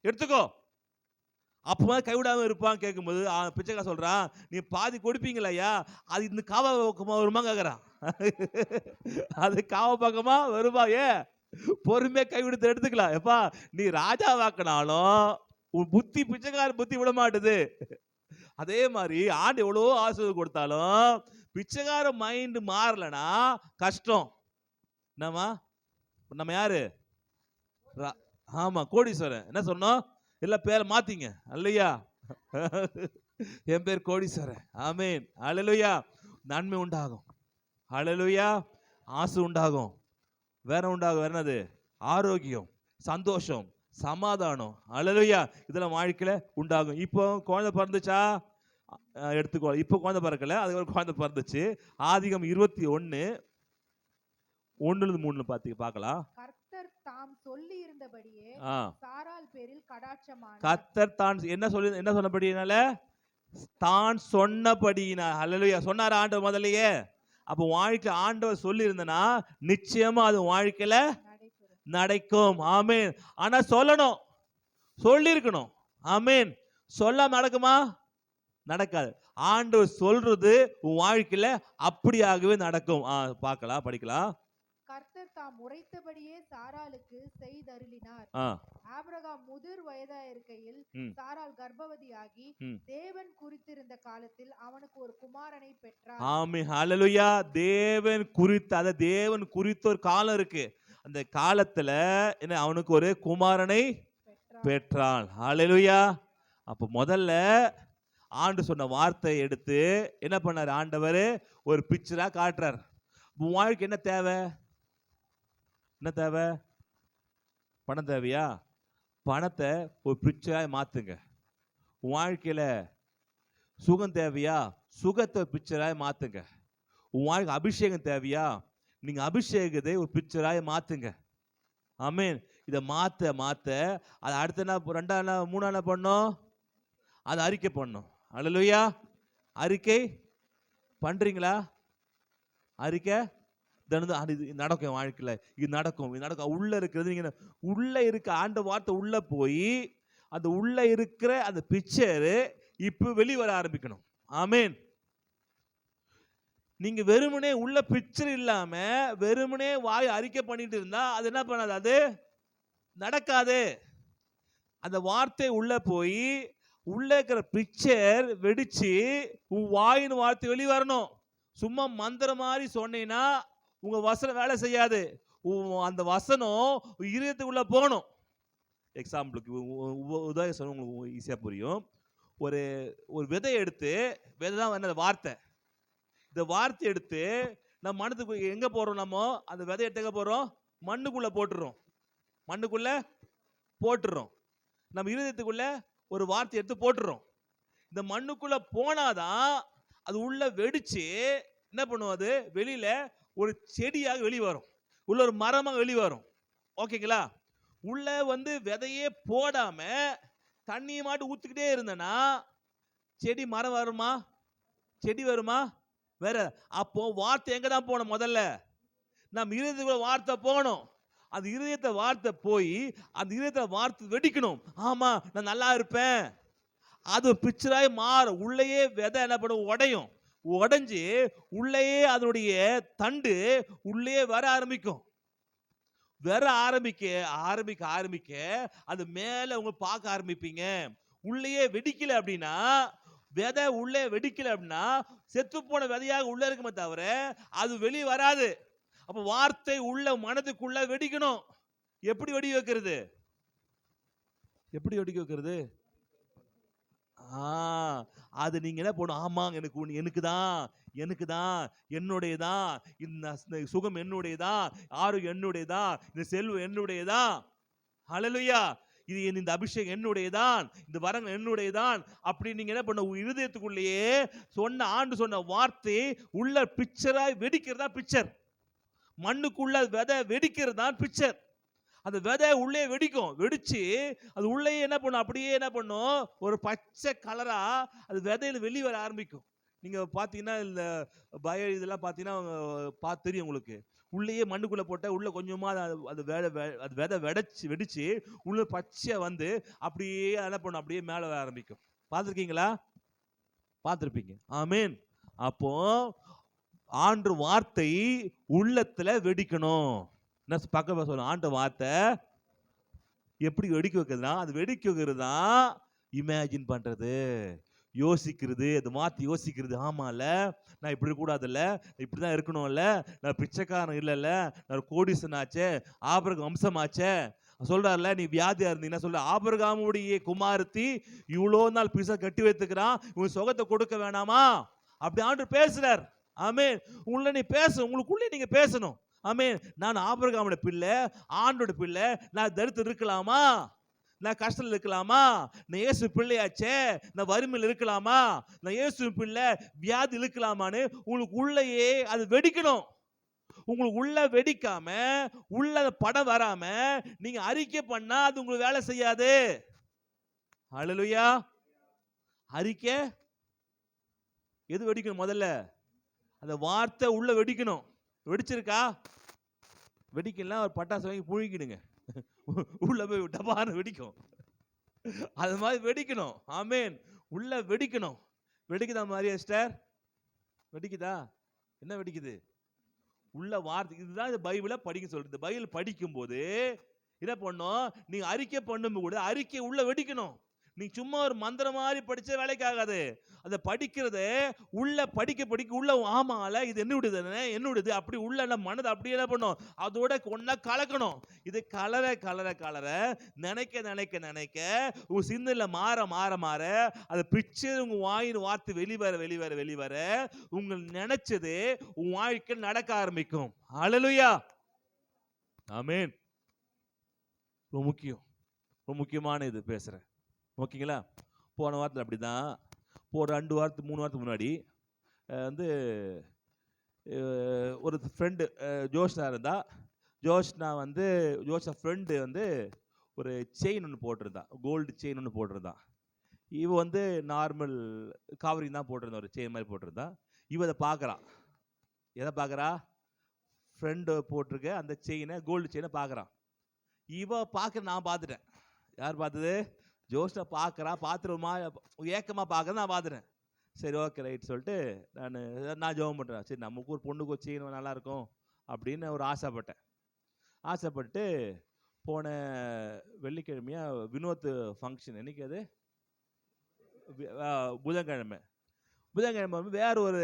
Speaker 2: எடுத்துக்கோ. அப்போ கைவிடாம இருப்பான். கேட்கும்போது பிச்சைக்கார சொல்றான், நீ பாதி கொடுப்பீங்களா ஐயா, அது இந்த காவா பக்கமா வருமா கேட்கறான். அது காவா பக்கமா வருமா, பொறுமையா கைவிடுத்து எடுத்துக்கலாம். எப்பா நீ ராஜா வாக்கினாலும் உன் புத்தி பிச்சைக்கார புத்தி விட மாட்டுது. அதே மாதிரி ஆண்டு எவ்வளவோ ஆசீர்வாதம் கொடுத்தாலும் பிச்சைக்கார மைண்ட் மாறலனா கஷ்டம். நம்ம யாரு, ஆமா கோடீஸ்வரன். என்ன சொன்னோம், இல்ல பேரை மாத்திங்க, அல்லையா. என் பேர் கோடீஸ்வரன். ஆமென், அல்லேலூயா. நன்மை உண்டாகும், அல்லேலூயா. ஆசை உண்டாகும், வேற உண்டாகும். வேற என்னது, ஆரோக்கியம், சந்தோஷம், சமாதானம், அல்லேலூயா. இதெல்லாம் வாழ்க்கையில உண்டாகும். இப்போ குழந்தை பிறந்துச்சா, எடுத்துக்கோ. இப்போ குழந்தை பிறக்கல, அதுக்கு ஒரு குழந்தை பிறந்துச்சு. ஆதிகம் 21:1-3 பார்க்கலாம்.
Speaker 3: கர்த்தர் தாம் சொல்லி இருந்தபடியே சாராள் பேரில் கடாட்சமானார்.
Speaker 2: கர்த்தர் தான் என்ன சொன்னபடியினால, தான் சொன்னபடியினால, ஹல்லேலூயா. சொன்னார் ஆண்டவர் முதல்லயே. அப்போ வாழ்க்கை ஆண்டவர் சொல்லி இருந்தனா நிச்சயமா அது வாழ்க்கையில நடக்கும். ஆமென். ஆனா சொல்லணும், சொல்லி இருக்கணும். ஆமென். சொல்லாம நடக்குமா, நடக்காது. ஆண்டவர் சொல்றது உன் வாழ்க்கையில அப்படியாகவே நடக்கும். பார்க்கலாம், படிக்கலாம்.
Speaker 3: கர்த்தர் தாம் உரைத்தபடியே சாராளுக்கு செய்தருளினார். ஆபிரகாம் முதிர் வயதாயிருக்கையில் சாராள் கர்ப்பவதியாகி தேவன் குறித்திருந்த காலத்தில் அவனுக்கு ஒரு குமாரனை பெற்றார்.
Speaker 2: ஆமென், ஹல்லேலூயா. தேவன் குறித்த ஒரு காலம் இருக்கு. அந்த காலத்துல என்ன, அவனுக்கு ஒரு குமாரனை பெற்றான். ஹல்லேலூயா. அப்ப முதல்ல ஆண்டு சொன்ன வார்த்தை எடுத்து என்ன பண்ணார் ஆண்டவர், ஒரு பிக்சரா காட்டுறார். வாழ்க்கை என்ன தேவை, என்ன தேவை, பணம் தேவையா, பணத்தை ஒரு பிக்சராக மாத்துங்க. வாழ்க்கையில சுகம் தேவையா, சுகத்தை பிக்சராக மாத்துங்க. உன் வாழ்க்கை அபிஷேகம் தேவையா, நீங்க அபிஷேகத்தை ஒரு பிக்சராக மாத்துங்க. ஆமென். இதை மாத்த மாத்த அது அடுத்த என்ன, 2 3 பண்ணோம், அது அறிக்கை பண்ணணும். அல்லேலூயா. அறிக்கை பண்றீங்களா, அறிக்கை நடக்கும் வாழ்க்கையில. இது நடக்கும், இது நடக்கும். உள்ள இருக்கிறது, நீங்க உள்ள இருக்க ஆண்ட வார்த்தை உள்ள போய் அந்த உள்ள இருக்கிற அந்த பிக்சர் இப்ப வெளியே வர ஆரம்பிக்கணும். ஆமென். நீங்க வெறுமனே உள்ள பிக்சர் இல்லாம வெறுமனே வாய் அறிக்கை பண்ணிட்டு இருந்தா அது என்ன பண்ணாது, அது நடக்காது. அந்த வார்த்தை உள்ள போய் உள்ள இருக்கிற பிக்சர் வெடிச்சு உன் வாயின் வார்த்தை வெளியே வரணும். சும்மா மந்திர மாதிரி சொன்னீங்கன்னா உங்க வசனம் வேலை செய்யாது. அந்த வசனம் இதயத்துக்குள்ள போகணும். எக்ஸாம்பிளுக்கு உதாரணம் சொன்ன உங்களுக்கு ஈஸியா புரியும். ஒரு விதை எடுத்து, விதை தான் என்ன, வார்த்தை. இந்த வார்த்தை எடுத்து நம்ம மனதுக்கு எங்க போறோம், நம்ம அந்த விதை எடுத்து எங்க போறோம், மண்ணுக்குள்ள போட்டுறோம். மண்ணுக்குள்ள போட்டுறோம். நம்ம இருதயத்துக்குள்ள ஒரு வார்த்தை எடுத்து போட்டுறோம். இந்த மண்ணுக்குள்ள போனாதான் அது உள்ள வெடிச்சு என்ன பண்ணும், அது வெளியில ஒரு செடியாக வெளியே வரும், உள்ள ஒரு மரமாக வெளியே வரும். ஓகேங்களா. உள்ள விதையே போடாம தண்ணியை மாட்டு ஊத்துக்கிட்டே இருந்தனா செடி மரம் வருமா, செடி வருமா, வேற. அப்போ வார்த்தை எங்க தான் போகணும், முதல்ல நம்ம இருதயத்துக்குள்ள வார்த்தை போகணும். அந்த இருதயத்தை வார்த்தை போய் அந்த இருதயத்தை வார்த்தை வெடிக்கணும். ஆமா நான் நல்லா இருப்பேன், அது பிக்சராய் மாறும். உள்ளேயே விதை என்ன பண்ணும், உடையும். உடைஞ்சு உள்ளேயே அதனுடைய தண்டு உள்ளே வர ஆரம்பிக்கும். வர ஆரம்பிக்க ஆரம்பிக்க ஆரம்பிக்க அது மேல உங்க பார்க்க ஆரம்பிப்பீங்க. உள்ளேயே வெடிக்கல அப்படின்னா, விதை உள்ளே வெடிக்கல அப்படின்னா செத்து போன விதையாக உள்ள இருக்குமே தவிர அது வெளியே வராது. அப்ப வார்த்தை உள்ள மனதுக்குள்ள வெடிக்கணும். எப்படி வெடி வைக்கிறது? எப்படி வெடிக்க வைக்கிறது? அது நீங்க என்ன பண்ணணும்? ஆமாங்க, எனக்கு தான், என்னுடையதான், இந்த சுகம் என்னுடையதான், ஆரோக்கியம் என்னுடையதான், இந்த செல்வம் என்னுடையதான், ஹல்லேலூயா, இது இந்த அபிஷேகம் என்னுடையதான், இந்த வரங்கள் என்னுடையதான் அப்படி நீங்க என்ன பண்ண, இருதயத்துக்குள்ளேயே ஆண்டு சொன்ன வார்த்தை உள்ள பிக்சராய் வெடிக்கிறதா பிக்சர். மண்ணுக்குள்ள விதை வெடிக்கிறது தான் பிக்சர். அந்த விதை உள்ளே வெடிக்கும், வெடிச்சு அது உள்ளே என்ன பண்ணும், அப்படியே என்ன பண்ணும், ஒரு பச்சை கலரா அது விதையில வெளியே வர ஆரம்பிக்கும். நீங்க பாத்தீங்கன்னா இந்த இதெல்லாம் பாத்தீங்கன்னா பார்த்து தெரியும் உங்களுக்கு. உள்ளேயே மண்ணுக்குள்ள போட்ட உள்ள கொஞ்சமா அது விதை வெடிச்சு உள்ள பச்சை வந்து அப்படியே என்ன பண்ணும், அப்படியே மேல வர ஆரம்பிக்கும். பார்த்துருக்கீங்களா? பார்த்துருப்பீங்க. ஆமேன். அப்போ ஆண்டு வார்த்தை உள்ளத்துல வெடிக்கணும். பக்கம் சொல்ல, ஆண்டு வார்த்தை எப்படி வெடிக்க வைக்கிறதுனா, அது வெடிக்க வைக்கிறது தான் இமேஜின் பண்றது, யோசிக்கிறது, அது மாற்றி யோசிக்கிறது. ஆமால, நான் இப்படி இருக்கக்கூடாதுல்ல, இப்படிதான் இருக்கணும்ல, நான் பிச்சைக்காரன் இல்லைல்ல, நான் கோடீசன் ஆச்சே, ஆபிரகாம் வம்சமாச்சே. சொல்றாருல, நீ வியாதியா இருந்தீங்கன்னா சொல்ற, ஆபிரகாமுடைய குமாரத்தி இவ்வளோ நாள் பிசா கட்டி வைத்துக்கிறான், உங்க சுகத்தை கொடுக்க வேணாமா? அப்படி ஆண்டு பேசுறார். ஆமென். உள்ள நீ உங்களுக்குள்ளே நீங்க பேசணும். ஆமென். நான் ஆபிரகாமோட பிள்ளை, ஆண்டோட பிள்ளை, நான் தரித்திரம் இருக்கலாமா? நான் கஷ்டத்தில் இருக்கலாமா? நான் இயேசு பிள்ளையாச்சே, நான் வறுமையில் இருக்கலாமா? நான் இயேசு பிள்ளை, வியாதி இருக்கலாமான்னு உங்களுக்கு உள்ளேயே அது வெடிக்கணும். உங்களுக்கு உள்ள வெடிக்காம, உள்ள படம் வராம நீங்க அறிக்கை பண்ணா அது உங்களுக்கு வேலை செய்யாது. ஹல்லேலூயா. அறிக்கை எது வெடிக்கணும்? முதல்ல அந்த வார்த்தை உள்ள வெடிக்கணும். வெடிச்சிருக்கா? வெடிக்கலாம், ஒரு பட்டாசு வாங்கி புழுங்கிடுங்க, உள்ள போய் டபான்னு வெடிக்கும். அது மாதிரி வெடிக்கணும். ஆமேன். உள்ள வெடிக்கணும். வெடிக்குதா மாரியா சிஸ்டர்? வெடிக்குதா? என்ன வெடிக்குது? உள்ள வார்த்தை. இதுதான் இந்த பைபிளை படிக்க சொல்றது. இந்த பைபிள் படிக்கும் போது என்ன பண்ணும், நீங்க அறிக்கை பண்ணும் கூட அறிக்கை உள்ள வெடிக்கணும். நீ சும்மா ஒரு மந்திரம் மாதிரி படிச்ச வேலைக்கு ஆகாது. அதை படிக்கிறது உள்ள படிக்க உள்ள, ஆமால இது என்னுடையது அப்படி உள்ள மனதை அப்படி என்ன பண்ணும், அதோட ஒன்னா கலக்கணும். இது கலர நினைக்க உங்க சிந்தனையில மாற அதை பிச்சு உங்க வாயின் வார்த்தை வெளிவர உங்க நினைச்சது உங்க வாழ்க்கையில் நடக்க ஆரம்பிக்கும். ஹல்லேலூயா. ஆமென். ரொம்ப முக்கியம், ரொம்ப முக்கியமான இது பேசுறேன். ஓகேங்களா? போன வாரத்தில் அப்படிதான், ஒரு 2 வாரத்துக்கு 3 வாரத்துக்கு முன்னாடி வந்து ஒரு ஃப்ரெண்டு ஜோஷ்னா இருந்தா. ஜோஷ்னா ஃப்ரெண்டு வந்து ஒரு செயின் ஒன்று போட்டிருந்தா, கோல்டு செயின் ஒன்று போட்டிருந்தா. இவ வந்து நார்மல் கவரிங் தான் போட்டிருந்தா, ஒரு செயின் மாதிரி போட்டிருந்தா. இவ அதை பார்க்குறான். எதை பார்க்குறா? ஃப்ரெண்டு போட்டிருக்க அந்த செயினை, கோல்டு செயினை பார்க்குறான். இவ பார்க்குற, நான் பார்த்துட்டேன். யார் பார்த்தது? ஜோஷ்னா பார்க்குறா. பார்த்துருமா ஏக்கமாக பார்க்குறேன், நான் பார்த்துட்டேன். சரி, ஓகே, ரைட் சொல்லிட்டு நான் ஜெபம் பண்ணுறேன். சரி, நமக்கு ஒரு பொண்ணுக்கு ஒரு செயின் நல்லாயிருக்கும் அப்படின்னு ஒரு ஆசைப்பட்டு போன வெள்ளிக்கிழமையா வினோத் ஃபங்க்ஷன். என்னைக்கு அது? புதன்கிழமை வந்து வேற ஒரு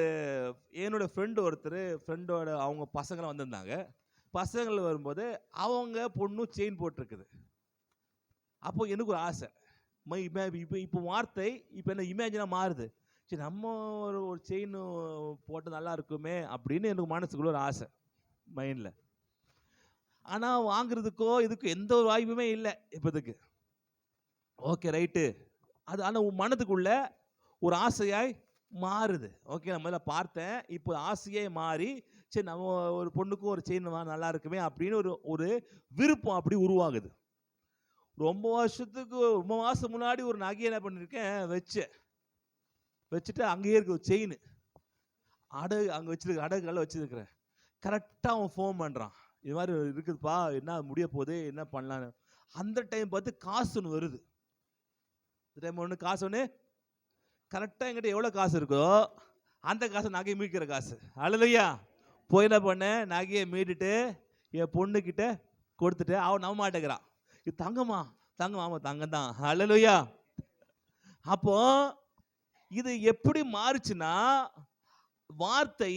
Speaker 2: என்னோட ஃப்ரெண்டோட அவங்க பசங்களாம் வந்திருந்தாங்க. பசங்கள் வரும்போது அவங்க பொண்ணு செயின் போட்டிருக்குது. அப்போ எனக்கு ஒரு ஆசை, இப்போ வார்த்தை இப்போ என்ன இமேஜினாக மாறுது. சரி, நம்ம ஒரு செயின் போட்டு நல்லா இருக்குமே அப்படின்னு எனக்கு மனசுக்குள்ள ஒரு ஆசை மைண்டில். ஆனால் வாங்குறதுக்கோ இதுக்கு எந்த ஒரு வாய்ப்புமே இல்லை இப்போதுக்கு. Okay, right. அது ஆனால் மனதுக்குள்ள ஒரு ஆசையாய் மாறுது. ஓகே, நான் முதல்ல பார்த்தேன், இப்போ ஆசையாய் மாறி சரி நம்ம ஒரு பொண்ணுக்கும் ஒரு செயின் நல்லா இருக்குமே அப்படின்னு ஒரு விருப்பம் அப்படி உருவாகுது. ரொம்ப மாதம் முன்னாடி ஒரு நகையை என்ன பண்ணியிருக்கேன், வச்சுட்டு அங்கேயே இருக்கு ஒரு செயின் அங்கே வச்சிருக்க, அடகுல வச்சிருக்கிறேன். கரெக்டாக அவன் ஃபோன் பண்ணுறான், இது மாதிரி இருக்குதுப்பா, என்ன முடிய போகுது, என்ன பண்ணலான்னு. அந்த டைம் பார்த்து காசு ஒன்று வருது. இந்த டைம் காசு ஒன்று கரெக்டாக என்கிட்ட எவ்வளோ காசு இருக்கோ அந்த காசை நகையை மீட்கிற காசு. ஹல்லேலூயா. போய் என்ன பண்ணேன், நகையை மீட்டுட்டு என் பொண்ணுக்கிட்ட கொடுத்துட்டு அவன் நம்ப மாட்டேங்கிறான். இது தங்கமா? ஆமா, தங்கம் தான். ஹல்லேலூயா. அப்போ இது எப்படி மாறுச்சுன்னா, வார்த்தை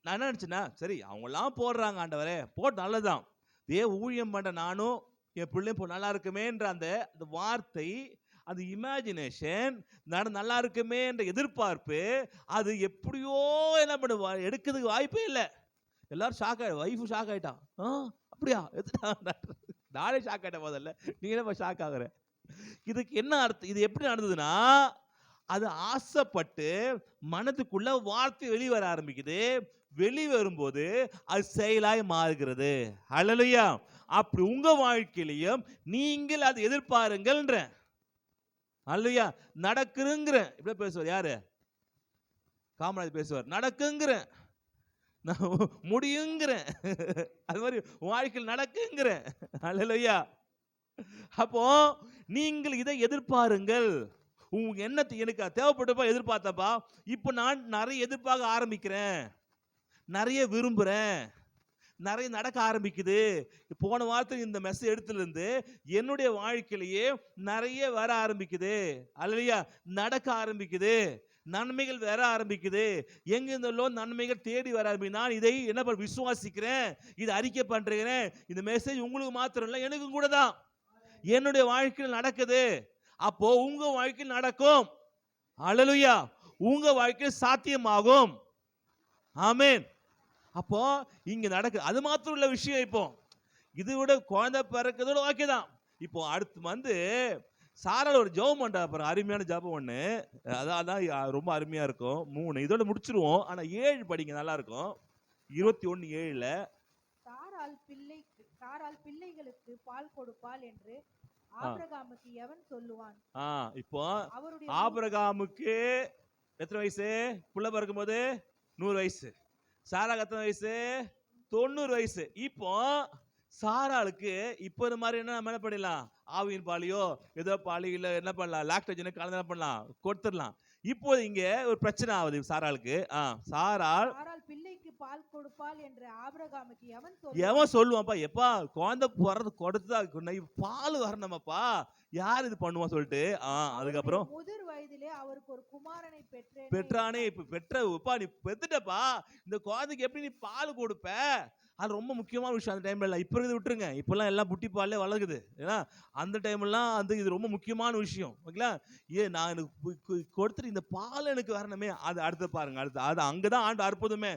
Speaker 2: நான் நினைச்சுன்னா, சரி அவங்கெல்லாம் போடுறாங்க ஆண்டவரே, போட்டு நல்லதுதான், ஊழியம் பண்ண நானும் என் பிள்ளை இப்போ நல்லா இருக்குமேன்ற அந்த அந்த வார்த்தை, அந்த இமேஜினேஷன், நல்லா இருக்குமே என்ற எதிர்பார்ப்பு, அது எப்படியோ என்ன பண்ணுவா எடுக்கிறதுக்கு வாய்ப்பே இல்லை. எல்லாரும் ஷாக் ஆயிடும். ஒய்ஃபு ஷாக் ஆயிட்டான். அப்படியா நானே ஷாக் ஆயிட்டேன் முதல்ல. நீ என்ன ஷாக் ஆகுற? இதுக்கு என்ன அர்த்தம்? இது எப்படி நடந்ததுன்னா, அது ஆசைப்பட்டு மனதுக்குள்ள வார்த்தை வெளிவர ஆரம்பிக்குது. வெளி வரும்போது அது செயலாய் மாறுகிறது. ஹல்லேலூயா. அப்படி உங்க வாழ்க்கையிலையும் நீங்கள் அதை எதிர்பாருங்கள்ன்ற. ஹல்லேலூயா. நடக்குதுங்கிற இப்படி பேசுவார் யாரு? காமராஜ் பேசுவார். நடக்குங்கிற, முடியுங்கிற, அது மாதிரி வாழ்க்கையில் நடக்குங்கிற. ஹல்லேலூயா. அப்போ நீங்கள் இதை எதிர்பாருங்கள். உங்க எண்ணத்தை எனக்கு தேவைப்பட்டப்பா எதிர்பார்த்தப்பா, இப்போ நான் நிறைய எதிர்பார்க்க ஆரம்பிக்கிறேன், நிறைய விரும்புகிறேன், நிறைய நடக்க ஆரம்பிக்குது. போன வாரத்தில் இந்த மெசேஜ் எடுத்துலேருந்து என்னுடைய வாழ்க்கையிலேயே நிறைய வர ஆரம்பிக்குது. அல்லையா, நடக்க ஆரம்பிக்குது, நன்மைகள் வர ஆரம்பிக்குது. எங்க இருந்தாலும் நன்மைகள் தேடி வர ஆரம்பிக்குது. நான் இதை என்ன பண்ண விசுவாசிக்கிறேன், இதை அறிக்கை பண்றேன். இந்த மெசேஜ் உங்களுக்கு மாத்திரம் இல்லை, எனக்கும் கூட தான். என்னுடைய வாழ்க்கையில் நடக்குது. அப்போ உங்க வாழ்க்கையில் நடக்கும். அல்லேலூயா. உங்க வாழ்க்கையில் சாத்தியமாகும். ஆமென். அப்போ இங்க நடக்குது. அது மாத்திரம் உள்ள விஷயம். இப்போ இது விட குழந்தை பிறக்கிறதோட ஓகே தான். இப்போ அடுத்து சாரால் ஒரு ஜெபம் பண்றா பாருங்க, அருமையான ஜெபம் ஒண்ணு. அதான் ரொம்ப அருமையா இருக்கும். 3 இதோட முடிச்சிருவோம். ஆனா 7 படிங்க, நல்லா இருக்கும். 21:7
Speaker 3: சாராள் பிள்ளைகளுக்கு பால் கொடுப்பாள் என்று ஆபிரகாமுக்கு எவன் சொல்லுவான்?
Speaker 2: இப்போ ஆபிரகாமுக்கு எத்தனை வயசு? புள்ள பிறக்கும்போது 100 வயசு. சாராக்கு எத்தனை வயசு? 90 வயசு. இப்போ சாராளுக்கு இப்போ இந்த மாதிரி என்ன பண்ணிடலாம், ஆவியின் பாலியோ ஏதோ பாலியில என்ன பண்ணலாம், லாக்டோஜன் கலந்து என்ன பண்ணலாம், கொடுத்துடலாம். இப்போது இங்க ஒரு பிரச்சனை ஆகுது சாராளுக்கு. சாராள்
Speaker 3: பிள்ளைக்கு பால் கொடுப்பாள் என்று ஆபிரகாமுக்கு
Speaker 2: எவன் சொல்லுவான்ப்பா? எப்பா குழந்தை பிறந்து கொடுத்தா பால் வரணுமாப்பா, யார் இது பண்ணுவான் சொல்லிட்டு. அதுக்கப்புறம்
Speaker 3: முதிர் வயதிலே அவருக்கு ஒரு குமாரனை
Speaker 2: பெற்றானே. இப்ப பெற்றப்பா, நீ பெத்துட்டப்பா, இந்த குழந்தைக்கு எப்படி நீ பால் கொடுப்ப? அது ரொம்ப முக்கியமான விஷயம் அந்த டைம்ல. இப்ப இருக்குது விட்டுருங்க, இப்பெல்லாம் எல்லாம் புட்டி பாலே வளர்க்குது. ஏன்னா அந்த டைம்லாம் இது ரொம்ப முக்கியமான விஷயம். ஓகேங்களா? நான் எனக்கு கொடுத்துட்டு இந்த பால் எனக்கு வரணுமே. அது அடுத்து பாருங்க, அது அங்கதான் ஆண்டு அற்புதமே.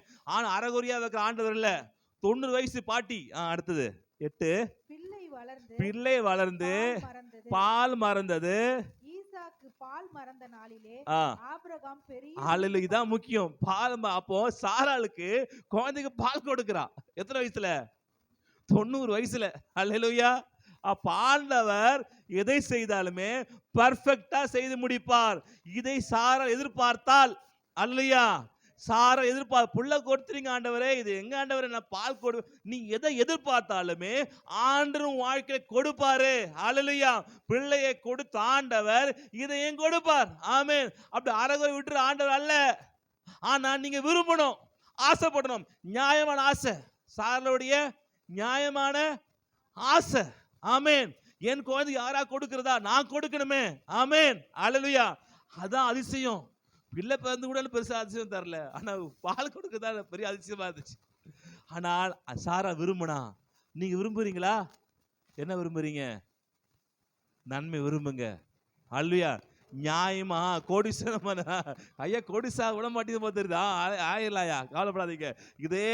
Speaker 2: அறகுறையா வைக்கிற ஆண்டவர் இல்ல, 90 வயசு பாட்டி. அடுத்தது 8 பிள்ளை வளர்ந்து பால் மறந்தது.
Speaker 3: ஈசாக்கு பால் மறந்த நாளிலே ஆபிரகாம்
Speaker 2: இதான் முக்கியம். பால். அப்போ சாராளுக்கு குழந்தைக்கு பால் கொடுக்கிறா. எத்தனை வயசுல? 90 வயசுல. அல்லேலூயா. ஆண்டவர் எதை செய்தாலுமே பர்ஃபெக்ட்டா செய்து முடிப்பார். இதை சாரா எதிர்பார்த்தால், அல்லேலூயா, சாரா புள்ள கொடுத்துறீங்க ஆண்டவரே, இது எங்க ஆண்டவரே, நான் பால் கொடு. நீ எதை எதிர்பார்த்தாலுமே ஆண்டவர் வாழ்க்கையை கொடுப்பாரு. அல்லேலூயா. பிள்ளையை கொடுத்த ஆண்டவர் இதையும் கொடுப்பார். ஆமென். அப்படி அறகுறை விட்டுற ஆண்டவர் அல்ல. ஆனா நீங்க விரும்பணும், ஆசைப்படணும். நியாயமான ஆசை, சாரலுடைய நியாயமான ஆசை. ஆமென். என் குழந்தை யாரா கொடுக்கிறதா, நான் கொடுக்கணுமே. ஆமென். அல்லேலூயா. அதான் அதிசயம். பிள்ளை பிறந்து கூட பெருசா அதிசயம் தரல, ஆனா பால் கொடுக்கறதா பெரிய அதிசயமா இருந்துச்சு. ஆனால் சாரா விரும்பினா. நீங்க விரும்புறீங்களா? என்ன விரும்புறீங்க? நன்மை விரும்புங்க. அல்லேலூயா. நியாயமா கோடிசனம் ஐயா, கோடிசா விட மாட்டேங்குது பார்த்துருதா, ஆயிரலாயா, கவலைப்படாதீங்க. இதே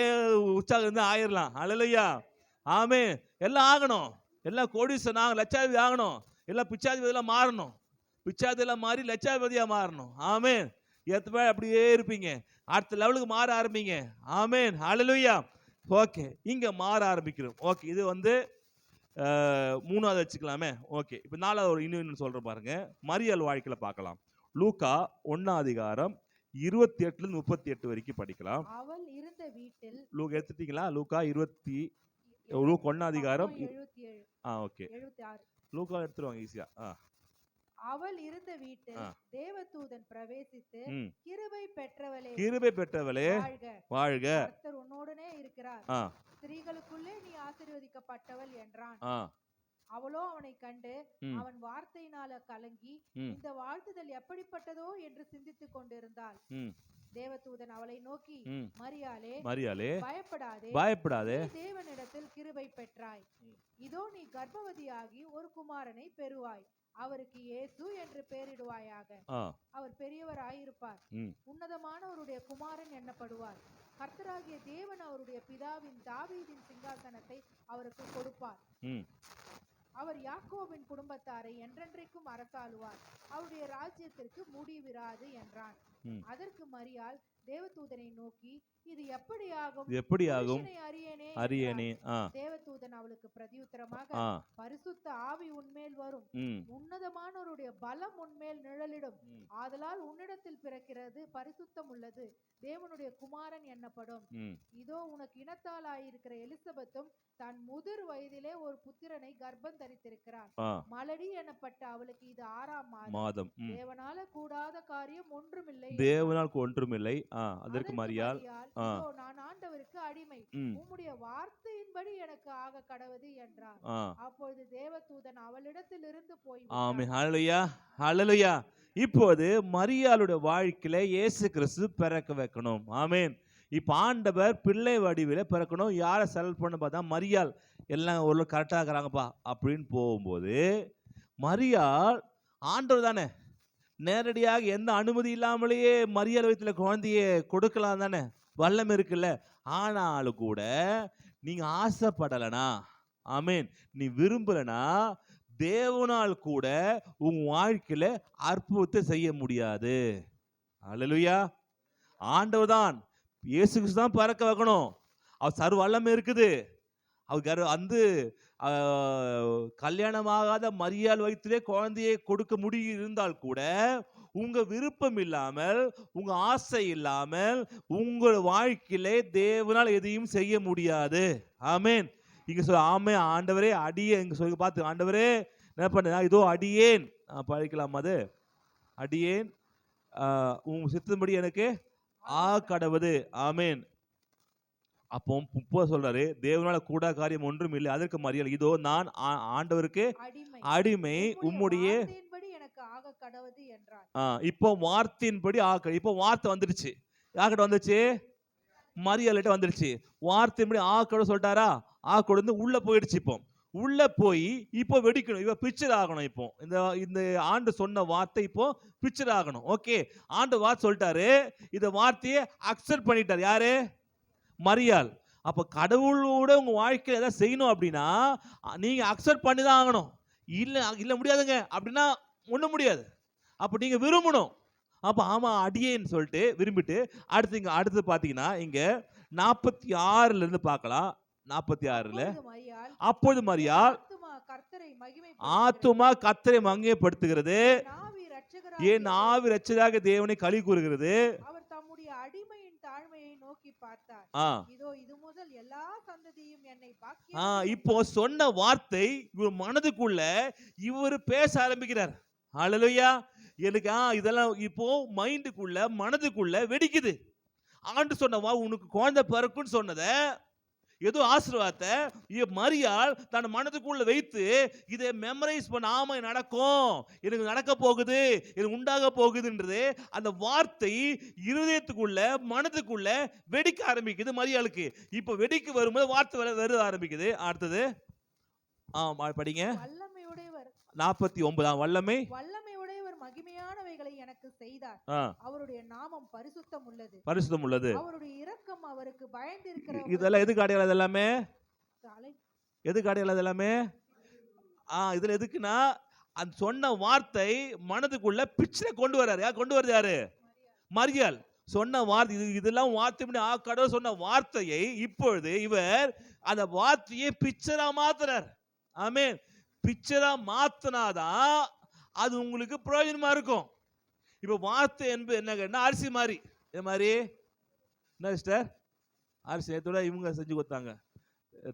Speaker 2: உற்சாகம் இருந்தா ஆயிரலாம். அல்லேலூயா. ஆமே. எல்லாம் ஆகணும், எல்லாம் கோடிசன் ஆகணும், லட்சாதிபதி ஆகணும், எல்லாம் பிச்சாதிபதியெல்லாம் மாறணும், பிச்சாதிபதியெல்லாம் மாறி லட்சாதிபதியா மாறணும். ஆமேன். எத்தனை அப்படியே இருப்பீங்க, அடுத்த லெவலுக்கு மாற ஆரம்பிங்க. ஆமேன். அல்லேலூயா. ஓகே, இங்க மாற ஆரம்பிக்கிறோம். ஓகே, இது 3வது வச்சுக்கலாமே. ஓகே, இப்போ 4வது இன்னும் சொல்ற பாருங்க. மரியாள் வாழ்க்கையில பார்க்கலாம். லூக்கா 1 28 38 வரைக்கும் படிக்கலாம்.
Speaker 3: அவள் இருந்த வீட்டில்
Speaker 2: லூக்கா எடுத்துட்டீங்களா? லூக்கா 1 ஓகே,
Speaker 3: 76
Speaker 2: லூக்கா எடுத்துருவாங்க ஈஸியா.
Speaker 3: அவள் இருந்த வீட்டில் தேவதூதன் பிரவேசித்து,
Speaker 2: கிருபை பெற்றவளே வாழ்க,
Speaker 3: கர்த்தர் உன்னோடனே இருக்கிறார், ஸ்திரீகளுக்குள்ளே நீ ஆசீர்வதிக்கப்பட்டவள் என்றான். அவளோ அவனை கண்டு
Speaker 2: ம்.
Speaker 3: அவன் வார்த்தையினால கலங்கி
Speaker 2: ம்.
Speaker 3: இந்த வாழ்த்துதல் எப்படிப்பட்டதோ என்று சிந்தித்துக் கொண்டிருந்தாள்.
Speaker 2: ம்.
Speaker 3: தேவதூதன் அவளை நோக்கி,
Speaker 2: ம்.
Speaker 3: மரியாளே,
Speaker 2: மரியாளே,
Speaker 3: பயப்படாதே,
Speaker 2: பயப்படாதே.
Speaker 3: நீ தேவனிடத்தில் கிருபை பெற்றாய். இதோ நீ கர்ப்பவதியாகி ஒரு குமாரனை பெறுவாய். அவருக்கு இயேசு என்று பெயரிடுவாயாக.
Speaker 2: ஆ.
Speaker 3: அவர் பெரியவராயிருப்பார்.
Speaker 2: ம்.
Speaker 3: உன்னதமானவருடைய குமாரன் எண்ணப்படுவார். கர்த்தராகிய தேவன் அவருடைய பிதாவின் தாவீதின் சிங்காசனத்தை அவருக்கு கொடுப்பார்.
Speaker 2: ம்.
Speaker 3: அவர் யாக்கோபின் குடும்பத்தாரை என்றென்றைக்கும் அரசாளுவார். அவருடைய ராஜ்யத்திற்கு முடிவிராது என்றான்.
Speaker 2: ம்.
Speaker 3: அதற்கு மரியாள் தேவதூதனை நோக்கி, இது எப்படியாகும்?
Speaker 2: இது எப்படியாகும்?
Speaker 3: புருஷனை அறியேனே
Speaker 2: அறியேனே.
Speaker 3: என்றாள்.
Speaker 2: ஆ.
Speaker 3: தேவதூதன் அவளுக்கு பிரதியுத்தரமாக,
Speaker 2: ஆ.
Speaker 3: பரிசுத்த ஆவி உன்மேல் வரும்,
Speaker 2: ம்.
Speaker 3: உன்னதமானவருடைய பலம் உன்மேல் நிழலிடும்.
Speaker 2: ம்.
Speaker 3: ஆதலால் உன்னிடத்தில் பிறக்கிறது பரிசுத்தம் உள்ளது தேவனுடைய குமாரன் எண்ணப்படும்.
Speaker 2: ம்.
Speaker 3: இதோ உனக்கு இனத்தாளாயிருக்கிற எலிசபெத்தும் தன் முதிர் வயதிலே ஒரு புத்திரனை கர்ப்பம் தரித்திருக்கிறார்.
Speaker 2: ஆ.
Speaker 3: மலடி எனப்பட்ட அவளுக்கு இது 6ஆம்
Speaker 2: மாதம். ம்.
Speaker 3: தேவனால கூடாத காரியம் ஒன்றுமில்லை.
Speaker 2: தேவனால் ஒன்றுமில்லை. ஆ. அதற்கு
Speaker 3: அதற்கு
Speaker 2: மரியாள், ஆ.
Speaker 3: இதோ நான் ஆண்டவருக்கு அடிமை,
Speaker 2: ம்.
Speaker 3: உம்முடைய வார்த்தையின்படி எனக்கு ஆக கடவது என்றார்.
Speaker 2: ஆ.
Speaker 3: அப்பொழுது தேவதூதன் அவளிடத்தில் இருந்து போய்
Speaker 2: ஆமென். ஹல்லேலூயா, ஹல்லேலூயா. இப்போது மரியாளுடைய வாழ்க்கையில இயேசு கிறிஸ்து பிறக்க வைக்கணும். ஆமென். இப்ப ஆண்டவர் பிள்ளை வடிவில பிறக்கணும். யாரை செலக்ட் பண்ண பார்த்தா மரியாள். எல்லாம் ஒரு கரெக்டா இருக்கிறாங்கப்பா அப்படின்னு போகும்போது மரியாள் ஆண்டவர் தானே, நேரடியாக எந்த அனுமதி இல்லாமலேயே மரியாள் வயித்துல குழந்தைய கொடுக்கலாம் தானே, வல்லமை இருக்குல்ல. ஆனாலும் கூட நீங்க ஆசைப்படலனா, ஆமென், நீ விரும்பலனா தேவனால் கூட உன் வாழ்க்கையில அற்புதத்தை செய்ய முடியாது. அல்லேலூயா. ஆண்டவர் தான், இயேசு கிறிஸ்து தான் பிறக்க வைக்கணும். அவர் சர்வ வல்லமை இருக்குது. அவர் வந்து கல்யாணமாகாத மரியாள் வயிற்றிலே குழந்தையை கொடுக்க முடியும் இருந்தால் கூட உங்க விருப்பம் இல்லாமல், உங்க ஆசை இல்லாமல் உங்கள் வாழ்க்கையிலே தேவனால் எதையும் செய்ய முடியாது. ஆமென். இங்க சொல்ல, ஆமே ஆண்டவரே அடியே, இங்க சொல்லி பார்த்து, ஆண்டவரே என்ன பண்ண, இதோ அடியேன். படிக்கலாம், அது அடியேன் உன் சித்தம்படி எனக்கு கடவுது. ஆமென். அப்போ சொல்றாரு, தேவனால கூட காரியம் ஒன்றும் இல்லை. அதற்கு மரியாள், இதோ நான் ஆண்டவருக்கு அடிமை, உம்முடைய
Speaker 3: வார்த்தையின்படி எனக்கு ஆக கடவுது என்றார்.
Speaker 2: இப்போ வார்த்தையின்படி இப்போ வார்த்தை வந்துடுச்சு. யார்கிட்ட வந்துச்சு? மரியாள்கிட்ட வந்துடுச்சு. வார்த்தையின்படி கடவுள் சொல்லிட்டாரா, வந்து உள்ள போயிடுச்சு. இப்போ உள்ள போய் இப்போ வெடிக்கணும். இப்போ பிக்சர் ஆகணும். இப்போ இந்த ஆண்டு சொன்ன வார்த்தை இப்போ பிக்சர் ஆகணும். ஓகே, ஆண்டு வார்த்தை சொல்லிட்டாரு. இந்த வார்த்தையை அக்செப்ட் பண்ணிட்டார். யாரு? மரியாள். அப்ப கடவுளோட உங்க வாழ்க்கையில ஏதாவது செய்யணும் அப்படின்னா நீங்க அக்செப்ட் பண்ணி தான் ஆகணும். இல்ல முடியாதுங்க அப்படின்னா ஒண்ணும் முடியாது. அப்ப நீங்க விரும்பணும். அப்ப ஆமா அடியேன்னு சொல்லிட்டு விரும்பிட்டு அடுத்து பாத்தீங்கன்னா இங்க 46ல இருந்து பார்க்கலாம். 46ல, அப்பொழுது மரியாள் ஆத்துமா கர்த்தரை மகிமைப்படுத்துகிறது, என் ஆவி இரட்சகராகிய தேவனை களி கூறுகிறது.
Speaker 3: அவர் தம்முடைய அடிமையின் தாழ்மையை நோக்கி பார்த்தார். இதோ இது முதல் எல்லா சந்ததியும் என்னை
Speaker 2: இப்போ சொன்ன வார்த்தை இவர் மனதுக்குள்ள இவர் பேச ஆரம்பிக்கிறார். ஹல்லேலூயா. எனக்கு இதெல்லாம் இப்போ மைண்டுக்குள்ள மனதுக்குள்ள வெடிக்குது. ஆண்டு சொன்னவா உனக்கு குழந்தை பிறக்குன்னு சொன்னத, ஏதோ ஆசீர்வாதத்தை மரியாள் தன் மனதுக்குள்ள வைத்து இதை மெமரைஸ் பண்ண, ஆமா நடக்கும், எனக்கு நடக்க போகுது, எனக்கு உண்டாக போகுதுன்றது அந்த வார்த்தை இருதயத்துக்குள்ள மனதுக்குள்ள வெடிக்க ஆரம்பிக்குது மரியாளுக்கு. இப்போ வெடிக்க வரும்போது வார்த்தை வர ஆரம்பிக்குது. அடுத்தது படிங்க. 49 வல்லமை
Speaker 3: மகிமையானவைகளை எனக்கு செய்தார். அவருடைய நாமம் பரிசுத்தம் உள்ளது,
Speaker 2: பரிசுத்தம் உள்ளது.
Speaker 3: அவருடைய இரக்கம் அவருக்கு பயந்திருக்கிற.
Speaker 2: இதெல்லாம் எதுக்கு அடையாளம்? எல்லாமே எதுக்கு அடையாளம்? எல்லாமே இதுல எதுக்குன்னா அந்த சொன்ன வார்த்தை மனதுக்குள்ள பிக்சரை கொண்டு வர்றாரு. கொண்டு வருது யாரு? மரியாள். சொன்ன வார்த்தை இதெல்லாம் வார்த்தை கடவுள் சொன்ன வார்த்தையை இப்பொழுது இவர் அந்த வார்த்தையை பிக்சரா மாத்துறார். ஆமென். பிக்சரா மாத்தினாதான் அது உங்களுக்கு பிரயோஜனமா இருக்கும். இப்ப வார்த்தை என்பது என்ன கேட்டா அரிசி மாதிரி. இது மாதிரி என்ன சிஸ்டர்? அரிசி நேத்தோட இவங்க செஞ்சு கொடுத்தாங்க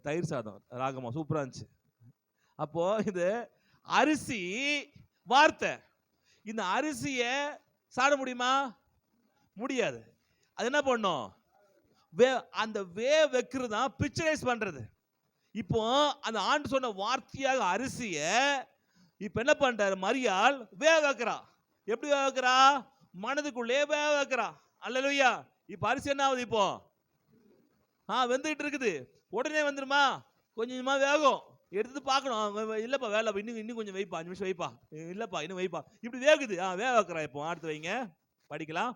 Speaker 2: தயிர் சாதம், ராகமா, சூப்பரா இருந்துச்சு. அப்போ இது அரிசி வார்த்தை. இந்த அரிசியை சாட முடியுமா? முடியாது. அது என்ன பண்ணும்? அந்த வைக்கிறது தான் பிக்சரைஸ் பண்றது. இப்போ அந்த ஆண்டு சொன்ன வார்த்தையாக அரிசிய இப்ப என்ன பண்றாரு மரியாள் வேக வைக்கிறா. எப்படி வேக வைக்கிறா? மனதுக்குள்ளே வேக வைக்கிறா. அல்லேலூயா. இப்ப அரிசி என்ன ஆகுது? இப்போ வெந்துகிட்டு இருக்குது. உடனே வந்துருமா? கொஞ்சமா வேகும். எடுத்து பார்க்கணும். இல்லப்பா வேலை இன்னும் கொஞ்சம் வைப்பா, 5 நிமிஷம் வைப்பா, இல்லப்பா இன்னும் வைப்பா, இப்படி வேகுது. வேக வைக்கிறா. இப்போ அடுத்து வைங்க, படிக்கலாம்.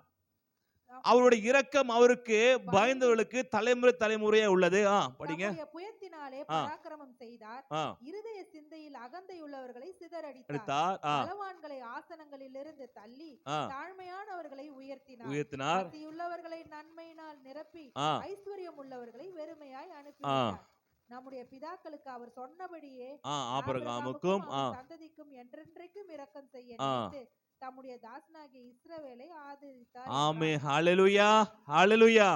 Speaker 2: அவருடைய இரக்கம் அவருக்கு பயந்தவர்களுக்கு தலைமுறை தலைமுறையா உள்ளது. படிங்க.
Speaker 3: புயத்தினாலே பராக்கிரமம் செய்தார். இருதய சிந்தையில் அகந்தை உள்ளவர்களை சிதறடித்தார். பலவான்களை ஆசனங்களிலிருந்து தள்ளி தாழ்மையானவர்களை உயர்த்தினார். உள்ளவர்களை நன்மையினால் நிரப்பி ஐஸ்வர்யம் உள்ளவர்களை வெறுமையாய் அனுப்பினார். நம்முடைய பிதாக்களுக்கு அவர் சொன்னபடியே ஆபிரகாமுக்கும் சந்ததிக்கும் என்றென்றைக்கும் இரக்கம் செய்ய நினைத்து தம்முடைய தாசனாகிய இஸ்ரவேலை ஆதரித்தார்.
Speaker 2: ஆமென். ஹல்லேலூயா, ஹல்லேலூயா.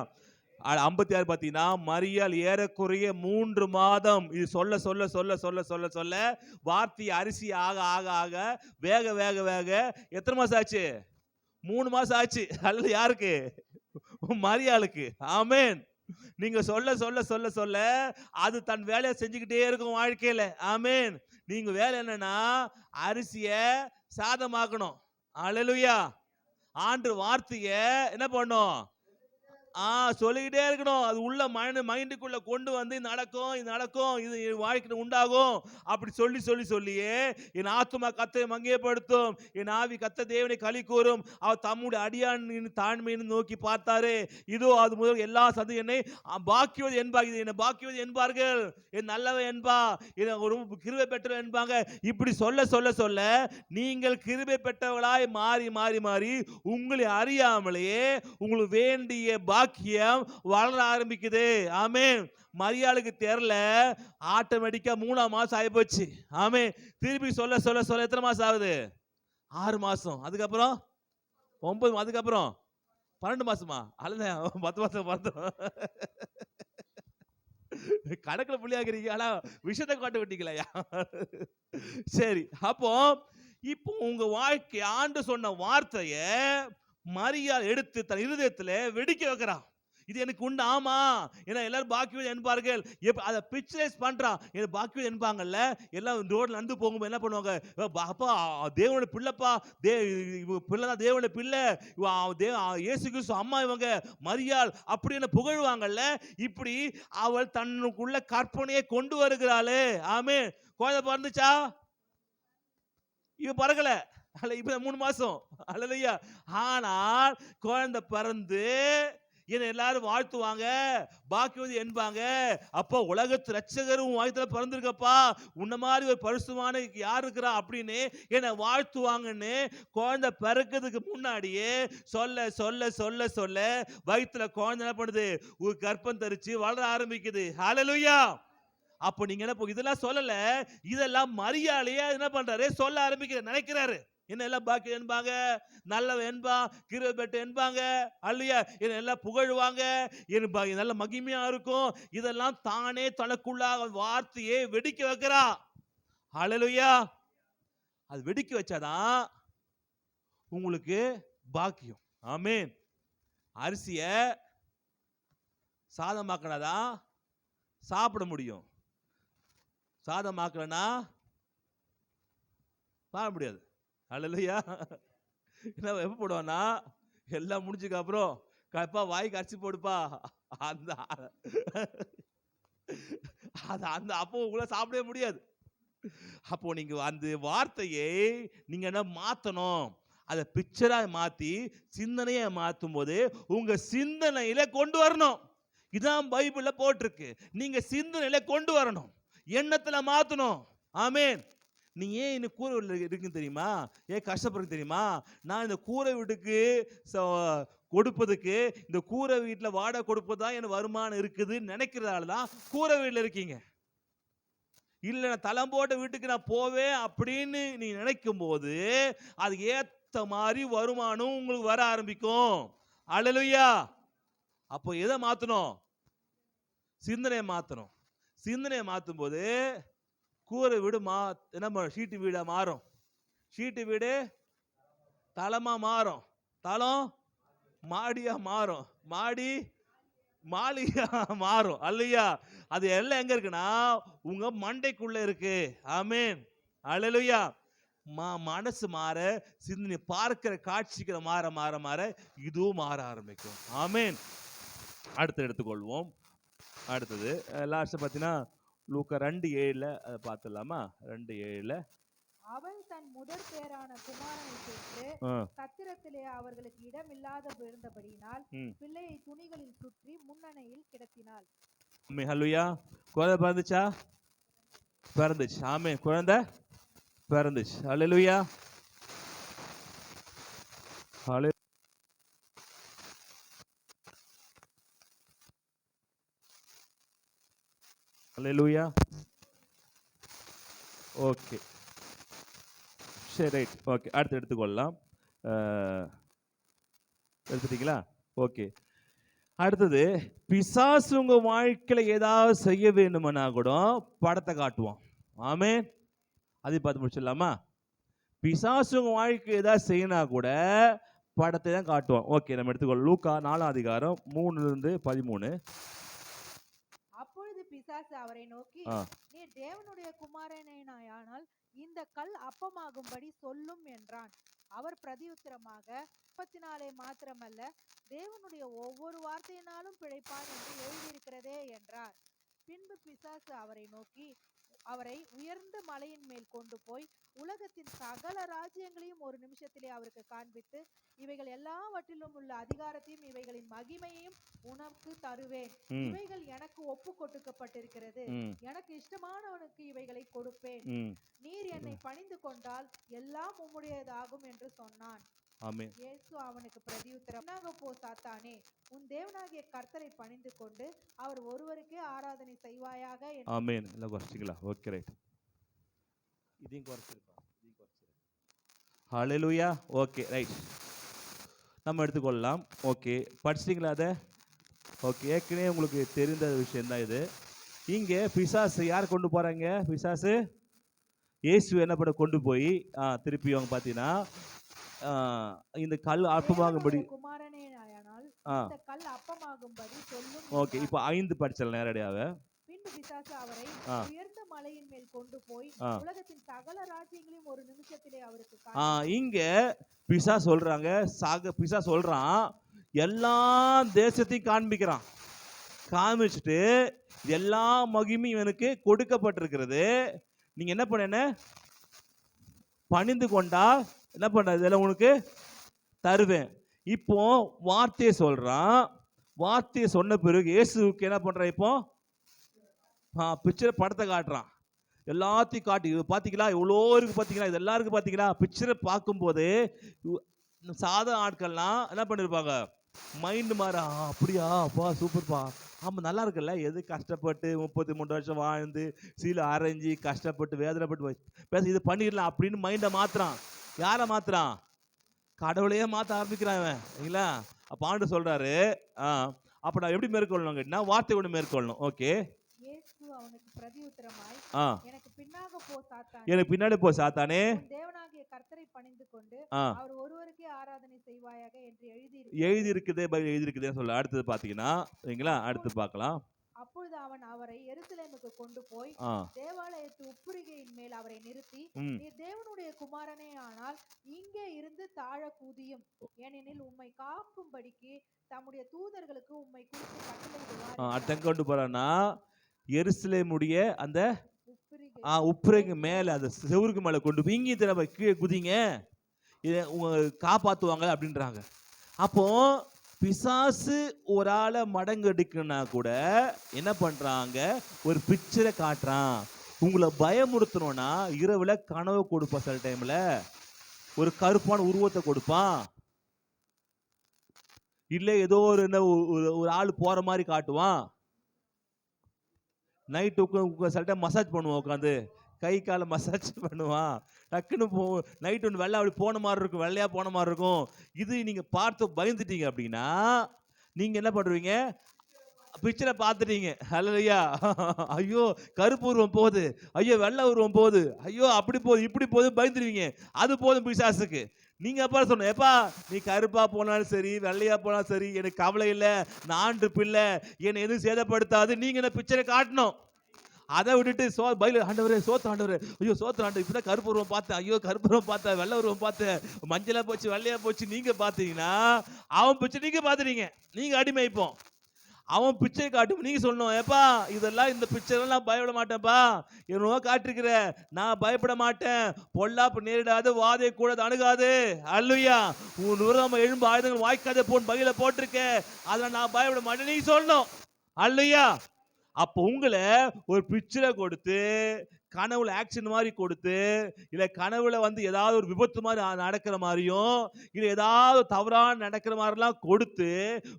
Speaker 2: 56 பாத்தீங்கன்னா மரியாள் ஏறக்குறைய 3 மாதம் இது சொல்ல சொல்ல சொல்ல சொல்ல சொல்ல சொல்ல வார்த்தை அரிசி ஆக ஆக ஆக வேக வேக வேக எத்தனை மாசம் ஆச்சு? 3 மாசம் ஆச்சு. அல்ல யாருக்கு? மரியாளுக்கு. ஆமென். நீங்க சொல்ல சொல்ல சொல்ல சொல்ல அது தன் வேலையை செஞ்சுக்கிட்டே இருக்கும் வாழ்க்கையில. ஆமென். நீங்க வேலை என்னன்னா அரிசிய சாதமாக்கணும். அல்லேலூயா. ஆண்டு வார்த்தைய என்ன பண்ணும்? சொல்லிக்கிட்டே இருக்கணும். அது உள்ள மைண்டுக்குள்ள கொண்டு வந்து இது நடக்கும், இது வாழ்க்கையில் உண்டாகும் அப்படி சொல்லி சொல்லி சொல்லியே என் ஆத்துமா கர்த்தரை மகிமைப்படுத்தும், என் ஆவி கர்த்தர் தேவனை களி கூறும். அவர் தம்முடைய அடியானின் தாழ்மையை நோக்கி பார்த்தாரு. இதோ அது முதல் எல்லா சந்தை என்னை பாக்கியவது என்பார், இது என்ன பாக்கியவது என்பார்கள், என் நல்லவன் என்பா, ஒரு கிருபை பெற்றவன் என்பாங்க. இப்படி சொல்ல சொல்ல சொல்ல நீங்கள் கிருபை பெற்றவர்களாய் மாறி மாறி மாறி உங்களை அறியாமலேயே உங்களுக்கு வேண்டிய பாக்கியம் வளர ஆரம்பிக்குது. ஆமென். மரியாளுக்கு தெரியல, ஆட்டோமேட்டிக்கா 3ஆம் மாசம் ஆகி போச்சு. ஆமென். திருப்பி சொல்ல சொல்ல சொல்ல எத்தனை மாசம் ஆகுது? 6 மாசம். அதுக்கப்புறம் 9, அதுக்கப்புறம் 12 மாசமா? அல்ல 10 மாசம் பார்த்தோம். கணக்குல புள்ளியாகிறீங்க, ஆனா விஷயத்தை காட்ட விட்டீங்களா? சரி, அப்போ இப்போ உங்க வாழ்க்கை ஆண்டு சொன்ன வார்த்தைய மரியாள் எடுத்து தன் இருதயத்துல வெடிக்க வைக்கிறான். இது எனக்கு உண்டு. ஆமா, ஏன்னா எல்லாரும் பாக்கியம் என்பார்கள். அதை பிக்சரைஸ் பண்றான். பாக்கியம் என்பாங்கல்ல, எல்லாம் ரோட்ல நடந்து போகும்போது என்ன பண்ணுவாங்க? அப்பா தேவனுடைய பிள்ளைப்பா, பிள்ளைதான் தேவனுடைய பிள்ளை, இயேசு கிறிஸ்து அம்மா இவங்க மரியாள் அப்படின்னு புகழ்வாங்கல்ல. இப்படி அவள் தன்னுக்குள்ள கற்பனையை கொண்டு வருகிறாளே. ஆமே. குழந்தை பிறந்துச்சா? இவ பறக்கல. இப்ப 3 மாசம். அல்லேலூயா. ஆனால் குழந்தை பிறந்து என்னை எல்லாரும் வாழ்த்துவாங்க, பாக்கியவது என்பாங்க. அப்போ உலகத்து ரட்சகரும் வாழ்த்துல பிறந்திருக்கப்பா, உன்ன மாதிரி ஒரு பரிசுத்தமான யார் இருக்கிறா அப்படின்னு என்னை வாழ்த்துவாங்கன்னு குழந்தை பிறக்கிறதுக்கு முன்னாடியே சொல்ல சொல்ல சொல்ல சொல்ல வயிற்றுல குழந்தை என்ன பண்ணுது? ஒரு கர்ப்பம் தரிச்சு வளர ஆரம்பிக்குது. ஹல்லேலூயா. அப்போ நீங்க என்ன இதெல்லாம் சொல்லல, இதெல்லாம் மரியாளையே என்ன பண்றாரு? சொல்ல ஆரம்பிக்கிற நினைக்கிறாரு. என்ன எல்லாம் பாக்கியம் என்பாங்க, நல்லவன் என்பா, கிருபை பெற்ற என்பாங்க. அல்லையா, என்ன எல்லாம் புகழ்வாங்க, நல்ல மகிமையா இருக்கும். இதெல்லாம் தானே தனக்குள்ளாக வார்த்தையை வெடிக்க வைக்கிறா. ஹல்லேலூயா. அது வெடிக்க வச்சாதான் உங்களுக்கு பாக்கியம். ஆமென். அரிசிய சாதமாக்கினாதான் சாப்பிட முடியும். சாதமாக்கலனா சாப்பிட முடியாது. அல்லேலூயா. என்ன எப்ப போடுவானா? எல்லாம் முடிஞ்சதுக்கு அப்புறம் கப்பா வாய்க்கு அரிசி போடுப்பா, அந்த அந்த அப்போ உங்களை சாப்பிடவே முடியாது. அப்போ நீங்க அந்த வார்த்தையை நீங்க என்ன மாத்தணும்? அதை பிக்சரா மாத்தி சிந்தனையை மாற்றும் போது உங்க சிந்தனையில கொண்டு வரணும். இதான் பைபிள்ல போட்டிருக்கு. நீங்க சிந்தனையில கொண்டு வரணும், எண்ணத்துல மாத்தணும். ஆமென். நீ ஏன் இந்த கூரை வீட்டில் இருக்குன்னு தெரியுமா? ஏன் கஷ்டப்படுறது தெரியுமா? நான் இந்த கூரை வீட்டுக்கு கொடுப்பதுக்கு, இந்த கூரை வீட்டில் வாடகை கொடுப்பது தான் எனக்கு வருமானம் இருக்குதுன்னு நினைக்கிறதால தான் கூரை வீட்டில் இருக்கீங்க. இல்லை நான் தளம் போட்ட வீட்டுக்கு நான் போவேன் அப்படின்னு நீ நினைக்கும் போது அது ஏற்ற மாதிரி வருமானம் உங்களுக்கு வர ஆரம்பிக்கும். அல்லேலூயா. அப்போ எதை மாற்றணும்? சிந்தனையை மாற்றணும். சிந்தனையை மாற்றும் போது கூரை வீடு என்ன ஷீட்டு வீடா மாறும். ஷீட்டு வீடு தளமா மாறும். தளம் மாடியா மாறும். மாடி மாளிகை மாறும் அல்லையா. அது எல்லாம் எங்க இருக்குன்னா உங்க மண்டைக்குள்ள இருக்கு. ஆமென். அல்லேலூயா. மனசு மாற, சிந்தனை பார்க்கிற காட்சிகளை மாற மாற மாற இதுவும் மாற ஆரம்பிக்கும். ஆமென். அடுத்து எடுத்துக்கொள்வோம். அடுத்தது லாஸ்ட் பார்த்தீங்கன்னா லூக்கா 2:7 அதை பார்த்துடலாமா? 2:7
Speaker 3: அவள் தன் முதற் பேரான குமாரனை பெற்று சத்திரத்திலே அவர்களுக்கு இடம் இல்லாத இருந்தபடியினால் பிள்ளையை துணிகளில் சுற்றி முன்னணையில் கிடத்தினாள்.
Speaker 2: ஹல்லேலூயா. குழந்தை பிறந்துச்சா? பிறந்துச்சு. ஆமென். குழந்தை பிறந்துச்சு. ஹல்லேலூயா. ஹல்லேலூயா. ஓகே, சரி, ரைட். ஓகே, அடுத்து எடுத்துக்கொள்ளலாம். எடுத்துட்டீங்களா? ஓகே. அடுத்தது பிசாசு உங்க வாழ்க்கையில ஏதாவது செய்ய வேண்டும்னா கூட படத்தை காட்டுவோம். ஆமென். அதை பார்த்து முடிச்சிடலாமா? பிசாசு உங்க வாழ்க்கை ஏதாவது செய்யணும் கூட படத்தை தான் காட்டுவோம். ஓகே, நம்ம எடுத்துக்கொள்ள லூக்கா 4:3-13.
Speaker 3: அப்பொழுது பிசாசு அவரை நோக்கி, நீர் தேவனுடைய குமாரனானால் இந்த கல் அப்பமாகும்படி சொல்லும் என்றான். அவர் பிரதியுத்தரமாக, அப்பத்தினாலே மாத்திரமல்ல தேவனுடைய ஒவ்வொரு வார்த்தையினாலும் பிழைப்பான் என்று எழுதியிருக்கிறதே என்றார். பின்பு பிசாசு அவரை நோக்கி அவரை உயர்ந்த மலையின் மேல் கொண்டு போய் உலகத்தின் சகல ராஜ்யங்களையும் ஒரு நிமிஷத்திலே அவருக்கு காண்பித்து, இவைகள் எல்லாவற்றிலும் உள்ள அதிகாரத்தையும் இவைகளின் மகிமையையும் உனக்கு தருவேன். இவைகள் எனக்கு ஒப்பு கொடுக்கப்பட்டிருக்கிறது. எனக்கு இஷ்டமானவனுக்கு இவைகளை கொடுப்பேன். நீர் என்னை பணிந்து கொண்டால் எல்லாம் உம்முடையதாகும் என்று சொன்னான்.
Speaker 2: ஆமென்.
Speaker 3: இயேசு அவனுக்கு பிரதியுத்தரம், போ சாத்தானே, உன் தேவனாகிய கர்த்தரை பணிந்து கொண்டு அவர் ஒருவருக்கே ஆராதனை செய்வாயாக.
Speaker 2: ஆமென். எல்லாம் குறைச்சிங்களா? Okay, right. இதையும் குறைச்சிருப்பா. ஹல்லேலூயா. Okay, right. நம்ம எடுத்துக்கொள்ளலாம். ஓகே, படிச்சிங்களா அதை? ஓகே, ஏற்கனவே உங்களுக்கு தெரிந்த விஷயம் தான் இது. இங்கே பிசாசு யார் கொண்டு போறாங்க? பிசாசு இயேசு என்ன பண்ண கொண்டு போய் திருப்பி அவங்க பார்த்தீங்கன்னா இந்த கல் அப்பமாகும்படி ஓகே, இப்போ 5 படிச்சல நேரடியாக.
Speaker 3: பின்பு பிசாசு அவரை உயர்ந்த மலையின் மேல் கொண்டு போய் உலகத்தின் சகல ராஜ்யங்களையும் ஒரு நிமிஷத்திலே அவருக்கு
Speaker 2: இங்க பிசா சொல்றான் எல்லா தேசத்தையும் காண்பிக்கிறான். காமிச்சிட்டு எல்லா மகிமையும் எனக்கு கொடுக்கப்பட்டிருக்கிறது. நீங்க என்ன பண்ண பணிந்து கொண்டா என்ன பண்ண இதெல்லாம் உனக்கு தருவேன். இப்போ வார்த்தையை சொல்றான். வார்த்தையை சொன்ன பிறகு இயேசுக்கு என்ன பண்றான்? இப்போ பிக்சர் படத்தை காட்டுறான். எல்லாத்தையும் காட்டி பார்த்தீங்களா, எவ்வளோ இருக்கு பார்த்தீங்களா, இது எல்லாருக்கும் பார்த்தீங்களா. பிக்சரை பார்க்கும்போது சாதா ஆட்கள்லாம் என்ன பண்ணிருப்பாங்க, மைண்டு மாற அப்படியா அப்பா சூப்பர்ப்பா, ஆமாம் நல்லா இருக்குல்ல. எது கஷ்டப்பட்டு 33 வருஷம் வாழ்ந்து சீலை அரைஞ்சி கஷ்டப்பட்டு வேதனைப்பட்டு பேச இது பண்ணிடலாம் அப்படின்னு மைண்டை மாத்துறான். யாரை மாத்துறான்? கடவுளையே மாற்ற ஆரம்பிக்கிறான் இல்லைங்களா. அப்போ ஆண்டு சொல்றாரு அப்போ நான் எப்படி மேற்கொள்ளணும் கேட்டா வார்த்தை கொண்டு மேற்கொள்ளணும். ஓகே,
Speaker 3: அவனுக்கு பிரதியுத்தரமாய், எனக்கு
Speaker 2: பின்னாடி போ சாத்தானே,
Speaker 3: தேவனாகிய கர்த்தரை பணிந்து கொண்டு அவர் ஒருவருக்கே ஆராதனை செய்வாயாக என்று எழுதி
Speaker 2: இருக்குதே சொல்ல. அடுத்தது பாத்தீங்கன்னா சரிங்களா, அடுத்து பார்க்கலாம்.
Speaker 3: அப்பொழுது அவன் அவரை எருசலேமுக்கு கொண்டு போய் தேவாலயத்து உப்புரிகையின் மேல் அவரை நிறுத்தி, நீர் தேவனுடைய குமாரனே ஆனால் இங்கே இருந்து தாழ கூதியும், ஏனெனில் உம்மை காக்கும்படிக்கு தம்முடைய தூதர்களுக்கு உம்மை குறித்து கட்டளையிடுவார்.
Speaker 2: கொண்டு போறானா எருசலேமுடைய அந்த உப்புரைக்கு மேல அந்த செவுருக்கு மேல கொண்டு போய் இங்கே திரும்ப கீழே குதிங்க, உங்க காப்பாத்துவாங்க அப்படின்றாங்க. அப்போ பிசாசு ஒரு ஆளை மடங்கடிக்குன்னா கூட என்ன பண்றாங்க, ஒரு பிக்சரை காட்டுறான். உங்களை பயமுறுத்தணும்னா இரவுல கனவு கொடுப்பான். சில டைம்ல ஒரு கருப்பான உருவத்தை கொடுப்பான். இல்ல ஏதோ ஒரு ஆள் போற மாதிரி காட்டுவான். நைட்டு சில டைம் மசாஜ் பண்ணுவான், உட்காந்து கை காலை மசாஜ் பண்ணுவான். டக்குன்னு நைட்டு ஒன்று வெள்ளை அப்படி போன மாதிரி இருக்கும், வெள்ளையா போன மாதிரி இருக்கும். இது நீங்க பார்த்து பயந்துட்டீங்க அப்படின்னா நீங்க என்ன பண்ணுவீங்க, பிக்சரை பார்த்துட்டீங்க. ஹல்லேலூயா. ஐயோ கருப்பு உருவம் போகுது, ஐயோ வெள்ளை உருவம் போகுது, ஐயோ அப்படி போகுது இப்படி போகுது பயந்துருவீங்க. அது போதும் பிசாசுக்கு. நீங்க அப்பா சொன்ன, எப்பா நீ கருப்பா போனாலும் சரி வெள்ளையா போனாலும் சரி எனக்கு கவலை இல்லை, நான் ஆண்டு பிள்ளை, என்னை எதுவும் சேதப்படுத்தாது. நீங்க என்ன பிக்சரை காட்டணும். அதை விட்டுட்டு ஆண்டவரே சோத்து ஆண்டவரே, ஐயோ சோத்து ஆண்டு இப்பதான் கருப்பு உருவம் பார்த்தேன், ஐயோ கருப்பு உருவம் பார்த்தேன், வெள்ளை உருவம் பார்த்தேன், மஞ்சளா போச்சு வெள்ளையா போச்சு நீங்க பார்த்தீங்கன்னா அவன் பிச்சை நீங்க பார்த்துறீங்க. நீங்க அடிமைப்போம். அவன் பிச்சை காட்டும். நீங்க சொல்லணும், ஏப்பா இதெல்லாம் இந்த பிக்சர்லாம் நான் பயப்பட மாட்டேன்ப்பா, என்னவோ காட்டிருக்கிற, நான் பயப்பட மாட்டேன், பொல்லாப்பு நேரிடாது, வாதை கூட அணுகாது. அல்லேலூயா. உன் உருவம் எழும்பு ஆயுதங்கள் வாய்க்காத போன் பகையில போட்டிருக்க, அதில் நான் பயப்பட மாட்டேன் நீ சொல்லணும். அல்லேலூயா. அப்போ உங்களை ஒரு பிக்சரை கொடுத்து, கனவுல ஆக்ஷன் மாதிரி கொடுத்து, இல்லை கனவுல வந்து ஏதாவது ஒரு விபத்து மாதிரி நடக்கிற மாதிரியும், இல்லை ஏதாவது தவறான நடக்கிற மாதிரிலாம் கொடுத்து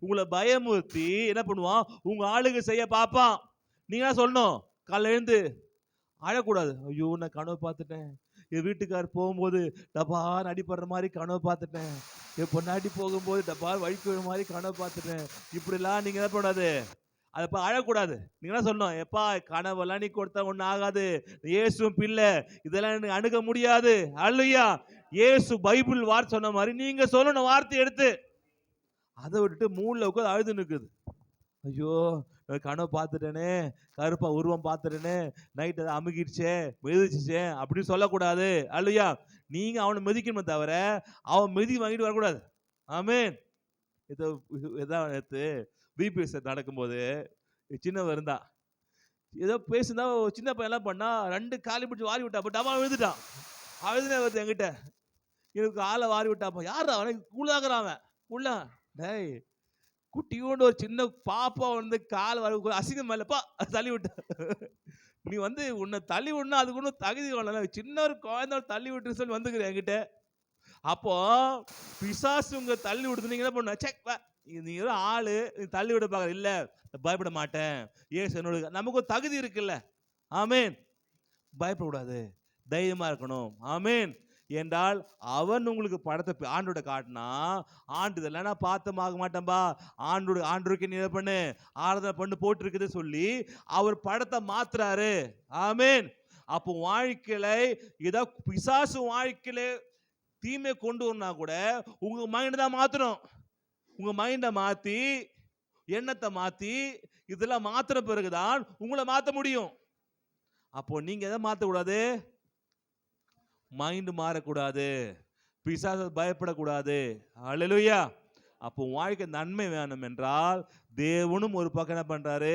Speaker 2: உங்களை பயமுறுத்தி என்ன பண்ணுவான், உங்க ஆளுங்க செய்ய பார்ப்பான். நீங்க சொல்லணும், காலைல எழுந்து அழக்கூடாது. ஐயோ நான் கனவு பார்த்துட்டேன், என் வீட்டுக்கார் போகும்போது டபான்னு அடிப்படுற மாதிரி கனவு பார்த்துட்டேன், என் பொண்ணாடி போகும்போது டபார் வழிக்கு மாதிரி கனவு பார்த்துட்டேன். இப்படிலாம் நீங்க என்ன பண்ணாது, அதை அழக்கூடாது. நீங்க என்ன சொல்லணும், எப்பா கனவெல்லாம் நீ கொடுத்தா ஒன்றும் ஆகாது, இயேசுவும் பிள்ளை, இதெல்லாம் எனக்கு அணுக முடியாது. அல்லேலூயா. இயேசு பைபிள் வார்த்தை சொன்ன மாதிரி நீங்க சொல்லணும் வார்த்தை எடுத்து. அதை விட்டுட்டு மூணுல உட்காந்து அழுது நிற்குது. ஐயோ கனவு பார்த்துட்டேனே, கருப்பா உருவம் பார்த்துட்டேனே, நைட் அதை அமுகிடுச்சே மிதிச்சிச்சே அப்படின்னு சொல்லக்கூடாது. அல்லேலூயா. நீங்க அவனை மிதிக்கணுமே தவிர அவன் மிதி வாங்கிட்டு வரக்கூடாது. ஆமென். இதான் நேற்று பிபிஎஸ் நடக்கும்போது சின்னவன் இருந்தா, ஏதோ பேசுனா சின்ன பையன் எல்லாம் பண்ணா, 2 காலி பிடிச்சி வாரி விட்டா, டபா விழுந்துட்டான். அழுதுனே வருது என்கிட்ட, எனக்கு ஆளை வாரி விட்டாப்பா. யார் அவன் கூழாகிறான், உள்ள டேய் குட்டியோண்டு ஒரு சின்ன பாப்பா வந்து கால் வர அசிங்கம் இல்லப்பா தள்ளி விட்ட. நீ வந்து உன்னை தள்ளி விடணும், அதுக்கு ஒன்றும் தகுதி வரல, சின்ன ஒரு குழந்தை தள்ளி விட்டு சொல்லி வந்துக்கிறேன் என்கிட்ட. அப்போ பிசாசு உங்க தள்ளி விடுது, நீங்க என்ன பண்ண, செக் நீ ஆளு நீ தள்ளி விட பார்க்க, இல்ல பயப்பட மாட்டேன், ஏசு என்னோட, நமக்கு ஒரு தகுதி இருக்குல்ல. ஆமேன். பயப்படக்கூடாது, தைரியமா இருக்கணும். ஆமேன். என்றால் அவன் உங்களுக்கு படத்தை ஆண்டோட காட்டினா, ஆண்டு இதெல்லாம் நான் பார்த்தமாக மாட்டேன்பா, ஆண்டோருக்கு நீ பண்ணு ஆராதனை பண்ணு போட்டிருக்குது சொல்லி அவர் படத்தை மாத்துறாரு. ஆமேன். அப்போ வாழ்க்கையில ஏதோ பிசாசு வாழ்க்கையில தீமை கொண்டு வரனா கூட உங்க மைண்ட் தான் மாத்தணும். உங்க மைண்டை மாத்தி எண்ணத்தை மாத்தி இதெல்லாம் மாத்திர பிறகுதான் உங்களை மாத்த முடியும். அப்போ நீங்க எதை மாத்தக்கூடாது, மைண்ட் மாறக்கூடாது, பிசாசு பயப்படக்கூடாது. அல்லேலூயா. அப்போ வாழ்க்கை நன்மை வேணும் என்றால் தேவனும் ஒரு பக்கம் என்ன பண்றாரு,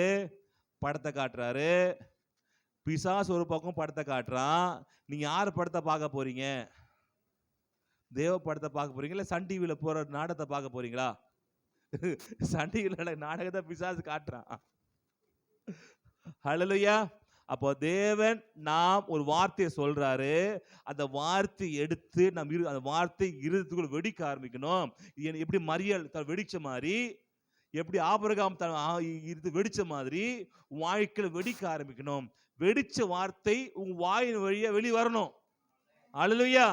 Speaker 2: படத்தை காட்டுறாரு, பிசாசு ஒரு பக்கம் படத்தை காட்டுறான். நீங்க யார் படத்தை பார்க்க போறீங்க, தேவ படத்தை பார்க்க போறீங்களா, இல்லை சன் டிவியில போற நாடகத்தை பார்க்க போறீங்களா? சன் டிவியில நாடகத்தை பிசாசு காட்டுறான். ஹல்லேலூயா. அப்போ தேவன் நாம் ஒரு வார்த்தையை சொல்றாரு, அந்த வார்த்தை எடுத்து நம்ம அந்த வார்த்தை இருதயத்துக்குள்ள வெடிக்க ஆரம்பிக்கணும். எப்படி மரியல் வெடிச்ச மாதிரி, எப்படி ஆபிரகாம் வெடிச்ச மாதிரி வாழ்க்கையில வெடிக்க ஆரம்பிக்கணும். வெடிச்ச வார்த்தை உங்க வாயின் வழியா வெளி வரணும். அல்லேலூயா.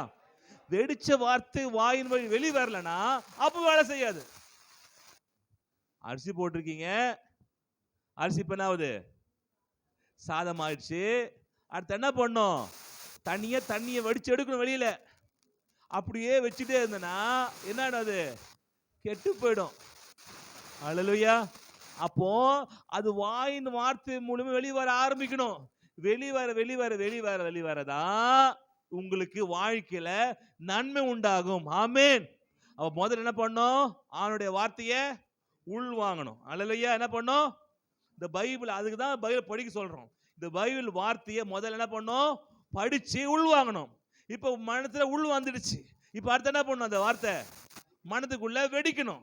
Speaker 2: வெடிச்ச வார்த்தை வாயின் வழி வெளி வரலனா அப்ப வேலை செய்யாது. அரிசி போட்டிருக்கீங்க, அரிசி இப்ப என்ன ஆகுது, சாதம் ஆயிடுச்சு. அடுத்து என்ன பண்ணும், தண்ணியை வடிச்சு எடுக்கணும் வெளியில. அப்படியே வச்சுட்டே இருந்தனா என்ன ஆகுது, கெட்டு போயிடும். அல்லேலூயா. அப்போ அது வாயின் வார்த்தை மூலமா வெளிவர ஆரம்பிக்கணும். வெளிவரதான் உங்களுக்கு வாழ்க்கையில நன்மை உண்டாகும். ஆமேன். அப்ப முதல்ல என்ன பண்ணும், அவனுடைய வார்த்தையை உள் வாங்கணும். அல்லேலூயா. என்ன பண்ணும், இந்த பைபிள், அதுக்கு தான் பைபிள் படிக்க சொல்றோம். இந்த பைபிள் வார்த்தையை முதல்ல என்ன பண்ணும், படிச்சு உள் வாங்கணும். இப்ப மனத்துல உள் வந்துடுச்சு, இப்ப அடுத்து என்ன பண்ணும், அந்த வார்த்தை மனதுக்குள்ள வெடிக்கணும்.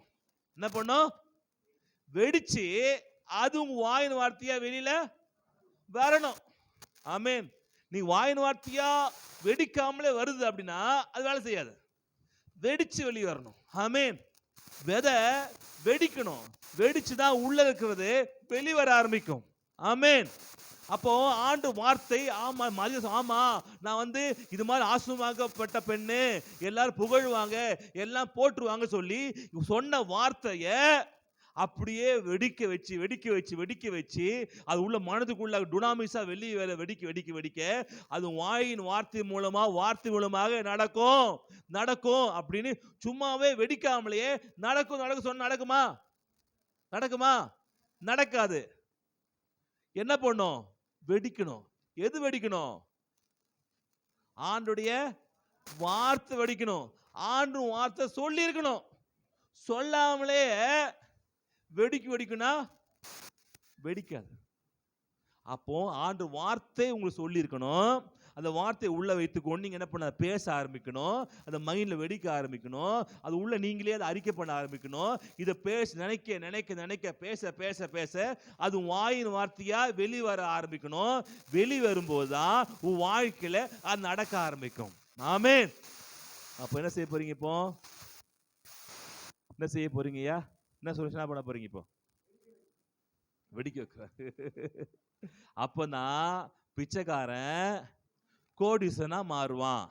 Speaker 2: என்ன பண்ணும், வெடிச்சு அது உங்க வாயின் வார்த்தையா வெளியில வரணும். ஆமேன். நீ வாயின் வார்த்தையா வெடிக்காமலே வருது அப்படின்னா அது வேலை செய்யாது, வெடிச்சு வெளியே வரணும். ஆமேன். விதை வெடிக்கணும், வெடிச்சுதான் உள்ள இருக்கிறது வெளிவர ஆரம்பிக்கும். ஆமேன். அப்போ ஆண்டு வார்த்தை, ஆமா ஆமா நான் வந்து இது மாதிரி ஆசீர்வதிக்கப்பட்ட பெண்ணு, எல்லாரும் புகழ்வாங்க, எல்லாம் போற்றுவாங்க சொல்லி சொன்ன வார்த்தைய அப்படியே வெடிக்க வச்சு அது உள்ள மனதுக்குள்ள டுனாமிஸா வெளியே வெடிக்க அது வாயின் வார்த்தை மூலமாக நடக்கும் அப்படின்னு சும்மாவே வெடிக்காமலேயே நடக்கும் சொன்னா நடக்குமா? நடக்காது. என்ன பண்ணும்? வெடிக்கணும். எது வெடிக்கணும்? ஆண்டுடைய வார்த்தை வெடிக்கணும். ஆண்டு வார்த்தை சொல்லி இருக்கணும். சொல்லாமலே வெடிக்கும்னா வெடிக்காது. அப்போ ஆண்டு வார்த்தை உங்களுக்கு சொல்லி இருக்கணும். அந்த வார்த்தையை உள்ள வைத்துக்கொண்டு நீங்க என்ன பண்ண பேச ஆரம்பிக்கணும். அந்த மைண்ட்ல வெடிக்க ஆரம்பிக்கணும். அது உள்ள நீங்களே அதை அறிக்கை பண்ண ஆரம்பிக்கணும். இதை நினைக்க பேச அது வாயின் வார்த்தையா வெளிவர ஆரம்பிக்கணும். வெளிவரும்போது தான் உன் வாழ்க்கையில அது நடக்க ஆரம்பிக்கும். ஆமென். அப்ப என்ன செய்ய போறீங்க? இப்போ என்ன செய்ய போறீங்கய்யா? என்ன சொல்லுங்க பண்ண போறீங்க? இப்போ வெடிக்க வைக்கிறார். அப்பதான் பிச்சைக்காரன் கோடீசனா மாறுவான்.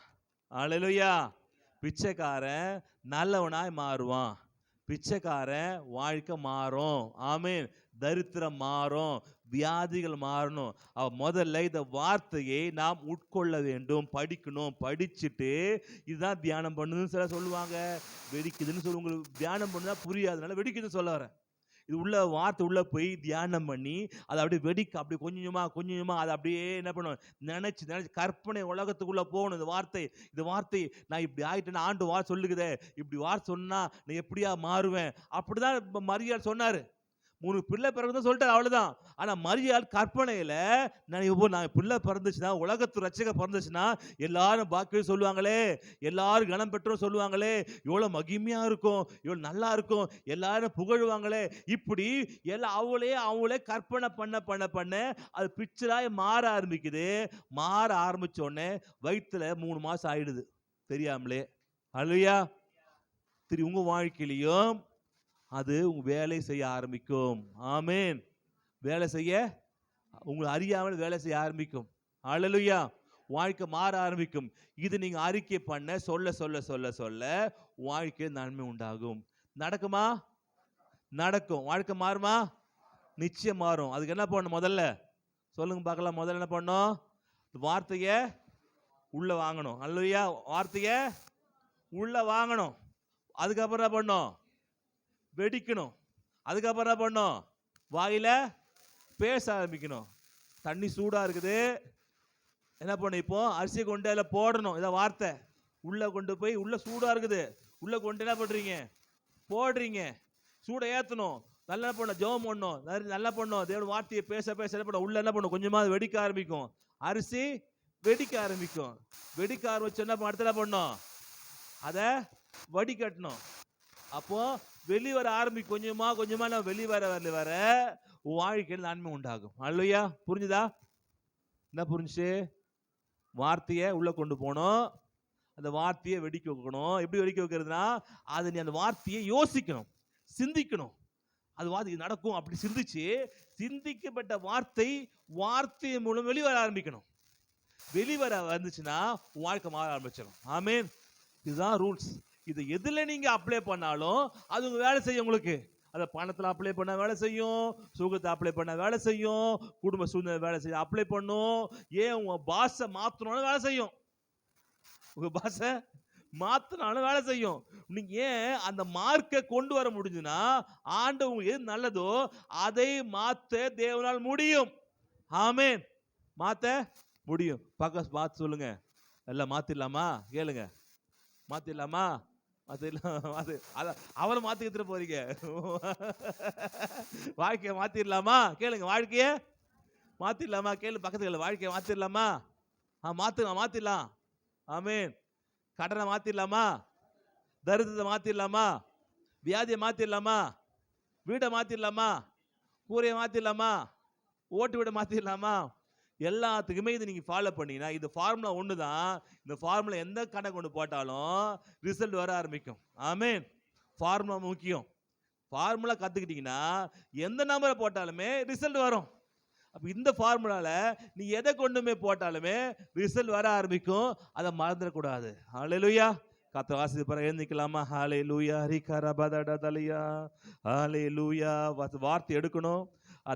Speaker 2: அல்லேலூயா. பிச்சைக்காரன் நல்லவனாய் மாறுவான். பிச்சைக்காரன் வாழ்க்கை மாறும். ஆமென். தரித்திரம் மாறும். வியாதிகள் மாறணும். முதல்ல இந்த வார்த்தையை நாம் உட்கொள்ள வேண்டும். படிக்கணும். படிச்சுட்டு இதுதான் தியானம் பண்ணுதுன்னு சொல்லுவாங்க. வெடிக்குதுன்னு சொல்லி உங்களுக்கு தியானம் பண்ணுதா புரியாதனால வெடிக்குதுன்னு சொல்ல வரேன். இது உள்ள வார்த்தை உள்ள போய் தியானம் பண்ணி அதை அப்படியே வெடிக்க அப்படியே கொஞ்சமா அதை அப்படியே என்ன பண்ணுவோம்? நினைச்சு கற்பனை உலகத்துக்குள்ள போகணும். இந்த வார்த்தை நான் இப்படி ஆயிட்டேன்னு ஆண்டு வார்த்தை சொல்லுக்குதே, இப்படி வார்த்தை சொன்னா நான் எப்படியா மாறுவேன்? அப்படிதான் மரியாள் சொன்னாரு. 3 பிள்ளை பிறகுதான் சொல்லிட்டாரு, அவ்வளவுதான். ஆனா மரியாள் கற்பனையில நான் பிள்ளை பிறந்துச்சுன்னா, உலகத்து ரட்சக பிறந்துச்சுன்னா எல்லாரும் பாக்கியம் சொல்லுவாங்களே, எல்லாரும் கனம் பெற்றோம் சொல்லுவாங்களே, எவ்வளவு மகிமையா இருக்கும், எவ்வளவு நல்லா இருக்கும், எல்லாரும் புகழ்வாங்களே. இப்படி எல்லாம் அவங்களே கற்பனை பண்ண அது பிக்சராய் மாற ஆரம்பிக்குது. மாற ஆரம்பிச்ச உடனே வயிற்றுல 3 மாசம் ஆயிடுது தெரியாமலே. அல்லேலூயா. உங்க வாழ்க்கையிலையும் அது உங்க வேலை செய்ய ஆரம்பிக்கும். ஆமென். வேலை செய்ய உங்களை அறியாமல் வேலை செய்ய ஆரம்பிக்கும். அல்லேலூயா. வாழ்க்கை மாற ஆரம்பிக்கும். இது நீங்க அறிக்கை பண்ண சொல்ல வாழ்க்கை நன்மை உண்டாகும். நடக்குமா? நடக்கும். வாழ்க்கை மாறுமா? நிச்சயம் மாறும். அதுக்கு என்ன பண்ணணும்? முதல்ல சொல்லுங்க பார்க்கலாம். முதல்ல என்ன பண்ணணும்? வார்த்தையை உள்ள வாங்கணும். அல்லேலூயா. வார்த்தையை உள்ள வாங்கணும். அதுக்கப்புறம் என்ன பண்ணணும்? வெடிக்கணும். அதுக்கப்புறம் என்ன பண்ணணும்? வாயில பேச ஆரம்பிக்கணும். தண்ணி சூடா இருக்குது, என்ன பண்ண? இப்போ அரிசியை கொண்டு அதில் போடணும். இதை வார்த்தை உள்ள கொண்டு போய் உள்ள சூடா இருக்குது, உள்ள கொண்டு என்ன பண்றீங்க? போடுறீங்க. சூடை ஏற்றணும். நல்லா பண்ணணும். ஜெபம் பண்ணணும். நல்லா பண்ணணும். தேவன் வார்த்தையை பேச என்ன பண்ணணும்? உள்ள என்ன பண்ணணும்? கொஞ்சமா வெடிக்க ஆரம்பிக்கும். அரிசி வெடிக்க ஆரம்பிக்கும். வெடிக்க ஆரம்பிச்சு என்ன அடுத்த என்ன பண்ணணும்? அதை வடிகட்டணும். அப்போ வெளிவர ஆரம்பிக்கும். கொஞ்சமா நான் வெளிவர வாழ்க்கையில் நன்மை உண்டாகும். அல்லேலூயா. புரிஞ்சுதா? என்ன புரிஞ்சுச்சு? வார்த்தையை உள்ள கொண்டு போகணும். அந்த வார்த்தையை வெடிக்க வைக்கணும். எப்படி வெடிக்க வைக்கிறதுனா, அது நீ அந்த வார்த்தையை யோசிக்கணும், சிந்திக்கணும். அது வார்த்தை நடக்கும் அப்படி சிந்திக்கப்பட்ட வார்த்தை மூலம் வெளிவர ஆரம்பிக்கணும். வெளிவர வந்துச்சுன்னா வாழ்க்கை மாற ஆரம்பிச்சிடும். ஆமென். இதுதான் ரூல்ஸ். இது எதுல நீங்க அப்ளை பண்ணாலும் அது உங்க வேலை செய்யும். உங்களுக்கு அதை பணத்துல அப்ளை பண்ண வேலை செய்யும், சுகத்தை அப்ளை பண்ண வேலை செய்யும், குடும்ப சூழ்நிலை வேலை செய்ய அப்ளை பண்ணும். ஏன் உங்க பாஸை மாத்தணும்னு வேலை செய்யும். உங்க பாஸை மாத்தினாலும் வேலை செய்யும். நீங்க ஏன் அந்த மார்க்கை கொண்டு வர முடிஞ்சுன்னா, ஆண்டவங்க எது நல்லதோ அதை மாத்த தேவனால் முடியும். ஆமென். மாத்த முடியும். பக்கம் பார்த்து சொல்லுங்க, எல்லாம் மாத்திடலாமா? கேளுங்க. மாத்திடலாமா? அவரை மாத்திக்கிட்டு போறீங்க. வாழ்க்கையை மாத்திடலாமா? கேளுங்க. வாழ்க்கைய மாத்திடலாமா? கேளு. பக்கத்துல வாழ்க்கையை மாத்திடலாமா? மாத்திடலாம். ஆமென். கடனை மாத்திடலாமா? தரித்திரத்தை மாத்திடலாமா? வியாதியை மாத்திடலாமா? வீடை மாத்திடலாமா? கூரையை மாத்திடலாமா? ஓட்டு வீடை மாத்திடலாமா? எல்லாத்துக்குமே இது நீங்க ஃபாலோ பண்ணீங்கன்னா, இது ஃபார்முலா ஒன்று தான். இந்த ஃபார்முலா எந்த கணக்கு கொண்டு போட்டாலும் ரிசல்ட் வர ஆரம்பிக்கும். ஆமென். ஃபார்முலா முக்கியம். ஃபார்முலா கத்துக்கிட்டீங்கன்னா எந்த நம்பரை போட்டாலுமே ரிசல்ட் வரும். அப்ப இந்த ஃபார்முலால நீ எதை கொண்டுமே போட்டாலுமே ரிசல்ட் வர ஆரம்பிக்கும். அதை மறந்துடக்கூடாது. அல்லேலூயா. கர்த்தர் ஆசீர்வதிப்பார். எழுந்திக்கலாமா? ஹalleluya ரிகரபதடதலியா ஹalleluya. வார்த்தை எடுக்கணும்,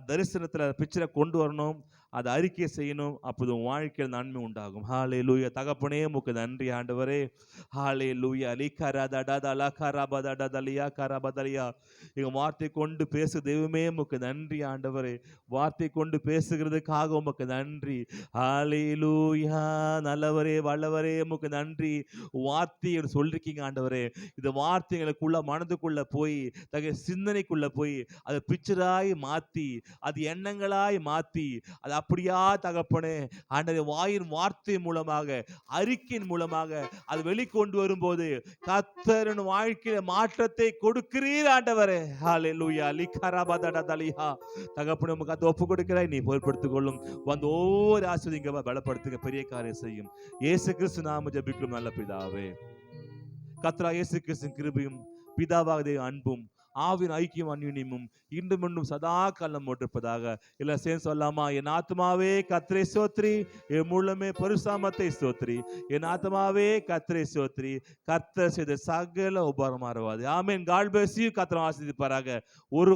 Speaker 2: தரிசனத்தில் பிக்சரை கொண்டு வரணும், அதை அறிக்கை செய்யணும். அப்போது உன் வாழ்க்கையில் நன்மை உண்டாகும். ஹalleluya. தகப்பனே உமக்கு நன்றி ஆண்டவரே. ஹalleluya லிகரதடதலகரபதடதலியா கரபதலியா. எங்க வார்த்தை கொண்டு பேசு தெய்வமே உமக்கு நன்றி ஆண்டவரே. வார்த்தை கொண்டு பேசுகிறதுக்காக உமக்கு நன்றி. ஹalleluya. நல்லவரே வல்லவரே உமக்கு நன்றி. வார்த்தையை சொல்லிருக்கீங்க ஆண்டவரே. இந்த வார்த்தைகளுக்குள்ள மனதுக்குள்ள போய் சிந்தனைக்குள்ள போய் அதை பிக்சராய் மாத்தி, அது எண்ணங்களாய் மாத்தி, அது அப்படியா தகப்பனே ஆண்டவரே வாயின் வார்த்தை மூலமாக, அறிக்கையின் மூலமாக அது வெளிக்கொண்டு வரும்போது கர்த்தரின் வாழ்க்கையில மாற்றத்தை கொடுக்கிறீர் ஆண்டவரே. ஹalleluya லிகரபதடதலியா. தகப்பனே உமக்கு அதை ஒப்பு கொடுக்கிறாய், நீ பொறுப்படுத்திக் கொள்ளும். வந்து ஒவ்வொரு ஆசீர்வதிங்க, பலப்படுத்துங்க, பெரிய காரியம் செய்யும். இயேசு கிறிஸ்து நாம ஜெபிக்கிறோம் நல்ல பிதாவே. கர்த்தராகிய இயேசு கிறிஸ்துவின் கிருபையும் பிதாவாகிய அன்பும் ஆவின் ஐக்கியம் அந்யுன்யமும் இன்றும் இன்னும் சதா காலம் இருப்பதாக. எல்லாம் சேர்ந்து சொல்லாமா? என் ஆத்மாவே கர்த்தரை ஸ்தோத்திரி, என் முழுமே பரிசுத்தத்தை ஸ்தோத்திரி. என் ஆத்மாவே கர்த்தரை ஸ்தோத்திரி, கர்த்தர் செய்த சகல உபகாரம் மறவாதே. ஆமென். God bless you. கர்த்தர் ஆசீர்வதிப்பாராக. ஒரு